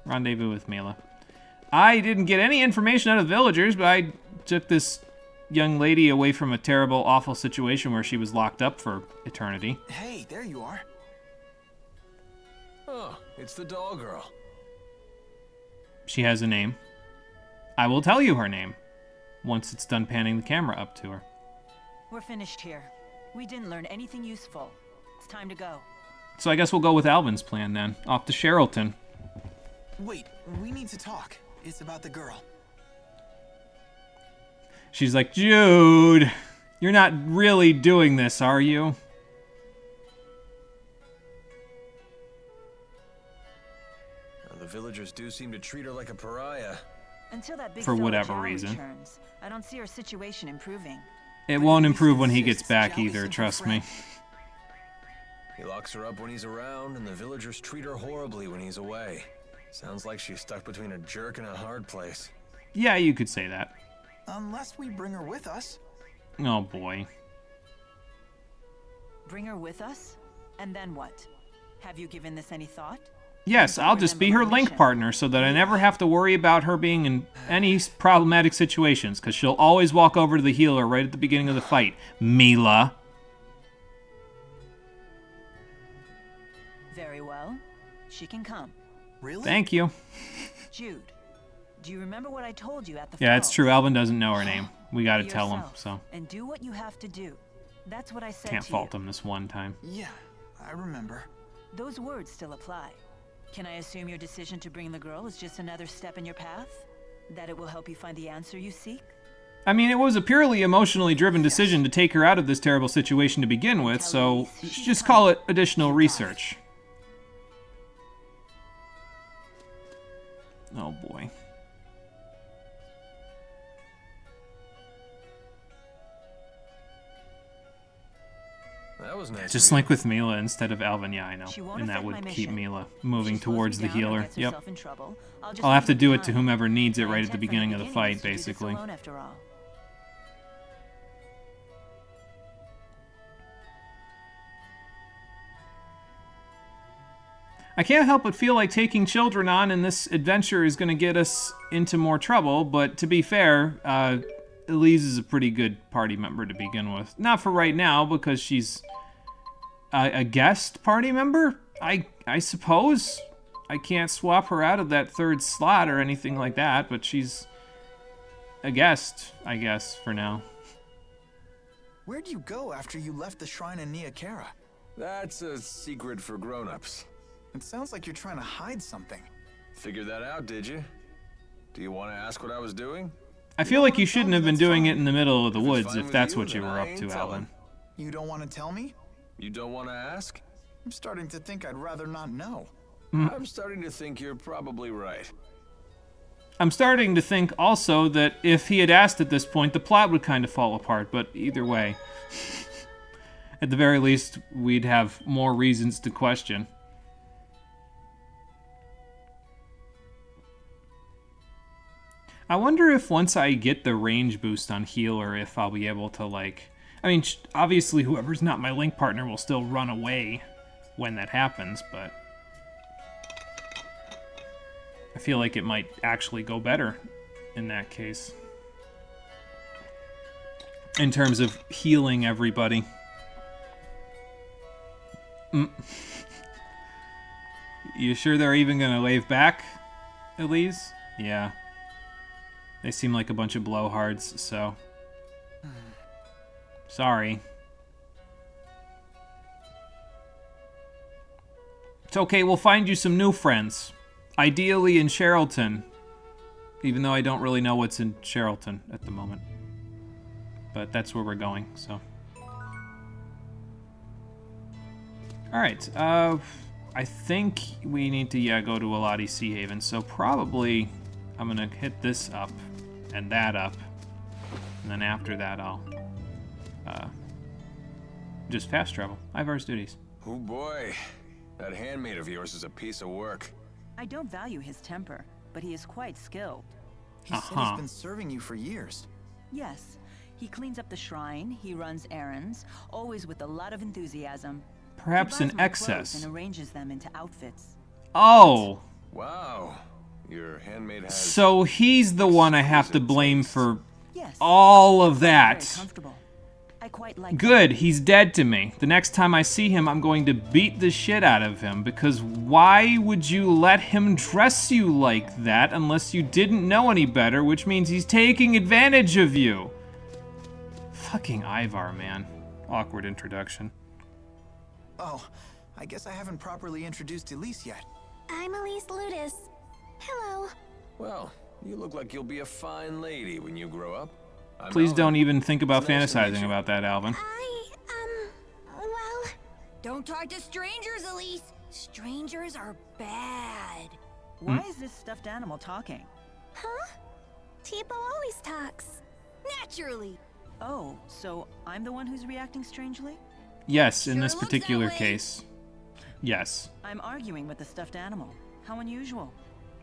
A: Rendezvous with Mila. I didn't get any information out of the villagers, but I took this young lady away from a terrible, awful situation where she was locked up for eternity.
F: Hey, there you are.
E: Oh, it's the doll girl.
A: She has a name. I will tell you her name once it's done panning the camera up to her.
B: We're finished here. We didn't learn anything useful. It's time to go.
A: So I guess we'll go with Alvin's plan then. Off to Sherrilton.
F: Wait, we need to talk. It's about the girl.
A: She's like, Jude, you're not really doing this, are you?
E: The villagers do seem to treat her like a pariah.
B: Until that big
A: For
B: fella
A: whatever
B: Jow
A: reason.
B: returns, I don't see her situation improving.
A: It won't improve when he gets back either, trust me.
E: He locks her up when he's around, and the villagers treat her horribly when he's away. Sounds like she's stuck between a jerk and a hard place.
A: Yeah, you could say that.
F: Unless we bring her with us.
A: Oh boy.
B: Bring her with us? And then what? Have you given this any thought?
A: Yes, I'll just be her link partner so that I never have to worry about her being in any problematic situations, because she'll always walk over to the healer right at the beginning of the fight. Mila.
B: Very well. She can come.
F: Really?
A: Thank you.
B: Jude, do you remember what I told you at the
A: Yeah, it's
B: falls?
A: true. Alvin doesn't know her name. We gotta
B: Be
A: tell him,
B: yourself,
A: so.
B: And do what you have to do. That's what I said
A: Can't
B: to
A: fault
B: you.
A: him this one time.
F: Yeah, I remember.
B: Those words still apply. Can I assume your decision to bring the girl is just another step in your path? That it will help you find the answer you seek?
A: I mean, it was a purely emotionally driven decision to take her out of this terrible situation to begin with, so just call it additional research. Oh boy.
E: That was nice.
A: Just like with Mila instead of Alvin, yeah, I know.
B: She won't
A: And that
B: affect my
A: would keep
B: mission.
A: Mila moving
B: She slows me
A: towards the
B: down or
A: healer.
B: gets
A: Yep.
B: herself in trouble, I'll just
A: I'll have
B: leave
A: to
B: her
A: do it to
B: behind.
A: whomever needs it
B: My
A: right at the
B: intent from
A: beginning of the
B: beginning
A: fight,
B: was to do this
A: basically.
B: alone after all.
A: I can't help but feel like taking children on in this adventure is going to get us into more trouble, but to be fair, Elise is a pretty good party member to begin with. Not for right now, because she's a guest party member, I suppose. I can't swap her out of that third slot or anything like that, but she's a guest, I guess, for now.
F: Where'd you go after you left the shrine in Nia Khera?
E: That's a secret for grown-ups.
F: It sounds like you're trying to hide something.
E: Figured that out, did you? Do you want to ask what I was doing?
A: I feel like you shouldn't have been doing it in the middle of the woods if that's what you were up to,
E: telling.
A: Alvin.
F: You don't want to tell me?
E: You don't want to ask?
F: I'm starting to think I'd rather not know.
E: I'm starting to think you're probably right.
A: I'm starting to think also that if he had asked at this point, the plot would kind of fall apart, but either way, at the very least, we'd have more reasons to question. I wonder if once I get the range boost on healer, if I'll be able to, like... I mean, obviously whoever's not my link partner will still run away when that happens, but... I feel like it might actually go better in that case. In terms of healing everybody. You sure they're even gonna wave back, Elise? Yeah. They seem like a bunch of blowhards, so... Sorry. It's okay, we'll find you some new friends. Ideally in Sherrilton. Even though I don't really know what's in Sherrilton at the moment. But that's where we're going, so... Alright, I think we need to, go to Eladi Sea Haven, so probably I'm gonna hit this up and that up, and then after that I'll just fast travel. Ivar's duties.
E: Oh boy, that handmaid of yours is a piece of work.
B: I don't value his temper, but he is quite skilled.
F: He said he's been serving you for years.
B: Yes, he cleans up the shrine, he runs errands, always with a lot of enthusiasm.
A: Perhaps
B: He buys
A: in
B: my
A: excess.
B: clothes and arranges them into outfits.
A: Oh!
E: Wow, your handmaid has...
A: So he's the one I have to blame for all of that.
B: I quite like
A: Good, he's dead to me. The next time I see him, I'm going to beat the shit out of him, because why would you let him dress you like that unless you didn't know any better, which means he's taking advantage of you? Fucking Ivar, man. Awkward introduction.
F: Oh, I guess I haven't properly introduced Elise yet.
L: I'm Elise Ludus. Hello.
E: Well, you look like you'll be a fine lady when you grow up.
A: Please don't even think about fantasizing about that, Alvin.
L: Well...
K: Don't talk to strangers, Elise. Strangers are bad.
B: Why is this stuffed animal talking?
L: Huh? Tipo always talks.
K: Naturally.
B: Oh, so I'm the one who's reacting strangely?
A: Yes, in this particular case. Yes.
B: I'm arguing with the stuffed animal. How unusual.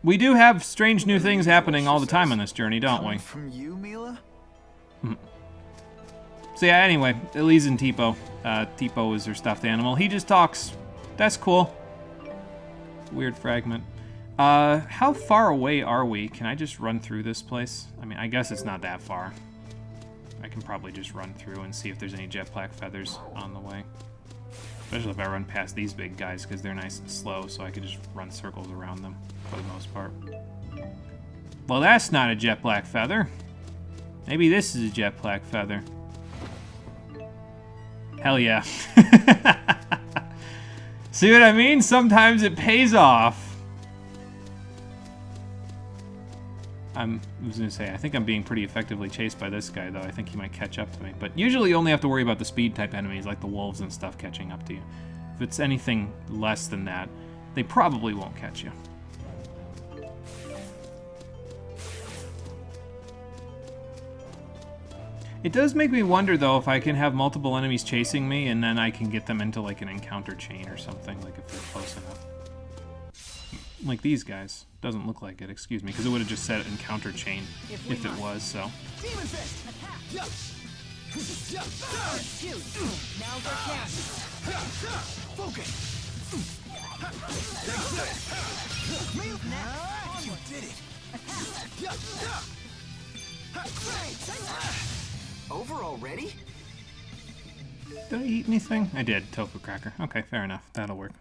A: We do have strange new things happening all the time on this journey, don't we?
F: From you, Mila?
A: So yeah, anyway, Elise and Tipo. Tipo is her stuffed animal. He just talks. That's cool. Weird fragment. How far away are we? Can I just run through this place? I mean, I guess it's not that far. I can probably just run through and see if there's any jetpack feathers on the way. Especially if I run past these big guys, because they're nice and slow, so I could just run circles around them, for the most part. Well, that's not a jet black feather. Maybe this is a jet black feather. Hell yeah. See what I mean? Sometimes it pays off. I was gonna say, I think I'm being pretty effectively chased by this guy, though. I think he might catch up to me. But usually you only have to worry about the speed-type enemies, like the wolves and stuff, catching up to you. If it's anything less than that, they probably won't catch you. It does make me wonder, though, if I can have multiple enemies chasing me, and then I can get them into, like, an encounter chain or something, like if they're close enough. Like these guys. Doesn't look like it, excuse me, because it would have just said encounter chain if it was, so.
B: Demon Fist! Shoot! Now's our chance!
C: Focus! You did it!
F: Over already?
A: Did I eat anything? I did. Tofu cracker. Okay, fair enough. That'll work.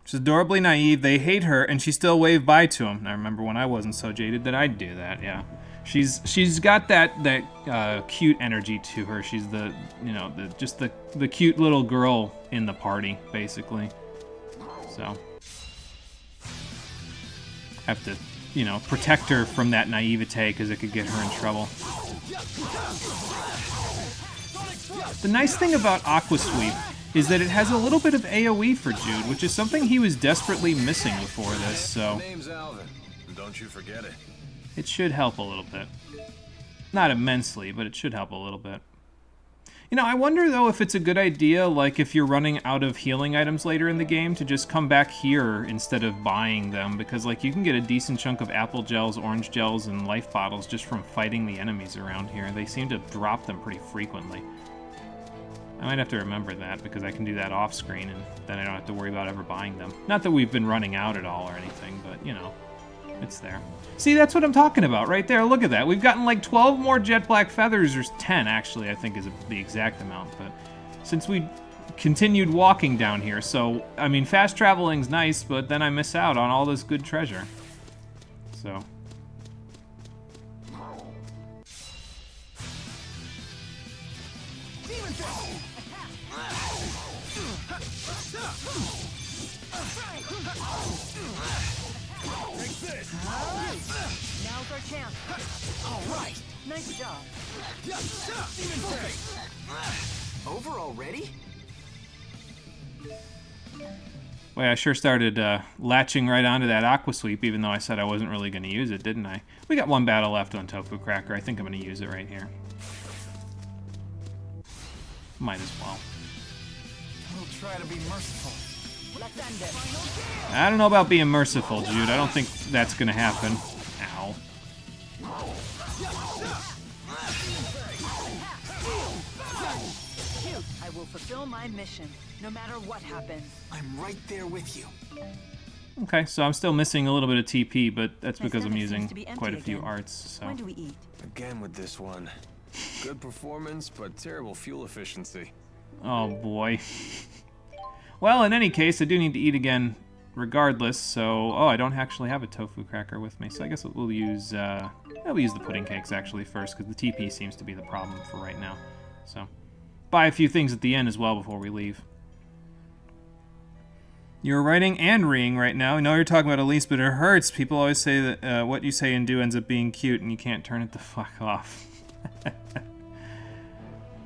A: She's adorably naive. They hate her, and she still waved bye to him. I remember when I wasn't so jaded that I'd do that. Yeah, she's got that cute energy to her. She's the the cute little girl in the party, basically. So have to protect her from that naivete because it could get her in trouble. The nice thing about Aqua Sweep is that it has a little bit of AoE for Jude, which is something he was desperately missing before this, so...
H: My name's Alvin, and don't you forget it.
A: It should help a little bit. Not immensely, but it should help a little bit. I wonder, though, if it's a good idea, like, if you're running out of healing items later in the game, to just come back here instead of buying them, because, like, you can get a decent chunk of apple gels, orange gels, and life bottles just from fighting the enemies around here. They seem to drop them pretty frequently. I might have to remember that, because I can do that off-screen, and then I don't have to worry about ever buying them. Not that we've been running out at all or anything, but, it's there. See, that's what I'm talking about right there. Look at that. We've gotten like 12 more jet black feathers, or 10, actually, I think is the exact amount, but since we continued walking down here, so, I mean, fast traveling's nice, but then I miss out on all this good treasure. So...
B: Now's our chance.
C: All right.
B: Nice job.
F: Over already?
A: Wait, I sure started latching right onto that Aqua Sweep, even though I said I wasn't really going to use it, didn't I? We got one battle left on Tofu Cracker. I think I'm going to use it right here. Might as well.
C: We'll try to be merciful.
B: Let's end it.
A: I don't know about being merciful, Jude. I don't think that's going to happen. Ow.
B: I will fulfill my mission, no matter what happens.
F: I'm right there with you.
A: Okay, so I'm still missing a little bit of TP, but that's because I'm
B: stomach
A: using
B: seems to be
A: quite a
B: empty
A: few
B: again.
A: arts, so...
B: When do we eat?
E: Again with this one. Good performance, but terrible fuel efficiency.
A: Oh, boy. Well, in any case, I do need to eat again regardless, so... Oh, I don't actually have a tofu cracker with me, so I guess we'll use... we'll use the pudding cakes, actually, first, because the TP seems to be the problem for right now. So, buy a few things at the end as well before we leave. You're writing and reading right now. I know you're talking about Elise, but it hurts. People always say that what you say and do ends up being cute, and you can't turn it the fuck off.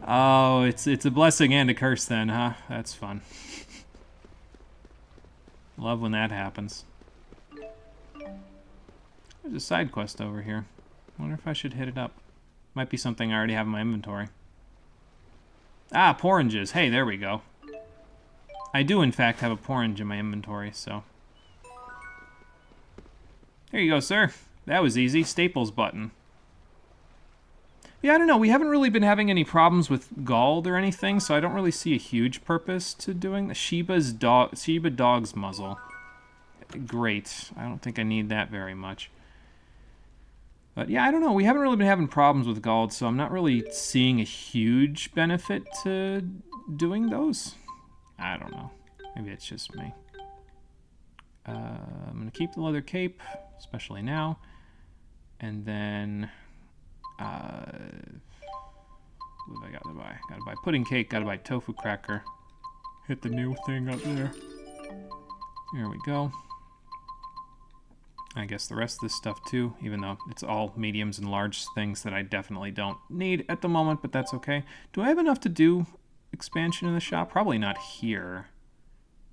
A: Oh, it's a blessing and a curse then, huh? That's fun. Love when that happens. There's a side quest over here. Wonder if I should hit it up. Might be something I already have in my inventory. Ah, porringes. Hey, there we go. I do, in fact, have a porringe in my inventory, so... There you go, sir. That was easy. Staples button. Yeah, I don't know. We haven't really been having any problems with Gald or anything, so I don't really see a huge purpose to doing the Shiba dog's muzzle. Great. I don't think I need that very much. But yeah, I don't know. We haven't really been having problems with Gald, so I'm not really seeing a huge benefit to doing those. I don't know. Maybe it's just me. I'm going to keep the leather cape, especially now. And then... what have I got to buy? Got to buy pudding cake, got to buy tofu cracker. Hit the new thing up there. There we go. I guess the rest of this stuff too, even though it's all mediums and large things that I definitely don't need at the moment, but that's okay. Do I have enough to do expansion in the shop? Probably not here.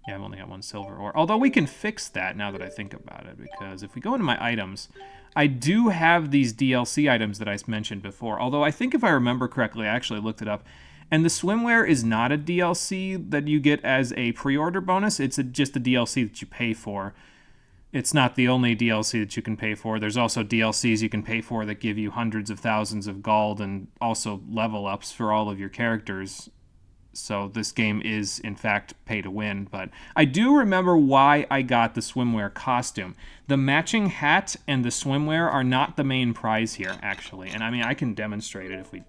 A: Yeah, I've only got 1 silver ore. Although we can fix that now that I think about it, because if we go into my items, I do have these DLC items that I mentioned before. Although I think if I remember correctly, I actually looked it up, and the swimwear is not a DLC that you get as a pre-order bonus. It's just a DLC that you pay for. It's not the only DLC that you can pay for. There's also DLCs you can pay for that give you hundreds of thousands of gold and also level ups for all of your characters. So this game is, in fact, pay to win. But I do remember why I got the swimwear costume. The matching hat and the swimwear are not the main prize here, actually. And I mean, I can demonstrate it if we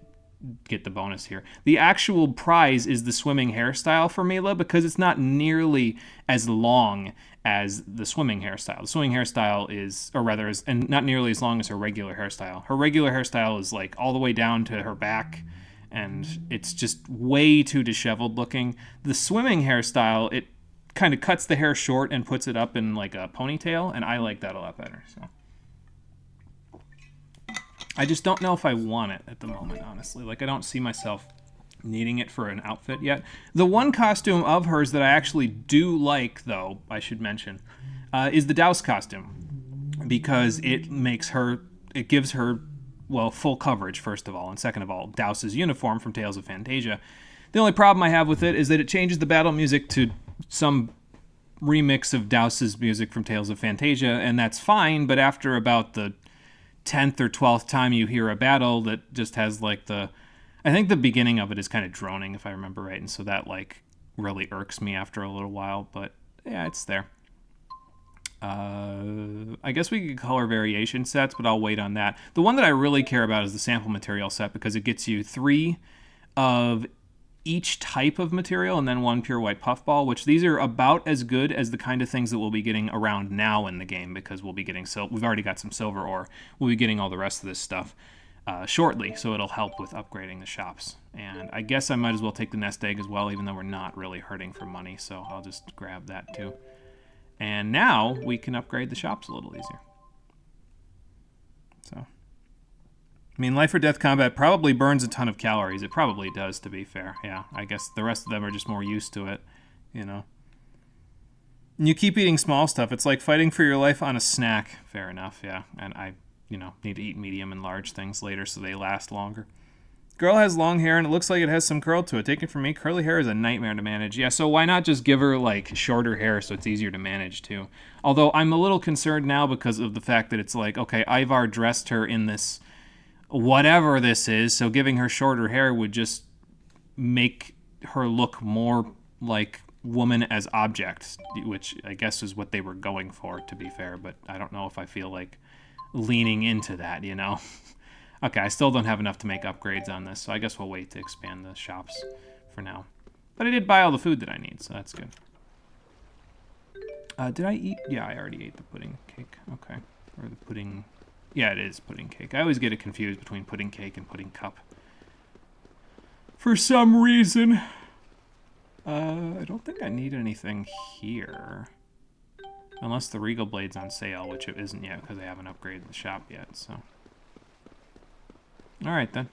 A: get the bonus here. The actual prize is the swimming hairstyle for Mila, because it's not nearly as long as the swimming hairstyle. The swimming hairstyle is, or rather, is, and not nearly as long as her regular hairstyle. Her regular hairstyle is like all the way down to her back, and it's just way too disheveled looking. The swimming hairstyle, it kind of cuts the hair short and puts it up in like a ponytail, and I like that a lot better. So I just don't know if I want it at the moment, honestly. Like, I don't see myself needing it for an outfit yet. The one costume of hers that I actually do like, though, I should mention, is the Douse costume, because it gives her, well, full coverage, first of all, and second of all, Douse's uniform from Tales of Fantasia. The only problem I have with it is that it changes the battle music to some remix of Douse's music from Tales of Fantasia, and that's fine, but after about the 10th or 12th time you hear a battle that just has like I think the beginning of it is kind of droning, if I remember right, and so that like really irks me after a little while, but yeah, it's there. I guess we could color variation sets, but I'll wait on that. The one that I really care about is the sample material set, because it gets you 3 of each type of material and then 1 pure white puffball, which these are about as good as the kind of things that we'll be getting around now in the game, because we'll be getting we've already got some silver ore. We'll be getting all the rest of this stuff shortly, so it'll help with upgrading the shops. And I guess I might as well take the nest egg as well, even though we're not really hurting for money, so I'll just grab that too. And now we can upgrade the shops a little easier. So, I mean, life or death combat probably burns a ton of calories. It probably does, to be fair. Yeah, I guess the rest of them are just more used to it, you know. And you keep eating small stuff. It's like fighting for your life on a snack. Fair enough, yeah. And I, need to eat medium and large things later so they last longer. Girl has long hair, and it looks like it has some curl to it. Take it from me, curly hair is a nightmare to manage. Yeah, so why not just give her, like, shorter hair so it's easier to manage, too? Although I'm a little concerned now because of the fact that it's like, okay, Ivar dressed her in this whatever this is, so giving her shorter hair would just make her look more like woman as object, which I guess is what they were going for, to be fair, but I don't know if I feel like leaning into that, Okay, I still don't have enough to make upgrades on this, so I guess we'll wait to expand the shops for now. But I did buy all the food that I need, so that's good. Did I eat? Yeah, I already ate the pudding cake. Okay. Or the pudding... Yeah, it is pudding cake. I always get it confused between pudding cake and pudding cup. For some reason. I don't think I need anything here. Unless the Regal Blade's on sale, which it isn't yet because I haven't upgraded the shop yet, so... Alright then.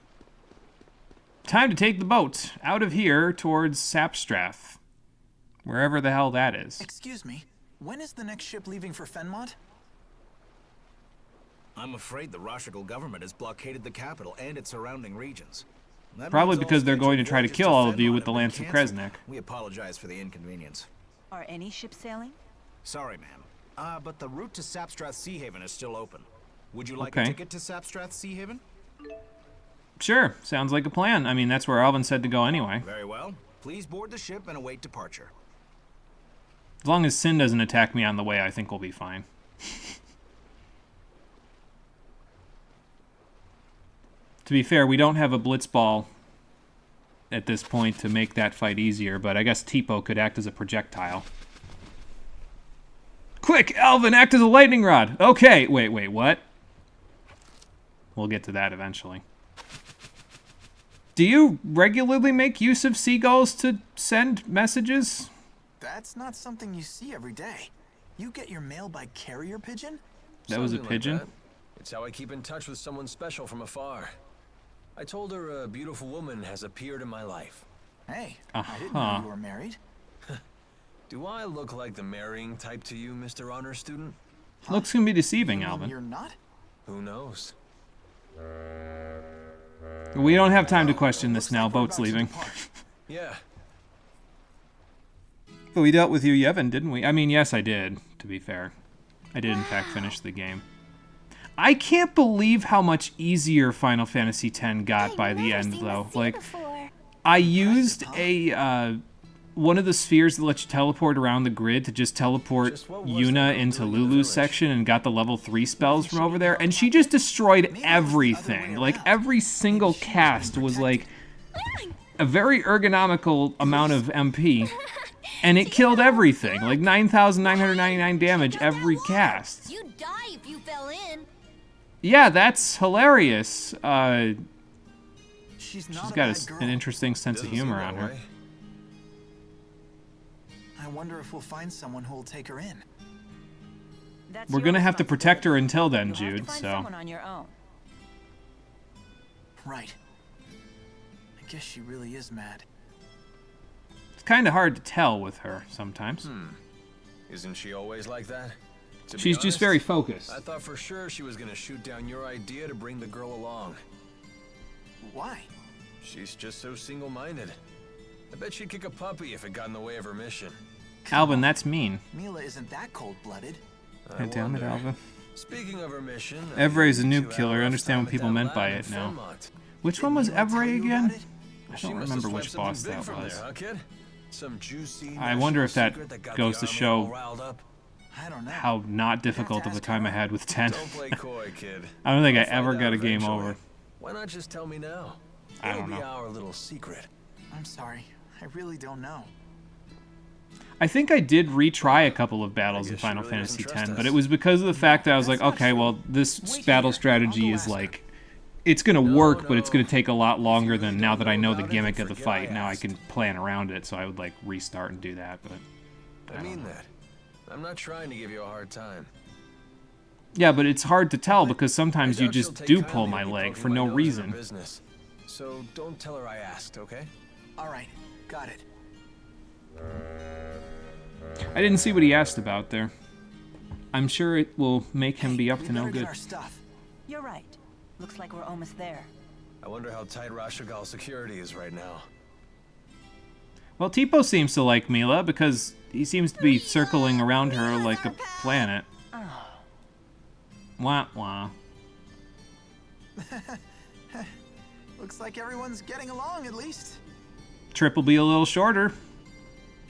A: Time to take the boat out of here towards Sapstrath. Wherever the hell that is.
F: Excuse me, when is the next ship leaving for Fenmont?
D: I'm afraid the Rashigal government has blockaded the capital and its surrounding regions.
A: Probably because they're going to try to kill all of you with the Lance of Kresnik.
D: We apologize for the inconvenience.
B: Are any ships sailing?
D: Sorry, ma'am. But the route to Sapstrath Sea Haven is still open. Would you like a ticket to Sapstrath Sea Haven?
A: Sure, sounds like a plan. I mean, that's where Alvin said to go anyway.
D: Very well. Please board the ship and await departure.
A: As long as Sin doesn't attack me on the way, I think we'll be fine. To be fair, we don't have a Blitzball at this point to make that fight easier, but I guess Tipo could act as a projectile. Quick, Alvin, act as a lightning rod! Okay, wait, what? We'll get to that eventually. Do you regularly make use of seagulls to send messages?
F: That's not something you see every day. You get your mail by carrier pigeon?
A: That was a pigeon?
E: Like that. It's how I keep in touch with someone special from afar. I told her a beautiful woman has appeared in my life.
F: Hey, I didn't know you were married.
E: Do I look like the marrying type to you, Mr. Honor Student?
A: Looks can be deceiving, Alvin.
F: You're not?
E: Who knows?
A: We don't have time to question this now. Boat's leaving.
E: Yeah.
A: But we dealt with you, Yevon, didn't we? I mean, yes, I did, to be fair. I did, in fact, finish the game. I can't believe how much easier Final Fantasy X got by the end, though. Like, I used a one of the spheres that lets you teleport around the grid to just teleport Yuna into Lulu's section and got the level 3 spells from over there, and she just destroyed everything. Like, every single cast was like a very ergonomical amount of MP, and it killed everything. Like 9,999 damage every cast.
K: You'd die if you fell in.
A: Yeah, that's hilarious.
F: She's
A: got an interesting sense of humor on her.
F: I wonder if we'll find someone who will take her in.
A: We're gonna have to protect her until then, Jude.
B: Have to find someone on your own.
F: Right. I guess she really is mad.
A: It's kind of hard to tell with her sometimes.
E: Isn't she always like that?
A: She's just very focused.
E: I thought for sure she was gonna shoot down your idea to bring the girl along.
F: Why?
E: She's just so single-minded. I bet she'd kick a puppy if it got in the way of her mission.
A: Alvin, that's mean.
F: Mila isn't that cold-blooded.
A: God damn it, Alvin.
E: Speaking of her mission,
A: Evray's a noob killer. I understand what people meant by it now. Which one was Evray again? I don't remember which boss that was. I wonder if that goes to show how not difficult of a time I had with 10.
E: Don't play coy, kid.
A: I don't think I ever got a game over.
E: Why not just tell me now?
A: I don't know.
E: It'll be our little secret.
F: I'm sorry. I really don't know.
A: I think I did retry a couple of battles in Final Fantasy X, but it was because of the fact that I was like, okay, well, this battle strategy is like, it's going to work, but it's going to take a lot longer than now that I know the gimmick of the fight. Now I can plan around it, so I would like restart and do that, but
E: I mean that. I'm not trying to give you a hard time.
A: Yeah, but it's hard to tell because sometimes you just do pull my leg for no reason.
E: So don't tell her I asked, okay?
F: All right, got it.
A: I didn't see what he asked about there. I'm sure it will make him be up to no good.
B: You're right. Looks like we're almost there.
E: I wonder how tight Rashagal's security is right now.
A: Well, Tipo seems to like Mila because he seems to be circling around her like a planet. Wah wah.
F: Looks like everyone's getting along at least.
A: Trip will be a little shorter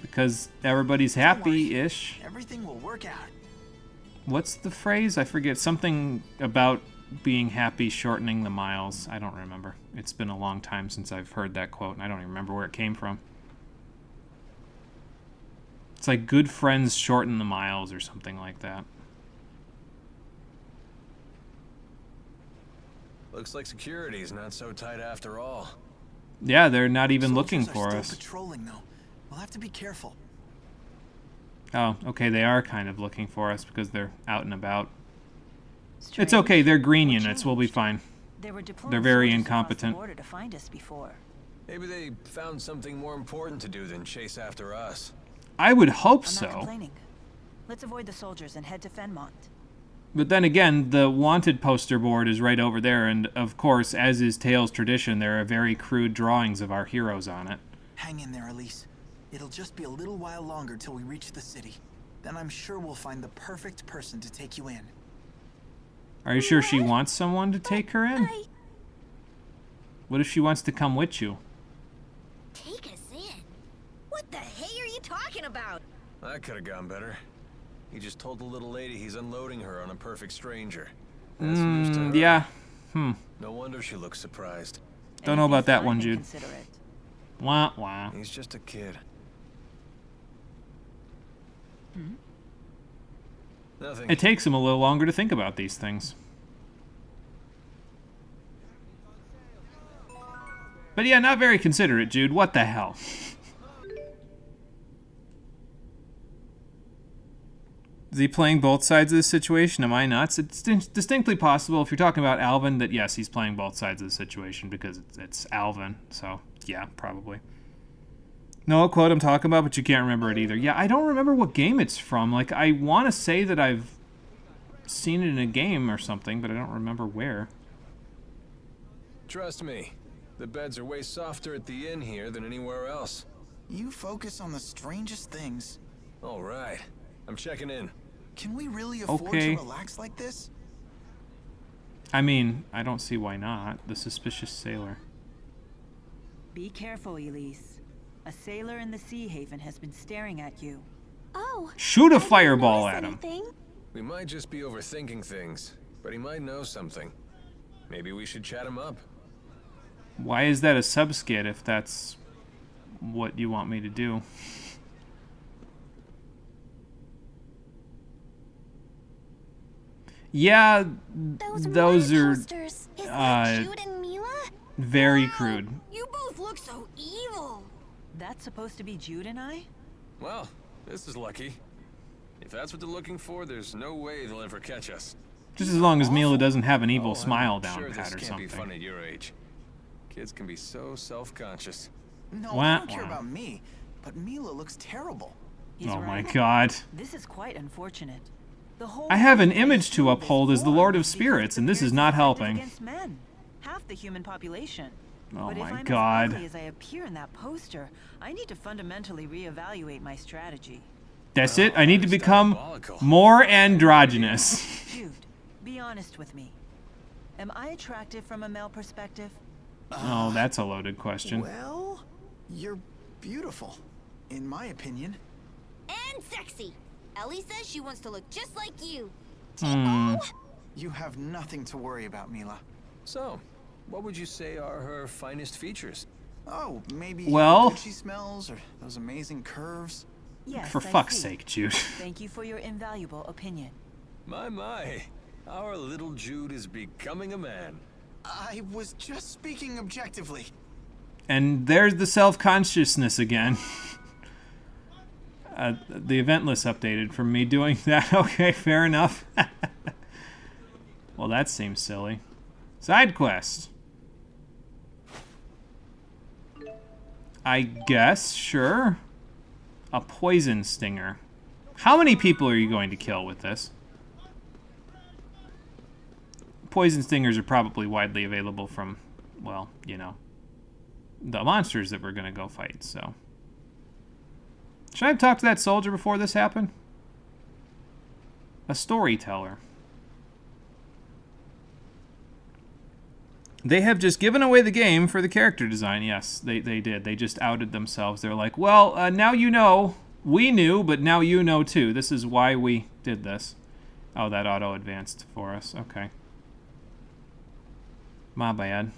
A: because everybody's happy-ish.
F: Everything will work out.
A: What's the phrase? I forget. Something about being happy shortening the miles. I don't remember. It's been a long time since I've heard that quote, and I don't even remember where it came from. It's like good friends shorten the miles or something like that.
E: Looks like security's not so tight after all.
A: Yeah, they're not even looking for us.
F: Patrolling though. We'll have to be careful.
A: Oh, okay, they are kind of looking for us because they're out and about. It's okay, they're green units, we'll be fine. They're very incompetent.
B: To find us before.
E: Maybe they found something more important to do than chase after us.
A: I would hope
B: I'm
A: so.
B: not complaining. Let's avoid the soldiers and head to Fenmont.
A: But then again, the wanted poster board is right over there, and of course, as is Tales' tradition, there are very crude drawings of our heroes on it.
F: Hang in there, Elise. It'll just be a little while longer till we reach the city. Then I'm sure we'll find the perfect person to take you in.
A: Are you sure she wants someone to take her in? What if she wants to come with you?
K: Take us in? What the hey are you talking about?
E: That could have gone better. He just told the little lady he's unloading her on a perfect stranger. That's news to her.
A: Yeah.
E: No wonder she looks surprised.
A: Don't know about that one, Jude. Wah wah.
E: He's just a kid. Nothing.
A: It takes him a little longer to think about these things. But yeah, not very considerate, Jude. What the hell? Is he playing both sides of the situation? Am I nuts? It's distinctly possible, if you're talking about Alvin, that yes, he's playing both sides of the situation because it's Alvin. So, yeah, probably. know what quote I'm talking about, but you can't remember it either. Yeah, I don't remember what game it's from. Like, I want to say that I've seen it in a game or something, but I don't remember where.
E: Trust me, the beds are way softer at the inn here than anywhere else.
F: You focus on the strangest things.
E: All right, I'm checking in.
F: Can we really afford to relax like this?
A: I mean, I don't see why not. The suspicious sailor.
B: Be careful, Elise. A sailor in the Sea Haven has been staring at you.
L: Oh.
A: Shoot a fireball at him.
E: We might just be overthinking things, but he might know something. Maybe we should chat him up.
A: Why is that a sub-skit if that's what you want me to do? Yeah, those are
L: Jude and Mila?
A: very crude.
K: You both look so evil.
B: That's supposed to be Jude and I?
E: Well, this is lucky. If that's what they're looking for, there's no way they'll ever catch us.
A: Just as long as Mila doesn't have an evil smile down
E: sure
A: pat
E: this
A: or
E: can't
A: something.
E: be fun at your age. Kids can be so self-conscious.
F: No, I don't care about me, but Mila looks terrible.
A: Oh my god.
B: This is quite unfortunate.
A: I have an image to uphold as the Lord of Spirits, and this is not helping.
B: Against men, half the human population.
A: Oh
B: but
A: my
B: if I'm
A: god.
B: as ugly as I appear in that poster, I need to fundamentally reevaluate my strategy.
A: That's it. I need to become more androgynous.
B: Jude, be honest with me. Am I attractive from a male perspective?
A: Oh, that's a loaded question.
F: Well, you're beautiful, in my opinion.
K: And sexy. Ellie says she wants to look just like you.
F: You have nothing to worry about, Mila.
E: So, what would you say are her finest features?
F: Oh, maybe
A: well,
F: how good she smells, or those amazing curves.
B: Yes,
A: for fuck's sake, Jude.
B: Thank you for your invaluable opinion.
E: My. Our little Jude is becoming a man.
F: I was just speaking objectively.
A: And there's the self-consciousness again. The event list updated from me doing that. Okay, fair enough. Well, that seems silly. Side quest. I guess, sure. A poison stinger. How many people are you going to kill with this? Poison stingers are probably widely available from, well, you know, the monsters that we're going to go fight, so. Should I have talked to that soldier before this happened? A storyteller. They have just given away the game for the character design. Yes, they did. They just outed themselves. They're like, well, now you know. We knew, but now you know too. This is why we did this. Oh, that auto-advanced for us. Okay. My bad.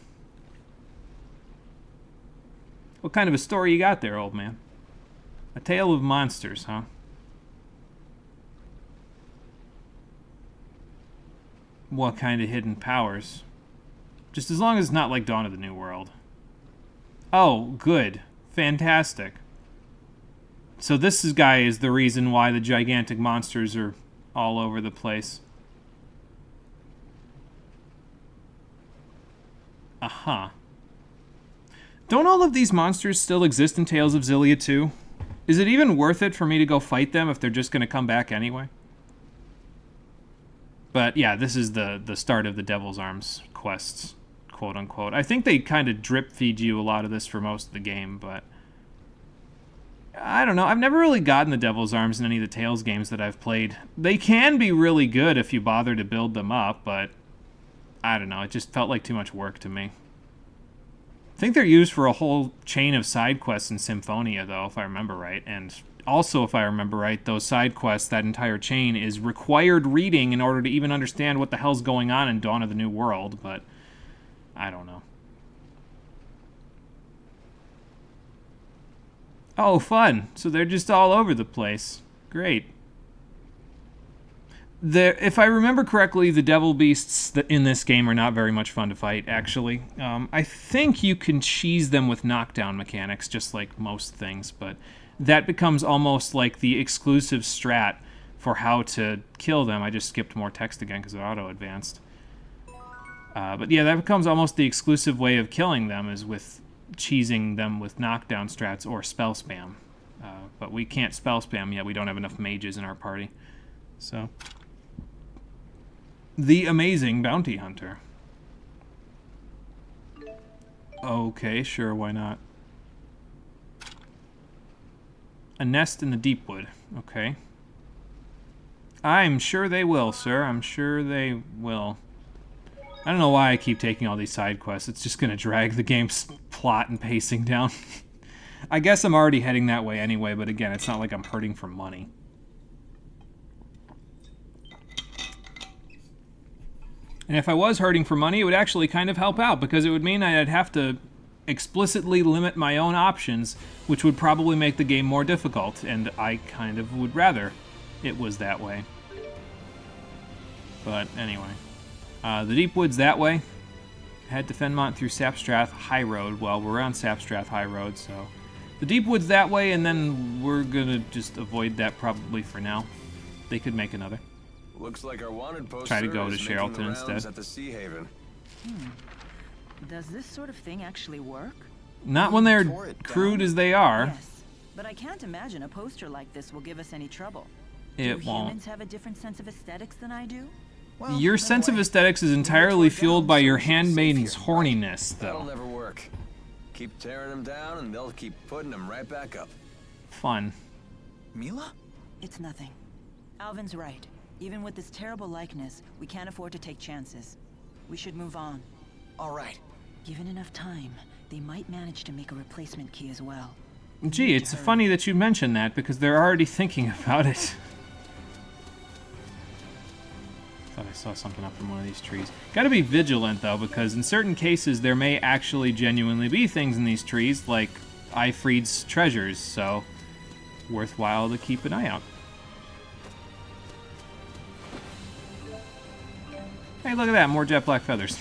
A: What kind of a story you got there, old man? A tale of monsters, huh? What kind of hidden powers? Just as long as it's not like Dawn of the New World. Oh, good. Fantastic. So this guy is the reason why the gigantic monsters are all over the place. Aha. Don't all of these monsters still exist in Tales of Xillia 2? Is it even worth it for me to go fight them if they're just going to come back anyway? But yeah, this is the start of the Devil's Arms quests, quote unquote. I think they kind of drip feed you a lot of this for most of the game, but I don't know. I've never really gotten the Devil's Arms in any of the Tales games that I've played. They can be really good if you bother to build them up, but I don't know. It just felt like too much work to me. I think they're used for a whole chain of side quests in Symphonia, though, if I remember right. And also, if I remember right, those side quests, that entire chain, is required reading in order to even understand what the hell's going on in Dawn of the New World, but I don't know. Oh, fun. So they're just all over the place. Great. If I remember correctly, the devil beasts in this game are not very much fun to fight, actually. I think you can cheese them with knockdown mechanics, just like most things, but that becomes almost like the exclusive strat for how to kill them. I just skipped more text again because it auto-advanced. But yeah, that becomes almost the exclusive way of killing them, is with cheesing them with knockdown strats or spell spam. But we can't spell spam yet. We don't have enough mages in our party. So, the amazing bounty hunter. Okay, sure, why not? A nest in the deep wood. Okay. I'm sure they will, sir. I'm sure they will. I don't know why I keep taking all these side quests. It's just going to drag the game's plot and pacing down. I guess I'm already heading that way anyway, but again, it's not like I'm hurting for money. And if I was hurting for money, it would actually kind of help out, because it would mean I'd have to explicitly limit my own options, which would probably make the game more difficult, and I kind of would rather it was that way. But anyway. The Deep Woods that way. Head to Fenmont through Sapstrath High Road. Well, we're on Sapstrath High Road, so... The Deep Woods that way, and then we're gonna just avoid that probably for now. They could make another.
E: Looks like our wanted poster
A: try to go to
E: is making the
A: Sherrilton
E: rounds
A: instead.
E: at the Sea Haven.
B: Does this sort of thing actually work?
A: Not when they're crude as they are.
B: Yes, but I can't imagine a poster like this will give us any trouble.
A: It
B: do
A: won't.
B: humans have a different sense of aesthetics than I do?
F: Well,
A: Your sense of aesthetics is entirely fueled by your handmaiden's horniness,
E: That'll
A: though.
E: never work. Keep tearing them down, and they'll keep putting them right back up.
A: Fun.
F: Mila?
B: It's nothing. Alvin's right. Even with this terrible likeness, we can't afford to take chances. We should move on.
F: All right.
B: Given enough time, they might manage to make a replacement key as well.
A: Gee, it's funny that you mention that, because they're already thinking about it. Thought I saw something up in one of these trees. Gotta be vigilant, though, because in certain cases there may actually genuinely be things in these trees, like Ifrid's treasures, so worthwhile to keep an eye out. Hey, look at that, more jet black feathers.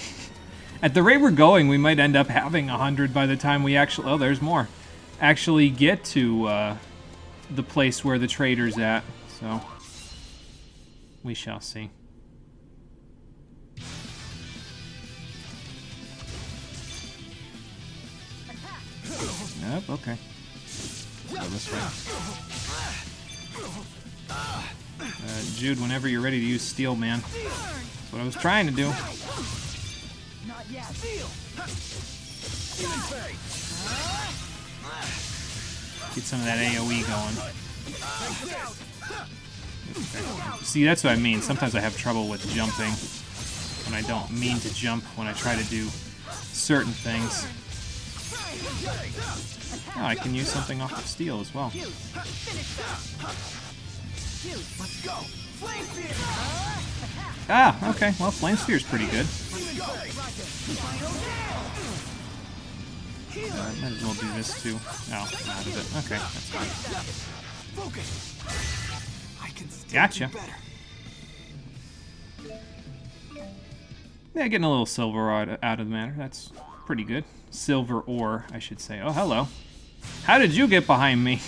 A: At the rate we're going, we might end up having 100 by the time we actually... Oh, there's more. Actually get to the place where the trader's at, so we shall see. Nope, okay. Go this way. Jude, whenever you're ready to use steel, man. That's what I was trying to do.
C: Not yet.
A: Get some of that AoE going. Okay. See, that's what I mean. Sometimes I have trouble with jumping when I don't mean to jump when I try to do certain things. Oh, I can use something off of steel as well. Ah, okay. Well, Flame Sphere's pretty good. Might as well do this too. Oh, I'm out of it. Okay, that's fine. Gotcha. Yeah, getting a little silver out of the matter. That's pretty good. Silver ore, I should say. Oh, hello. How did you get behind me?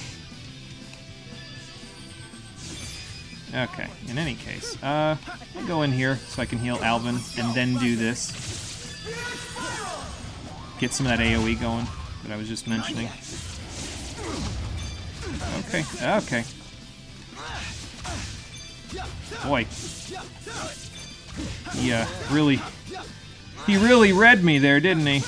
A: Okay, in any case. I'll go in here so I can heal Alvin and then do this. Get some of that AoE going that I was just mentioning. Okay, okay. Boy. Yeah, he really read me there, didn't he?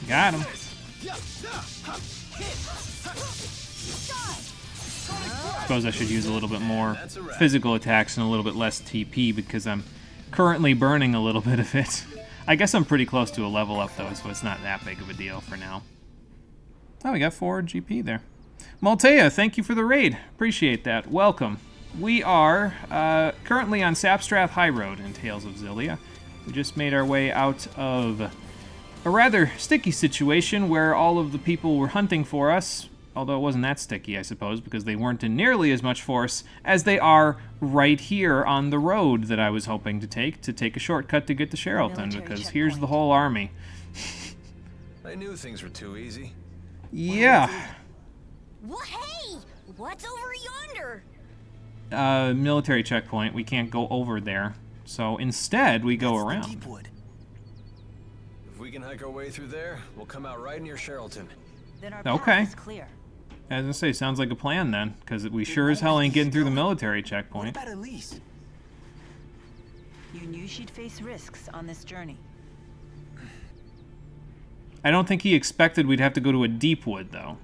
A: Got him. Suppose I should use a little bit more physical attacks and a little bit less TP because I'm currently burning a little bit of it. I guess I'm pretty close to a level up though, so it's not that big of a deal for now. Oh, we got 4 GP there. Maltea, thank you for the raid. Appreciate that. Welcome. We are currently on Sapstrath High Road in Tales of Xillia. We just made our way out of a rather sticky situation where all of the people were hunting for us although it wasn't that sticky, I suppose, because they weren't in nearly as much force as they are right here on the road that I was hoping to take a shortcut to get to Sherrilton, because here's the whole army.
E: I knew things were too easy.
A: Yeah.
K: Well, hey! What's over yonder?
A: Military checkpoint. We can't go over there. So instead, we go around.
E: If we can hike our way through there, we'll come out right near Sherrilton.
B: Then our path is clear.
A: I was gonna say, sounds like a plan then, because we sure as hell ain't getting through the military checkpoint.
F: What about Elise?
B: You knew she'd face risks on this journey.
A: I don't think he expected we'd have to go to a deep wood, though.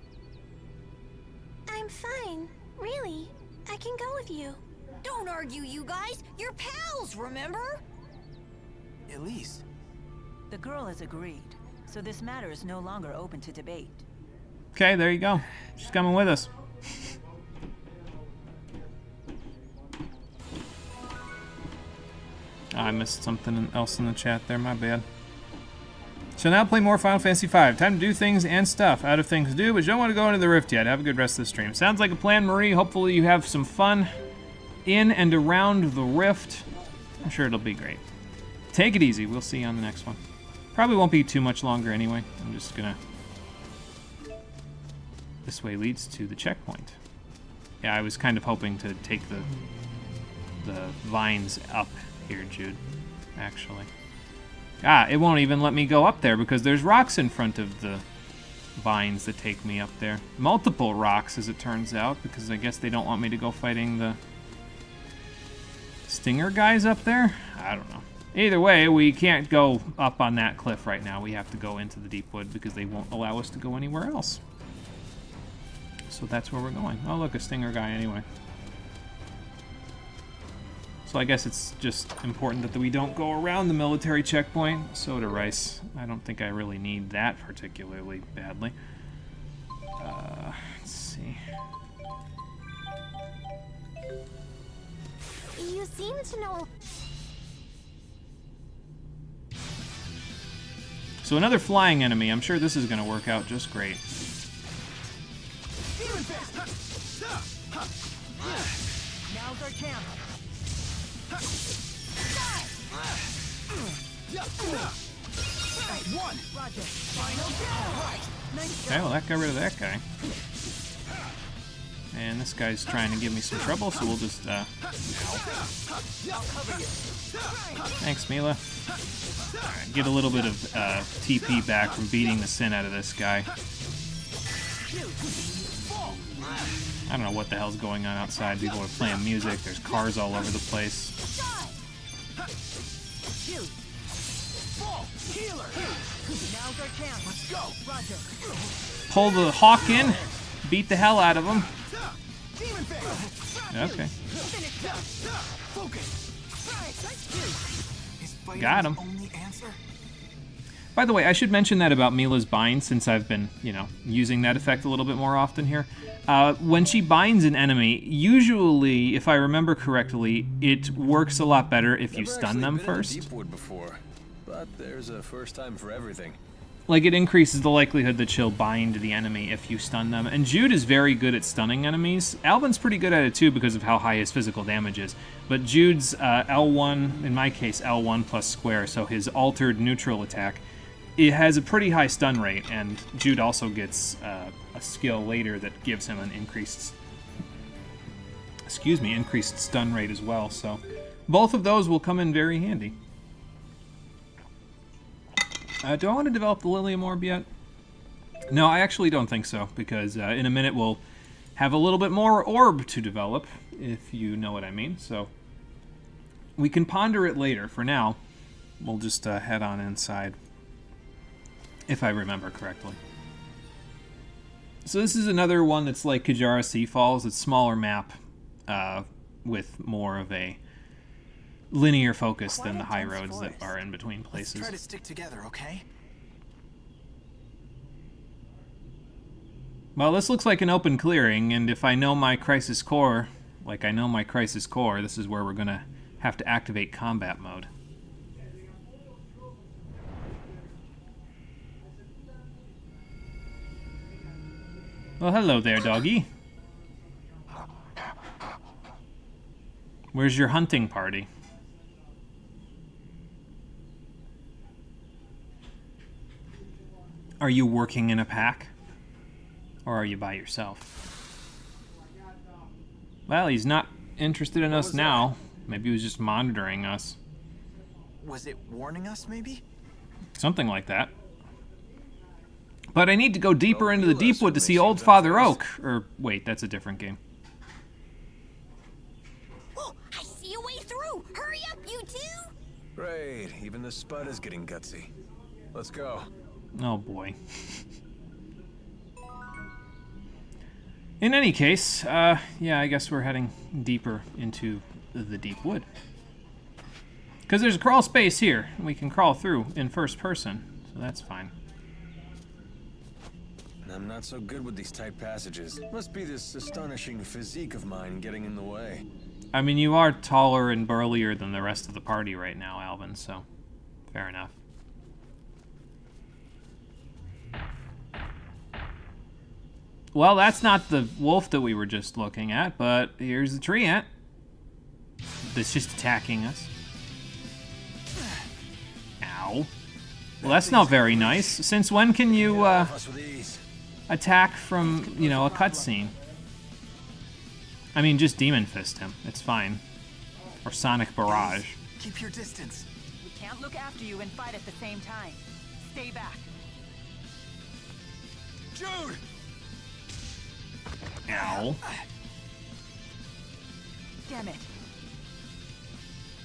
L: I'm fine. Really. I can go with you.
K: Don't argue, you guys. You're pals, remember?
F: Elise.
B: The girl has agreed, so this matter is no longer open to debate.
A: Okay, there you go. She's coming with us. I missed something else in the chat there, my bad. So now play more Final Fantasy V. Time to do things and stuff. Out of things to do, but you don't want to go into the Rift yet. Have a good rest of the stream. Sounds like a plan, Marie. Hopefully you have some fun in and around the Rift. I'm sure it'll be great. Take it easy. We'll see you on the next one. Probably won't be too much longer anyway. I'm just gonna... This way leads to the checkpoint. Yeah, I was kind of hoping to take the vines up here, Jude, actually. Ah, it won't even let me go up there because there's rocks in front of the vines that take me up there. Multiple rocks, as it turns out, because I guess they don't want me to go fighting the stinger guys up there? I don't know. Either way, we can't go up on that cliff right now. We have to go into the deep wood because they won't allow us to go anywhere else. So that's where we're going. Oh, look, a stinger guy anyway. So I guess it's just important that we don't go around the military checkpoint. Soda rice. I don't think I really need that particularly badly. Let's see.
L: You seem to know...
A: So another flying enemy. I'm sure this is going to work out just great.
B: Now's our chance.
A: Okay, well that got rid of that guy. And this guy's trying to give me some trouble, so we'll just, Thanks, Mila. Alright, get a little bit of, TP back from beating the sin out of this guy. I don't know what the hell's going on outside. People are playing music, there's cars all over the place. Pull the hawk in, beat the hell out of him. Okay. Got him. By the way, I should mention that about Mila's bind, since I've been, you know, using that effect a little bit more often here. When she binds an enemy, usually, if I remember correctly, it works a lot better if you stun them first.
E: Deep wood before, but there's a first time for everything.
A: Like, it increases the likelihood that she'll bind the enemy if you stun them. And Jude is very good at stunning enemies. Alvin's pretty good at it too because of how high his physical damage is. But Jude's L1, in my case, L1 plus square, so his altered neutral attack, it has a pretty high stun rate, and Jude also gets a skill later that gives him an increased stun rate as well. So both of those will come in very handy. Do I want to develop the Lilium Orb yet? No, I actually don't think so, because in a minute we'll have a little bit more orb to develop, if you know what I mean. So we can ponder it later. For now, we'll just head on inside, if I remember correctly. So this is another one that's like Kajara Sea Falls. It's a smaller map with more of a linear focus than the high roads that are in between places.
F: Let's try to stick together, okay?
A: Well, this looks like an open clearing, and if I know my Crisis Core, like I know my Crisis Core, this is where we're gonna have to activate combat mode. Well, hello there, doggy. Where's your hunting party? Are you working in a pack? Or are you by yourself? Well, he's not interested in us now. Maybe he was just monitoring us.
F: Was it warning us, maybe?
A: Something like that. But I need to go deeper into the Deepwood to see Old Father Oak. Or, wait, that's a different game.
K: Oh, I see a way through! Hurry up, you two!
E: Great, even the Spud is getting gutsy. Let's go.
A: Oh boy. In any case, yeah, I guess we're heading deeper into the deep wood. Because there's a crawl space here, and we can crawl through in first person, so that's fine.
E: I'm not so good with these tight passages. Must be this astonishing physique of mine getting in the way.
A: I mean, you are taller and burlier than the rest of the party right now, Alvin, so fair enough. Well, that's not the wolf that we were just looking at, but here's the tree ant that's just attacking us. Ow. Well, that's not very nice. Since when can you, attack from, you know, a cutscene? I mean, just Demon Fist him. It's fine. Or Sonic Barrage.
F: Keep your distance.
B: We can't look after you and fight at the same time. Stay back.
C: Jude!
A: Ow.
B: Damn it.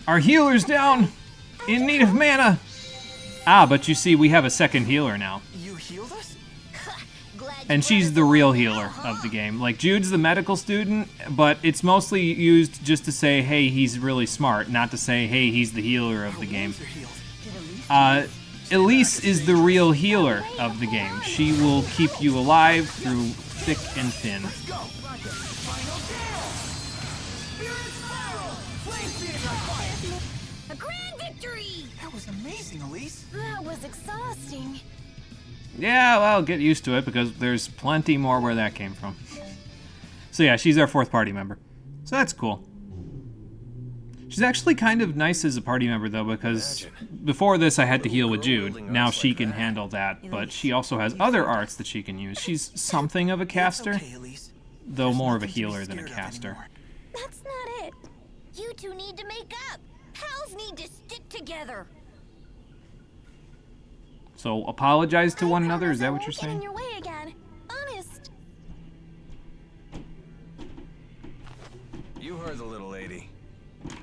A: Our healer's down! In need of mana! Ah, but you see, we have a second healer now.
F: You healed us?
A: And she's the real healer of the game. Like, Jude's the medical student, but it's mostly used just to say, hey, he's really smart, not to say, hey, he's the healer of the game. Elise is the real healer of the game. She will keep you alive through thick and thin.
K: A grand victory!
F: That was amazing, Elise.
L: That was exhausting.
A: Yeah, well, get used to it, because there's plenty more where that came from. So yeah, she's our fourth party member. So that's cool. She's actually kind of nice as a party member, though, because before this I had to heal with Jude. Now she can handle that, but she also has other arts that she can use. She's something of a caster, though more of a healer than a caster.
K: That's not it. You two need to make up. Pals need to stick together.
A: So apologize to one another, is that what you're
L: Get in
A: saying?
L: your way again. Honest.
E: You heard the little lady.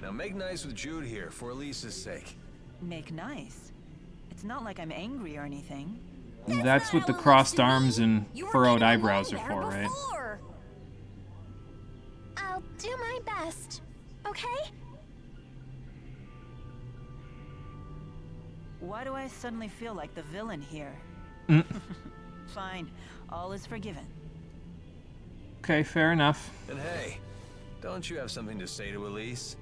E: Now make nice with Jude here, for Elise's sake.
B: Make nice? It's not like I'm angry or anything.
A: That's what the crossed arms and furrowed eyebrows are for, right?
L: I'll do my best. Okay?
B: Why do I suddenly feel like the villain here? Fine. All is forgiven.
A: Okay, fair enough.
E: And hey, don't you have something to say to Elise?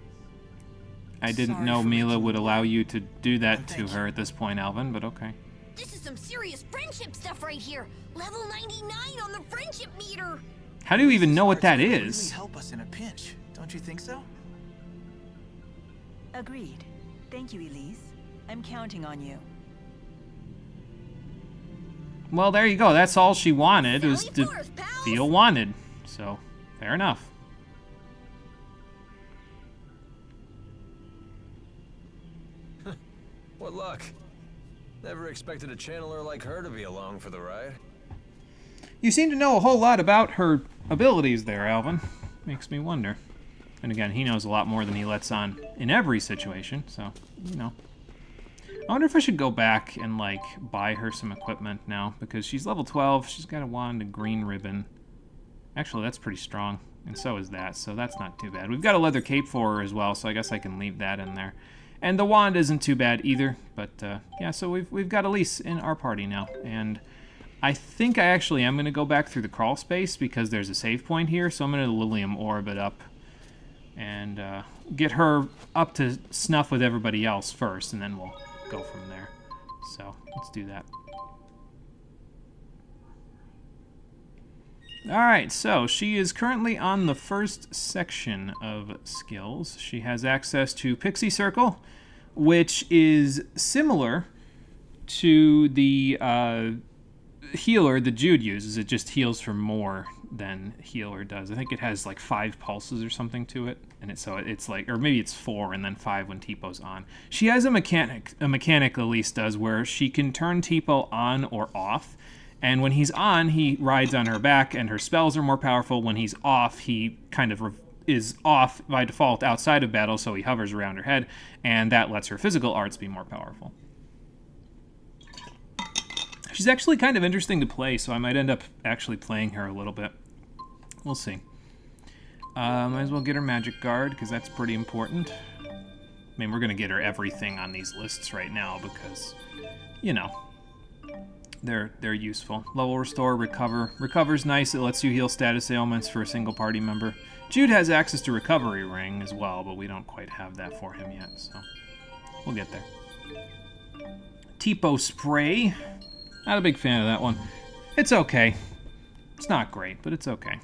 A: I didn't know Mila would allow you to do that to her at this point, Alvin, but okay.
K: This is some serious friendship stuff right here. Level 99 on the friendship meter.
A: How do you even know what that
F: Really
A: is?
F: help us in a pinch, don't you think so?
B: Agreed. Thank you, Elise. I'm counting on you.
A: Well, there you go. That's all she wanted, was to feel wanted. So, fair enough.
E: What luck. Never expected a channeler like her to be along for the ride.
A: You seem to know a whole lot about her abilities there, Alvin. Makes me wonder. And again, he knows a lot more than he lets on in every situation, so, you know. I wonder if I should go back and, like, buy her some equipment now, because she's level 12, she's got a wand, a green ribbon. Actually, that's pretty strong, and so is that, so that's not too bad. We've got a leather cape for her as well, so I guess I can leave that in there. And the wand isn't too bad either, but, yeah, so we've got Elise in our party now, and I think I actually am going to go back through the crawl space, because there's a save point here, so I'm going to Lilium Orb it up and get her up to snuff with everybody else first, and then we'll go from there. So let's do that. Alright, so she is currently on the first section of skills. She has access to Pixie Circle, which is similar to the healer that Jude uses. It just heals for more than healer does. I think it has like 5 pulses or something to it, and it's like, or maybe it's 4 and then 5 when T-Po's on. She has a mechanic Elise does, where she can turn T-Po on or off, and when he's on, he rides on her back, and her spells are more powerful. When he's off, he kind of is off by default outside of battle, so he hovers around her head, and that lets her physical arts be more powerful. She's actually kind of interesting to play, so I might end up actually playing her a little bit. We'll see. Might as well get her Magic Guard, because that's pretty important. I mean, we're going to get her everything on these lists right now, because, you know, they're useful. Level Restore, Recover. Recover's nice. It lets you heal status ailments for a single party member. Jude has access to Recovery Ring as well, but we don't quite have that for him yet, so we'll get there. T-Po Spray. Not a big fan of that one. It's okay. It's not great, but it's okay.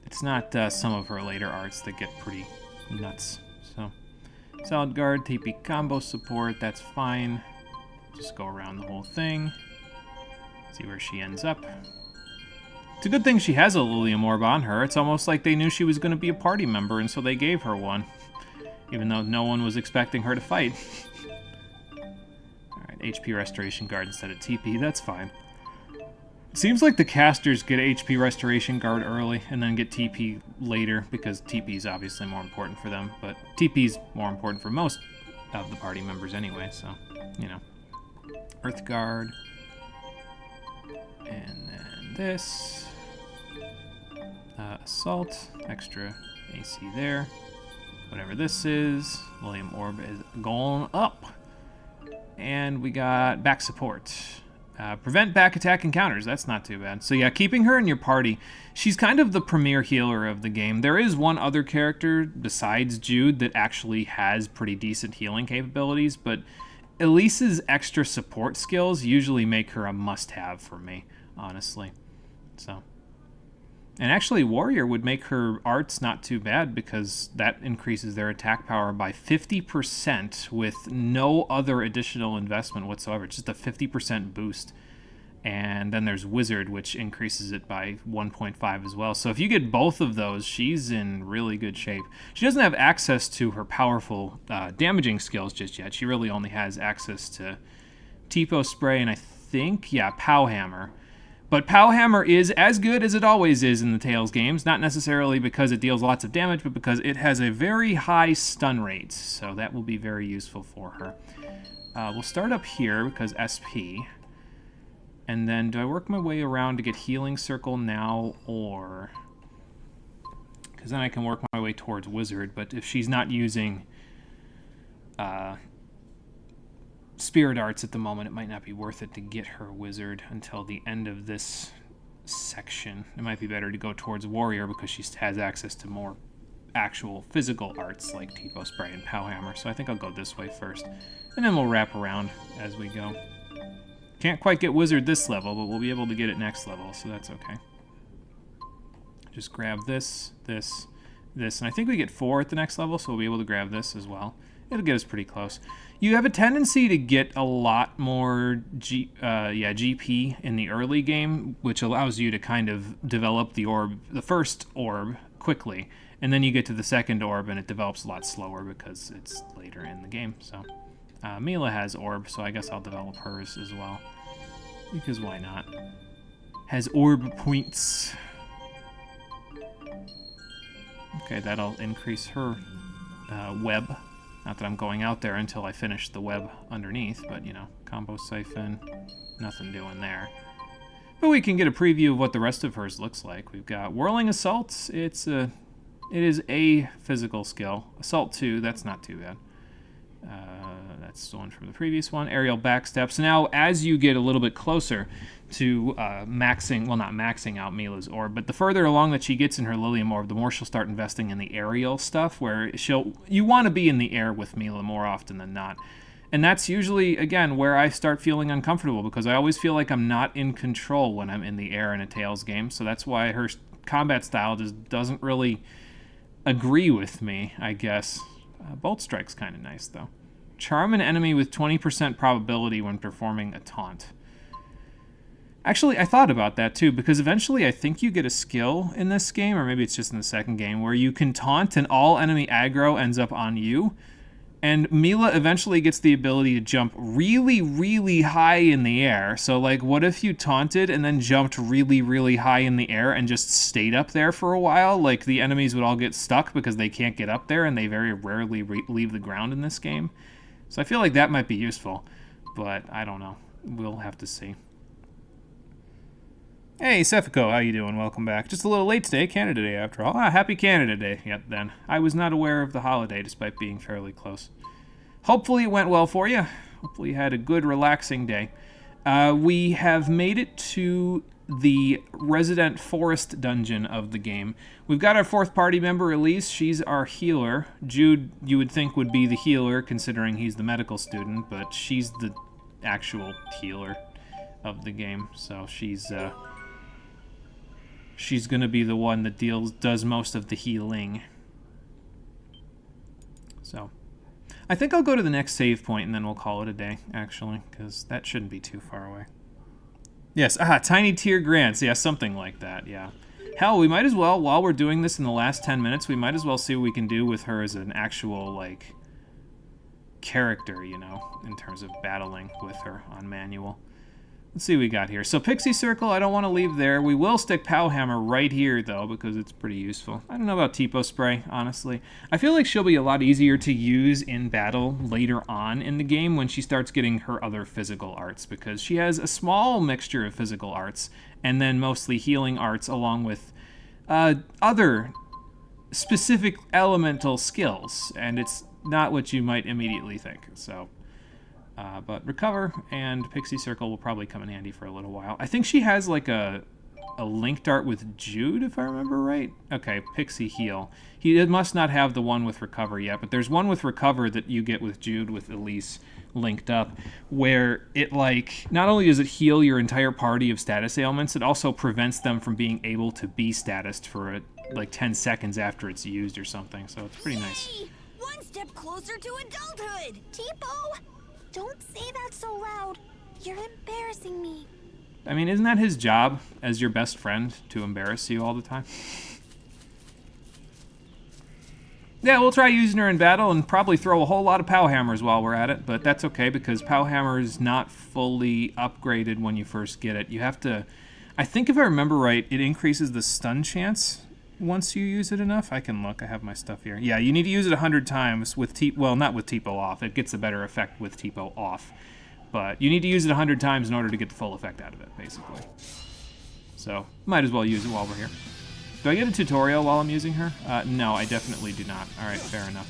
A: It's not some of her later arts that get pretty nuts. So, Solid Guard, TP combo support, that's fine. Just go around the whole thing. See where she ends up. It's a good thing she has a Lilium Orb on her. It's almost like they knew she was going to be a party member, and so they gave her one. Even though no one was expecting her to fight. HP Restoration Guard instead of TP, that's fine. It seems like the casters get HP Restoration Guard early and then get TP later, because TP is obviously more important for them, but TP is more important for most of the party members anyway, so, you know. Earth Guard. And then this. Assault. Extra AC there. Whatever this is. William Orb is going up. And we got back support. Prevent back attack encounters. That's not too bad. So yeah, keeping her in your party. She's kind of the premier healer of the game. There is one other character besides Jude that actually has pretty decent healing capabilities, but Elise's extra support skills usually make her a must-have for me, honestly. So. And actually, Warrior would make her arts not too bad, because that increases their attack power by 50% with no other additional investment whatsoever. It's just a 50% boost. And then there's Wizard, which increases it by 1.5 as well. So if you get both of those, she's in really good shape. She doesn't have access to her powerful damaging skills just yet. She really only has access to T-Po Spray and I think, yeah, Pow Hammer. But Pow Hammer is as good as it always is in the Tales games, not necessarily because it deals lots of damage, but because it has a very high stun rate, so that will be very useful for her. We'll start up here, because SP, and then do I work my way around to get Healing Circle now, or... because then I can work my way towards Wizard, but if she's not using Spirit Arts at the moment, it might not be worth it to get her Wizard until the end of this section. It might be better to go towards Warrior, because she has access to more actual physical arts like T-Po Spray and Pow Hammer, so I think I'll go this way first, and then we'll wrap around as we go. Can't quite get Wizard this level, but we'll be able to get it next level, so that's okay. Just grab this, this, this, and I think we get 4 at the next level, so we'll be able to grab this as well. It'll get us pretty close. You have a tendency to get a lot more GP in the early game, which allows you to kind of develop the first orb quickly, and then you get to the second orb and it develops a lot slower because it's later in the game. So Mila has orb, so I guess I'll develop hers as well, because why not? Has orb points. Okay, that'll increase her web. Not that I'm going out there until I finish the web underneath, but, you know, Combo Siphon, nothing doing there. But we can get a preview of what the rest of hers looks like. We've got Whirling Assault. It is a physical skill. Assault 2, that's not too bad. That's the one from the previous one. Aerial Backstep. So now, as you get a little bit closer to not maxing out Mila's orb, but the further along that she gets in her Lilium Orb, the more she'll start investing in the aerial stuff, where you want to be in the air with Mila more often than not. And that's usually, again, where I start feeling uncomfortable, because I always feel like I'm not in control when I'm in the air in a Tales game. So that's why her combat style just doesn't really agree with me, I guess. Bolt Strike's kind of nice, though. Charm an enemy with 20% probability when performing a taunt. Actually, I thought about that too, because eventually I think you get a skill in this game, or maybe it's just in the second game, where you can taunt and all enemy aggro ends up on you. And Mila eventually gets the ability to jump really, really high in the air. So, like, what if you taunted and then jumped really, really high in the air and just stayed up there for a while? Like, the enemies would all get stuck because they can't get up there, and they very rarely leave the ground in this game. So I feel like that might be useful, but I don't know. We'll have to see. Hey, Cefico, how you doing? Welcome back. Just a little late today, Canada Day after all. Happy Canada Day yet then. I was not aware of the holiday despite being fairly close. Hopefully it went well for you. Hopefully you had a good, relaxing day. We have made it to the Resident Forest dungeon of the game. We've got our fourth party member, Elise. She's our healer. Jude, you would think, would be the healer, considering he's the medical student, but she's the actual healer of the game. So she's gonna be the one that does most of the healing. So I think I'll go to the next save point and then we'll call it a day, actually, because that shouldn't be too far away. Yes, tiny tier grants. Yeah, something like that, yeah. Hell, we might as well, while we're doing this in the last 10 minutes, we might as well see what we can do with her as an actual, like, character, you know, in terms of battling with her on manual. Let's see what we got here. So Pixie Circle, I don't want to leave there. We will stick Powhammer right here, though, because it's pretty useful. I don't know about Tipo Spray, honestly. I feel like she'll be a lot easier to use in battle later on in the game when she starts getting her other physical arts, because she has a small mixture of physical arts and then mostly healing arts along with other specific elemental skills, and it's not what you might immediately think, so... but Recover and Pixie Circle will probably come in handy for a little while. I think she has like a link dart with Jude, if I remember right. Okay, Pixie Heal. He must not have the one with Recover yet, but there's one with Recover that you get with Jude with Elise linked up, where it, like, not only does it heal your entire party of status ailments, it also prevents them from being able to be statused for like 10 seconds after it's used or something, so it's pretty nice.
K: One step closer to adulthood!
L: Tipo! Don't say that so loud. You're embarrassing me.
A: I mean, isn't that his job as your best friend, to embarrass you all the time? Yeah, we'll try using her in battle and probably throw a whole lot of Powhammers while we're at it, but that's okay because Powhammer is not fully upgraded when you first get it. You have to... I think if I remember right, it increases the stun chance once you use it enough. I can look. I have my stuff here. Yeah, you need to use it 100 times with well, not with Tipo off. It gets a better effect with Tipo off. But you need to use it 100 times in order to get the full effect out of it, basically. So, might as well use it while we're here. Do I get a tutorial while I'm using her? No, I definitely do not. Alright, fair enough.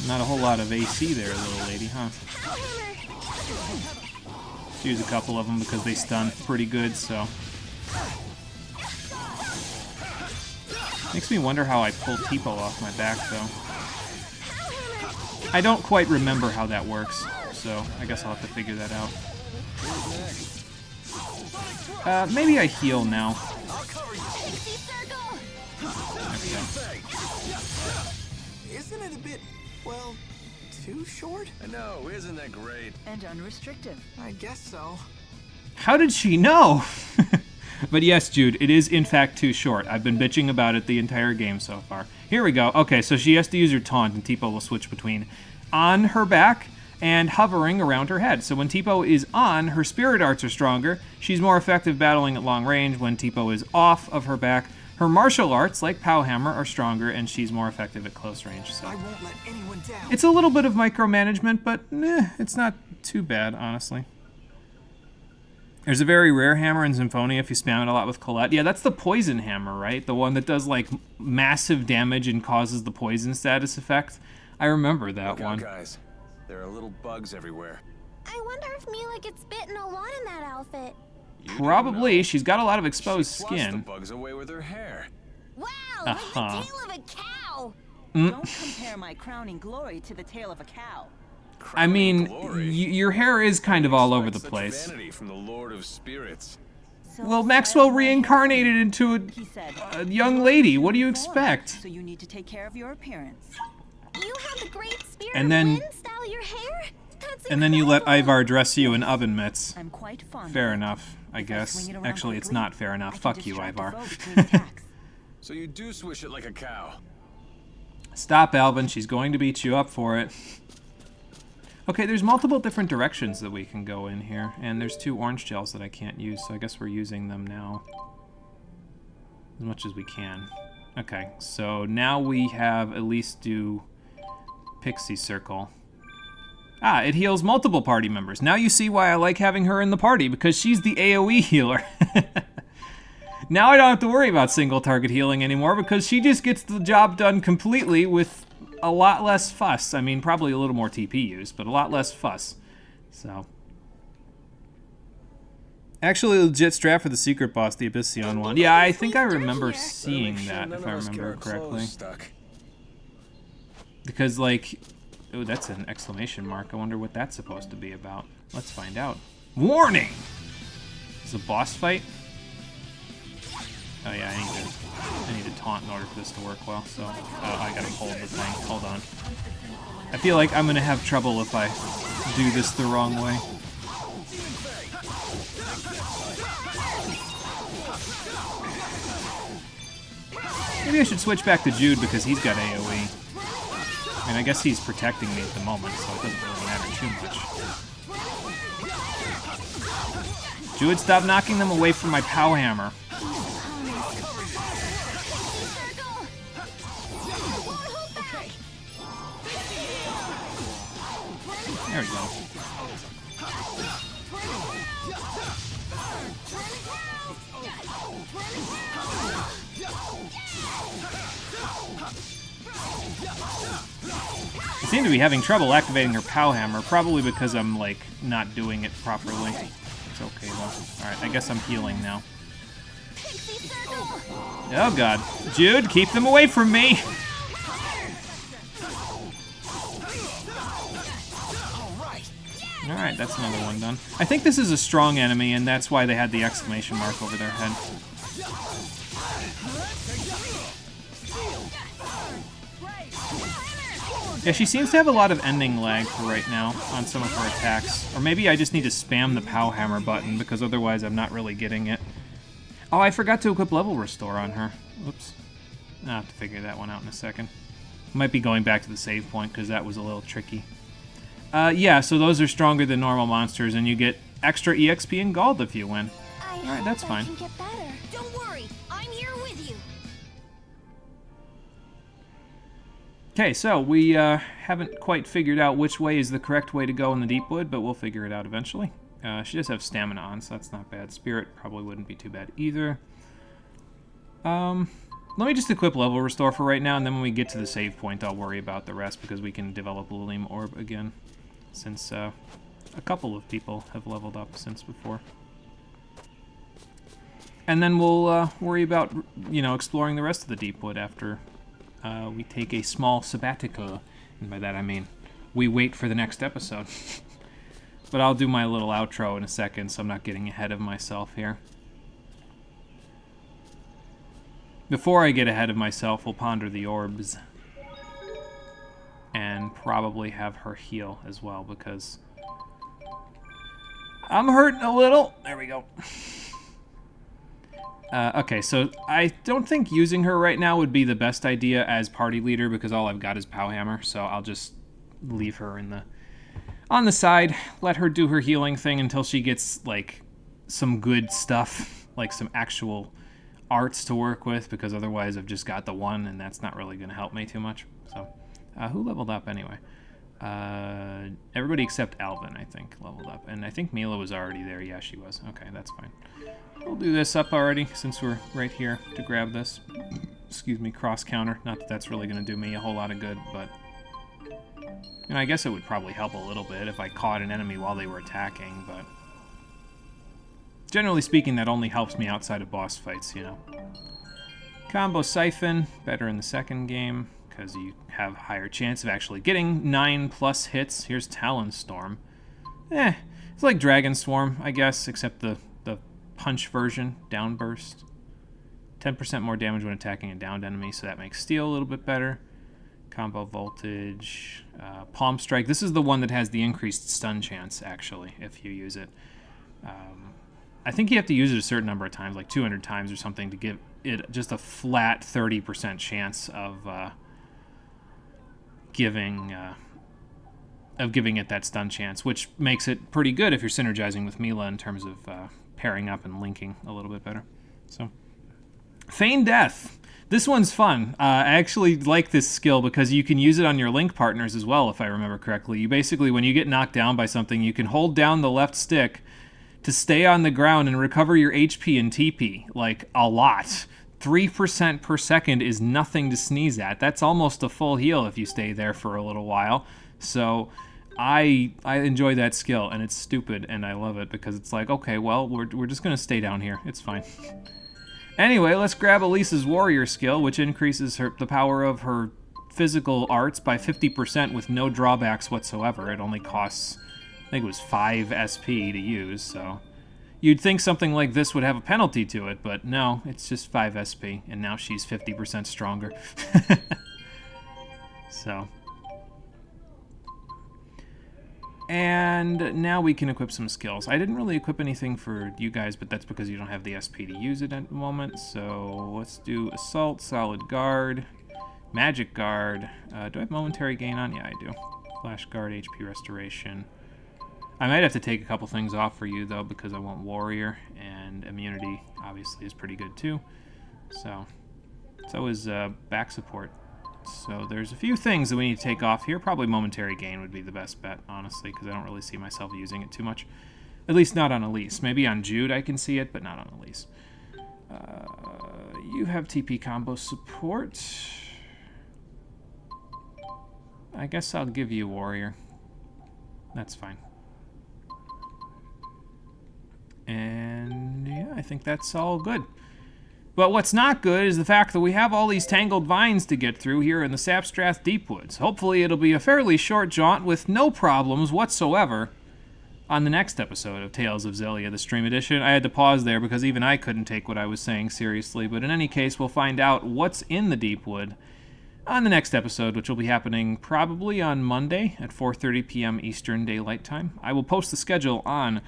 A: Not a whole lot of AC there, little lady, huh? Use a couple of them because they stun pretty good, so... Makes me wonder how I pull Tipo off my back, though. I don't quite remember how that works, so I guess I'll have to figure that out. Maybe I heal now. There we go.
F: Isn't it a bit, well, too short?
E: I know, isn't that great?
B: And unrestricted.
F: I guess so.
A: How did she know? But yes, Jude, it is in fact too short. I've been bitching about it the entire game so far. Here we go. Okay, so she has to use her taunt, and Tipo will switch between on her back and hovering around her head. So when Tipo is on, her spirit arts are stronger. She's more effective battling at long range. When Tipo is off of her back, her martial arts, like Powhammer, are stronger, and she's more effective at close range. So
F: I won't let anyone down.
A: It's a little bit of micromanagement, but it's not too bad, honestly. There's a very rare hammer in Symphonia if you spam it a lot with Colette. Yeah, that's the poison hammer, right? The one that does, like, massive damage and causes the poison status effect. I remember that one.
E: Look out, guys. There are little bugs everywhere.
L: I wonder if Mila gets bitten a lot in that outfit.
A: Probably. She's got a lot of exposed
E: she
A: skin.
E: The bugs away with her hair.
K: Wow, like the tail of a cow.
B: Don't compare my crowning glory to the tail of a cow.
A: I mean, your hair is kind of all over the
E: Such
A: place.
E: vanity from the Lord of Spirits.
A: Well, Maxwell reincarnated into a young lady. What do you expect?
B: So you need to take care of your appearance.
L: You have the great spirit
A: And then,
L: of wind style your hair? That's
A: and then you let Ivar dress you in oven mitts.
B: I'm quite fond
A: Fair
B: of it.
A: enough, I guess.
B: swing it around
A: Actually, it's
B: quickly,
A: not fair enough.
B: I can
A: Fuck you,
B: distract the
A: Ivar.
B: foe between attacks.
E: So you do swish it like a cow.
A: Stop, Alvin. She's going to beat you up for it. Okay, there's multiple different directions that we can go in here, and there's 2 orange gels that I can't use, so I guess we're using them now. As much as we can. Okay, so now we have at least do Pixie Circle. Ah, it heals multiple party members. Now you see why I like having her in the party, because she's the AoE healer. Now I don't have to worry about single target healing anymore, because she just gets the job done completely with a lot less fuss. I mean, probably a little more TP use, but a lot less fuss. So. Actually, legit strat for the secret boss, the Abyssion one. Yeah, I think I remember seeing that, if I remember correctly. Because, like, oh, that's an exclamation mark. I wonder what that's supposed to be about. Let's find out. Warning! Is it a boss fight? Oh yeah, I need to taunt in order for this to work well, so I gotta hold the thing. Hold on. I feel like I'm gonna have trouble if I do this the wrong way. Maybe I should switch back to Jude because he's got AoE. I mean, I guess he's protecting me at the moment, so it doesn't really matter too much. Jude, stop knocking them away from my POW hammer. There we go. I seem to be having trouble activating her POW hammer, probably because I'm, like, not doing it properly. It's okay, though. Alright, I guess I'm healing now. Oh, God. Jude, keep them away from me! Alright, that's another one done. I think this is a strong enemy, and that's why they had the exclamation mark over their head. Yeah, she seems to have a lot of ending lag for right now on some of her attacks. Or maybe I just need to spam the POW hammer button, because otherwise I'm not really getting it. Oh, I forgot to equip level restore on her. Oops. I'll have to figure that one out in a second. Might be going back to the save point, because that was a little tricky. Yeah, so those are stronger than normal monsters, and you get extra EXP and gold if you win. Alright, that's fine.
K: Don't worry, I'm here with you.
A: Okay, so we haven't quite figured out which way is the correct way to go in the Deepwood, but we'll figure it out eventually. She does have stamina on, so that's not bad. Spirit probably wouldn't be too bad either. Let me just equip level restore for right now, and then when we get to the save point, I'll worry about the rest, because we can develop Lilium Orb again, since a couple of people have leveled up since before. And then we'll worry about, you know, exploring the rest of the Deepwood after we take a small sabbatical. And by that I mean we wait for the next episode. But I'll do my little outro in a second, so I'm not getting ahead of myself here. Before I get ahead of myself, we'll ponder the orbs. And probably have her heal as well, because I'm hurting a little. There we go. Okay, so I don't think using her right now would be the best idea as party leader, because all I've got is POW hammer, so I'll just leave her on the side, let her do her healing thing until she gets, like, some good stuff, like some actual arts to work with, because otherwise I've just got the one, and that's not really going to help me too much. So, who leveled up anyway? Everybody except Alvin, I think, leveled up. And I think Mila was already there. Yeah, she was. Okay, that's fine. I'll do this up already, since we're right here to grab this. Excuse me, cross counter. Not that that's really going to do me a whole lot of good, but... And I guess it would probably help a little bit if I caught an enemy while they were attacking, but... Generally speaking, that only helps me outside of boss fights, you know. Combo Siphon, better in the second game, because you have a higher chance of actually getting 9+ hits. Here's Talon Storm. It's like Dragon Swarm, I guess, except the punch version, Downburst. 10% more damage when attacking a downed enemy, so that makes Steel a little bit better. Combo Voltage, Palm Strike. This is the one that has the increased stun chance, actually, if you use it. I think you have to use it a certain number of times, like 200 times or something, to give it just a flat 30% chance of giving it that stun chance, which makes it pretty good if you're synergizing with Mila in terms of pairing up and linking a little bit better. So, Feign Death. This one's fun. I actually like this skill because you can use it on your link partners as well, if I remember correctly. You basically, when you get knocked down by something, you can hold down the left stick to stay on the ground and recover your HP and TP, like a lot. 3% per second is nothing to sneeze at. That's almost a full heal if you stay there for a little while. So I enjoy that skill, and it's stupid, and I love it because it's like, okay, well, we're just going to stay down here. It's fine. Anyway, let's grab Elisa's warrior skill, which increases the power of her physical arts by 50% with no drawbacks whatsoever. It only costs, I think it was 5 SP to use, so you'd think something like this would have a penalty to it, but no, it's just 5 SP, and now she's 50% stronger. So. And now we can equip some skills. I didn't really equip anything for you guys, but that's because you don't have the SP to use it at the moment. So let's do Assault, Solid Guard, Magic Guard. Do I have Momentary Gain on? Yeah, I do. Flash Guard, HP Restoration. I might have to take a couple things off for you, though, because I want Warrior, and Immunity, obviously, is pretty good, too. So is Back Support. So there's a few things that we need to take off here. Probably Momentary Gain would be the best bet, honestly, because I don't really see myself using it too much. At least not on Elise. Maybe on Jude I can see it, but not on Elise. You have TP combo support. I guess I'll give you Warrior. That's fine. And yeah, I think that's all good. But what's not good is the fact that we have all these tangled vines to get through here in the Sapstrath Deepwoods. Hopefully it'll be a fairly short jaunt with no problems whatsoever on the next episode of Tales of Xillia, the Stream Edition. I had to pause there because even I couldn't take what I was saying seriously, but in any case, we'll find out what's in the Deepwood on the next episode, which will be happening probably on Monday at 4:30 p.m. Eastern Daylight Time. I will post the schedule on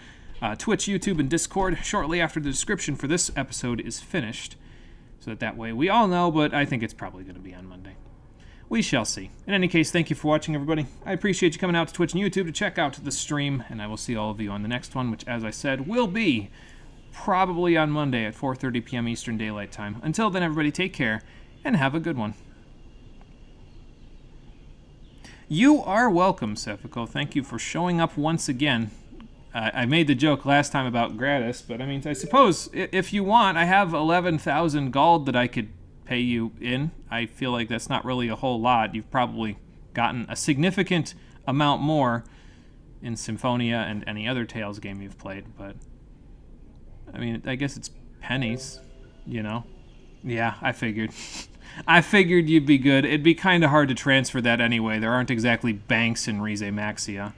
A: Twitch, YouTube, and Discord shortly after the description for this episode is finished, so that way we all know, but I think it's probably going to be on Monday. We shall see. In any case, thank you for watching, everybody. I appreciate you coming out to Twitch and YouTube to check out the stream, and I will see all of you on the next one, which, as I said, will be probably on Monday at 4:30 p.m. Eastern Daylight Time. Until then, everybody, take care, and have a good one. You are welcome, Sephico. Thank you for showing up once again. I made the joke last time about gratis, but I mean, I suppose if you want, I have 11,000 gold that I could pay you in. I feel like that's not really a whole lot. You've probably gotten a significant amount more in Symphonia and any other Tales game you've played, but I mean, I guess it's pennies, you know? Yeah, I figured. I figured you'd be good. It'd be kind of hard to transfer that anyway. There aren't exactly banks in Rize Maxia.